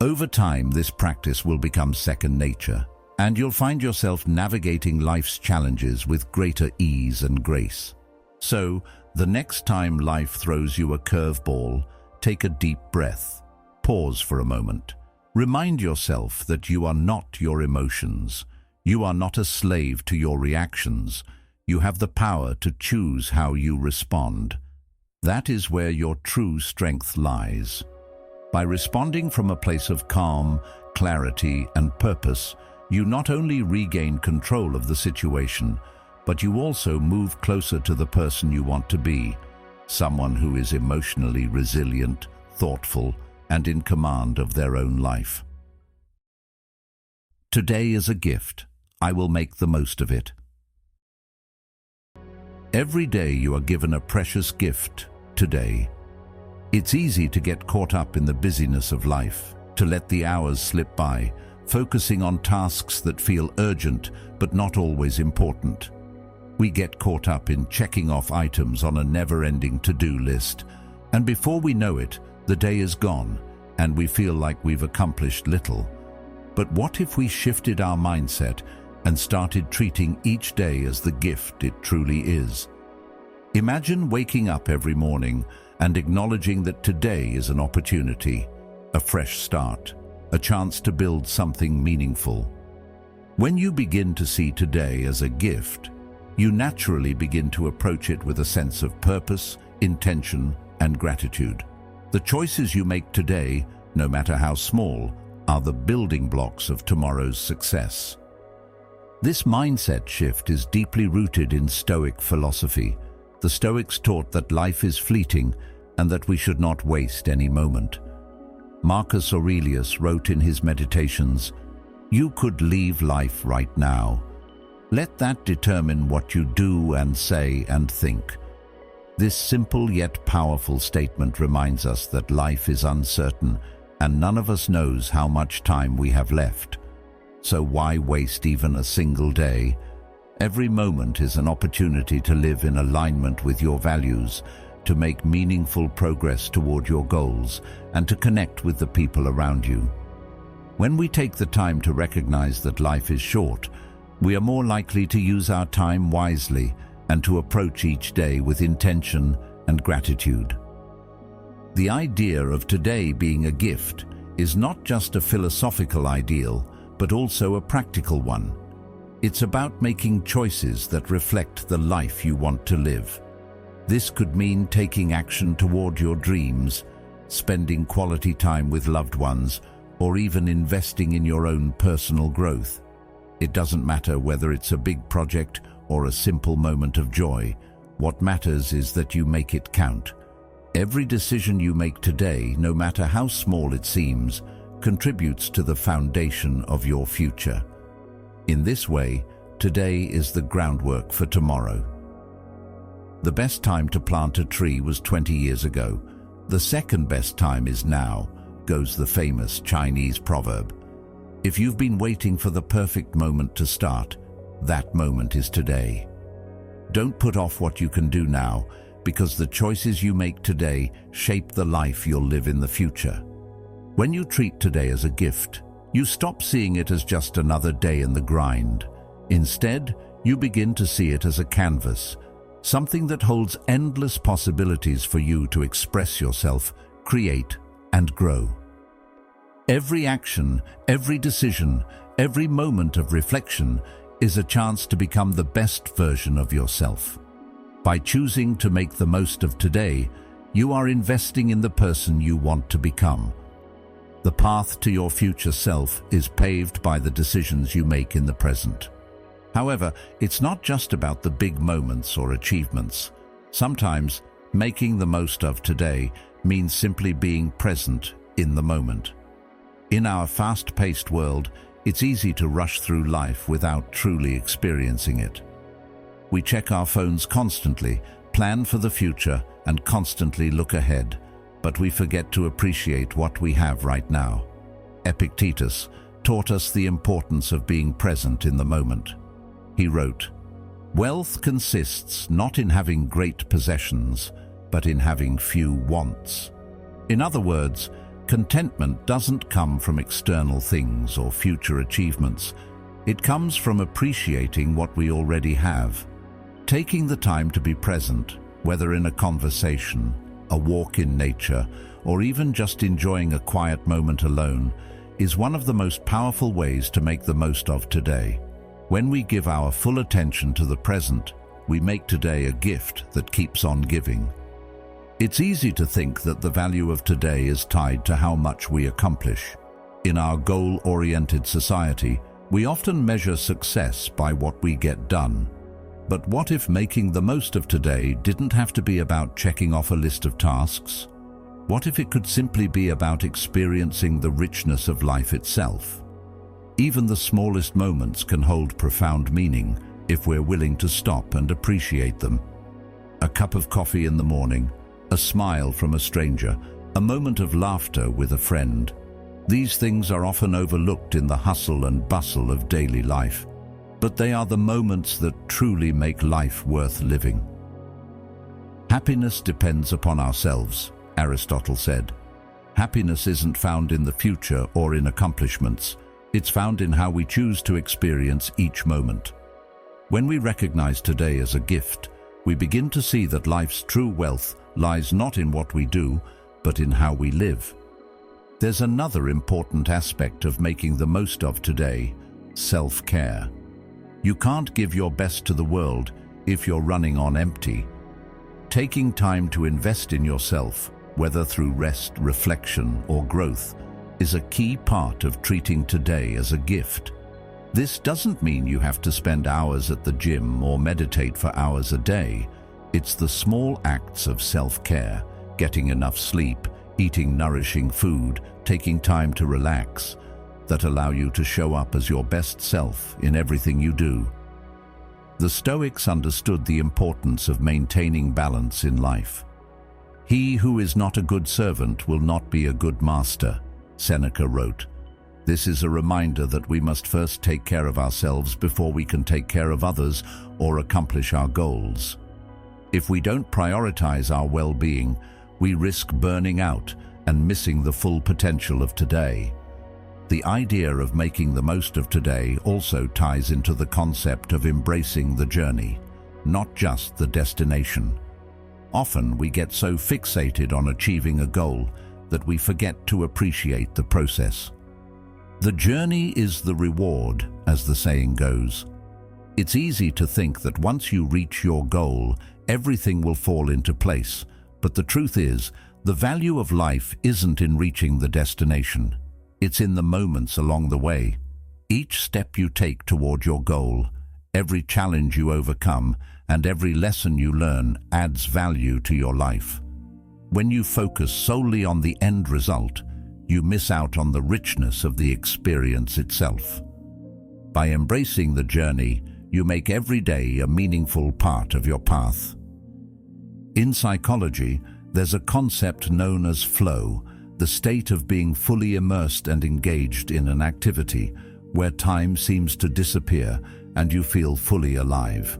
Over time, this practice will become second nature, and you'll find yourself navigating life's challenges with greater ease and grace. So, the next time life throws you a curveball, take a deep breath. Pause for a moment. Remind yourself that you are not your emotions. You are not a slave to your reactions. You have the power to choose how you respond. That is where your true strength lies. By responding from a place of calm, clarity, and purpose, you not only regain control of the situation, but you also move closer to the person you want to be, someone who is emotionally resilient, thoughtful, and in command of their own life. Today is a gift. I will make the most of it. Every day you are given a precious gift today. It's easy to get caught up in the busyness of life, to let the hours slip by, focusing on tasks that feel urgent but not always important. We get caught up in checking off items on a never-ending to-do list, and before we know it, the day is gone, and we feel like we've accomplished little. But what if we shifted our mindset and started treating each day as the gift it truly is? Imagine waking up every morning and acknowledging that today is an opportunity, a fresh start, a chance to build something meaningful. When you begin to see today as a gift, you naturally begin to approach it with a sense of purpose, intention, and gratitude. The choices you make today, no matter how small, are the building blocks of tomorrow's success. This mindset shift is deeply rooted in Stoic philosophy. The Stoics taught that life is fleeting and that we should not waste any moment. Marcus Aurelius wrote in his Meditations, "You could leave life right now. Let that determine what you do and say and think." This simple yet powerful statement reminds us that life is uncertain and none of us knows how much time we have left. So why waste even a single day? Every moment is an opportunity to live in alignment with your values, to make meaningful progress toward your goals, and to connect with the people around you. When we take the time to recognize that life is short, we are more likely to use our time wisely and to approach each day with intention and gratitude. The idea of today being a gift is not just a philosophical ideal, but also a practical one. It's about making choices that reflect the life you want to live. This could mean taking action toward your dreams, spending quality time with loved ones, or even investing in your own personal growth. It doesn't matter whether it's a big project or a simple moment of joy. What matters is that you make it count. Every decision you make today, no matter how small it seems, contributes to the foundation of your future. In this way, today is the groundwork for tomorrow. The best time to plant a tree was 20 years ago. The second best time is now, goes the famous Chinese proverb. If you've been waiting for the perfect moment to start, that moment is today. Don't put off what you can do now, because the choices you make today shape the life you'll live in the future. When you treat today as a gift, you stop seeing it as just another day in the grind. Instead, you begin to see it as a canvas, something that holds endless possibilities for you to express yourself, create, and grow. Every action, every decision, every moment of reflection is a chance to become the best version of yourself. By choosing to make the most of today, you are investing in the person you want to become. The path to your future self is paved by the decisions you make in the present. However, it's not just about the big moments or achievements. Sometimes, making the most of today means simply being present in the moment. In our fast-paced world, it's easy to rush through life without truly experiencing it. We check our phones constantly, plan for the future, and constantly look ahead, but we forget to appreciate what we have right now. Epictetus taught us the importance of being present in the moment. He wrote, "Wealth consists not in having great possessions, but in having few wants." In other words, contentment doesn't come from external things or future achievements. It comes from appreciating what we already have. Taking the time to be present, whether in a conversation, a walk in nature, or even just enjoying a quiet moment alone, is one of the most powerful ways to make the most of today. When we give our full attention to the present, we make today a gift that keeps on giving. It's easy to think that the value of today is tied to how much we accomplish. In our goal-oriented society, we often measure success by what we get done. But what if making the most of today didn't have to be about checking off a list of tasks? What if it could simply be about experiencing the richness of life itself? Even the smallest moments can hold profound meaning if we're willing to stop and appreciate them. A cup of coffee in the morning, a smile from a stranger, a moment of laughter with a friend. These things are often overlooked in the hustle and bustle of daily life, but they are the moments that truly make life worth living. Happiness depends upon ourselves, Aristotle said. Happiness isn't found in the future or in accomplishments. It's found in how we choose to experience each moment. When we recognize today as a gift, we begin to see that life's true wealth lies not in what we do, but in how we live. There's another important aspect of making the most of today: self-care. You can't give your best to the world if you're running on empty. Taking time to invest in yourself, whether through rest, reflection, or growth, is a key part of treating today as a gift. This doesn't mean you have to spend hours at the gym or meditate for hours a day. It's the small acts of self-care, getting enough sleep, eating nourishing food, taking time to relax, that allow you to show up as your best self in everything you do. The Stoics understood the importance of maintaining balance in life. "He who is not a good servant will not be a good master," Seneca wrote. This is a reminder that we must first take care of ourselves before we can take care of others or accomplish our goals. If we don't prioritize our well-being, we risk burning out and missing the full potential of today. The idea of making the most of today also ties into the concept of embracing the journey, not just the destination. Often we get so fixated on achieving a goal that we forget to appreciate the process. The journey is the reward, as the saying goes. It's easy to think that once you reach your goal, everything will fall into place, but the truth is, the value of life isn't in reaching the destination. It's in the moments along the way. Each step you take toward your goal, every challenge you overcome, and every lesson you learn adds value to your life. When you focus solely on the end result, you miss out on the richness of the experience itself. By embracing the journey, you make every day a meaningful part of your path. In psychology, there's a concept known as flow, the state of being fully immersed and engaged in an activity where time seems to disappear and you feel fully alive.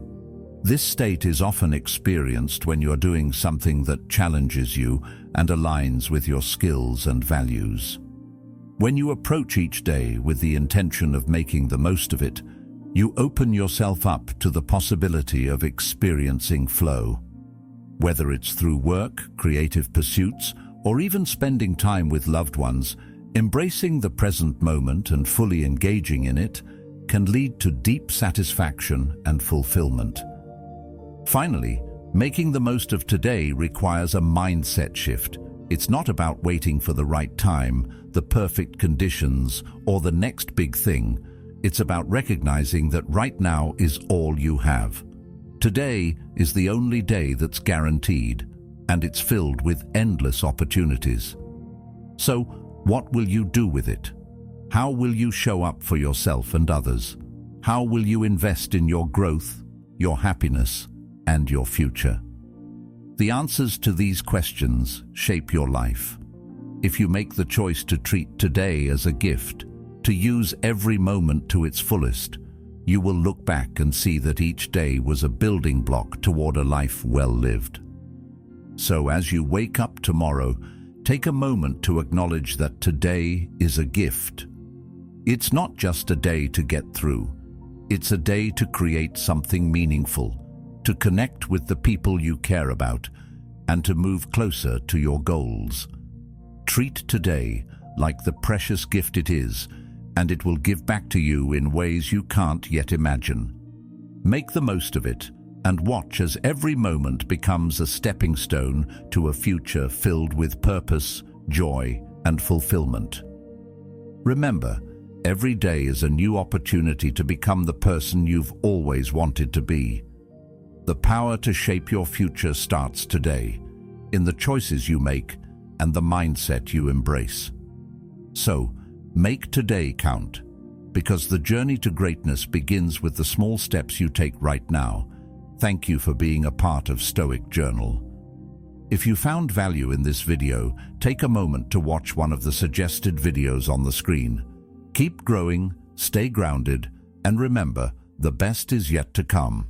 This state is often experienced when you're doing something that challenges you and aligns with your skills and values. When you approach each day with the intention of making the most of it, you open yourself up to the possibility of experiencing flow. Whether it's through work, creative pursuits, or even spending time with loved ones, embracing the present moment and fully engaging in it can lead to deep satisfaction and fulfillment. Finally, making the most of today requires a mindset shift. It's not about waiting for the right time, the perfect conditions, or the next big thing. It's about recognizing that right now is all you have. Today is the only day that's guaranteed, and it's filled with endless opportunities. So, what will you do with it? How will you show up for yourself and others? How will you invest in your growth, your happiness, and your future? The answers to these questions shape your life. If you make the choice to treat today as a gift, to use every moment to its fullest, you will look back and see that each day was a building block toward a life well lived. So as you wake up tomorrow, take a moment to acknowledge that today is a gift. It's not just a day to get through. It's a day to create something meaningful, to connect with the people you care about, and to move closer to your goals. Treat today like the precious gift it is, and it will give back to you in ways you can't yet imagine. Make the most of it, and watch as every moment becomes a stepping stone to a future filled with purpose, joy, and fulfillment. Remember, every day is a new opportunity to become the person you've always wanted to be. The power to shape your future starts today, in the choices you make and the mindset you embrace. So, make today count, because the journey to greatness begins with the small steps you take right now. Thank you for being a part of Stoic Journal. If you found value in this video, take a moment to watch one of the suggested videos on the screen. Keep growing, stay grounded, and remember, the best is yet to come.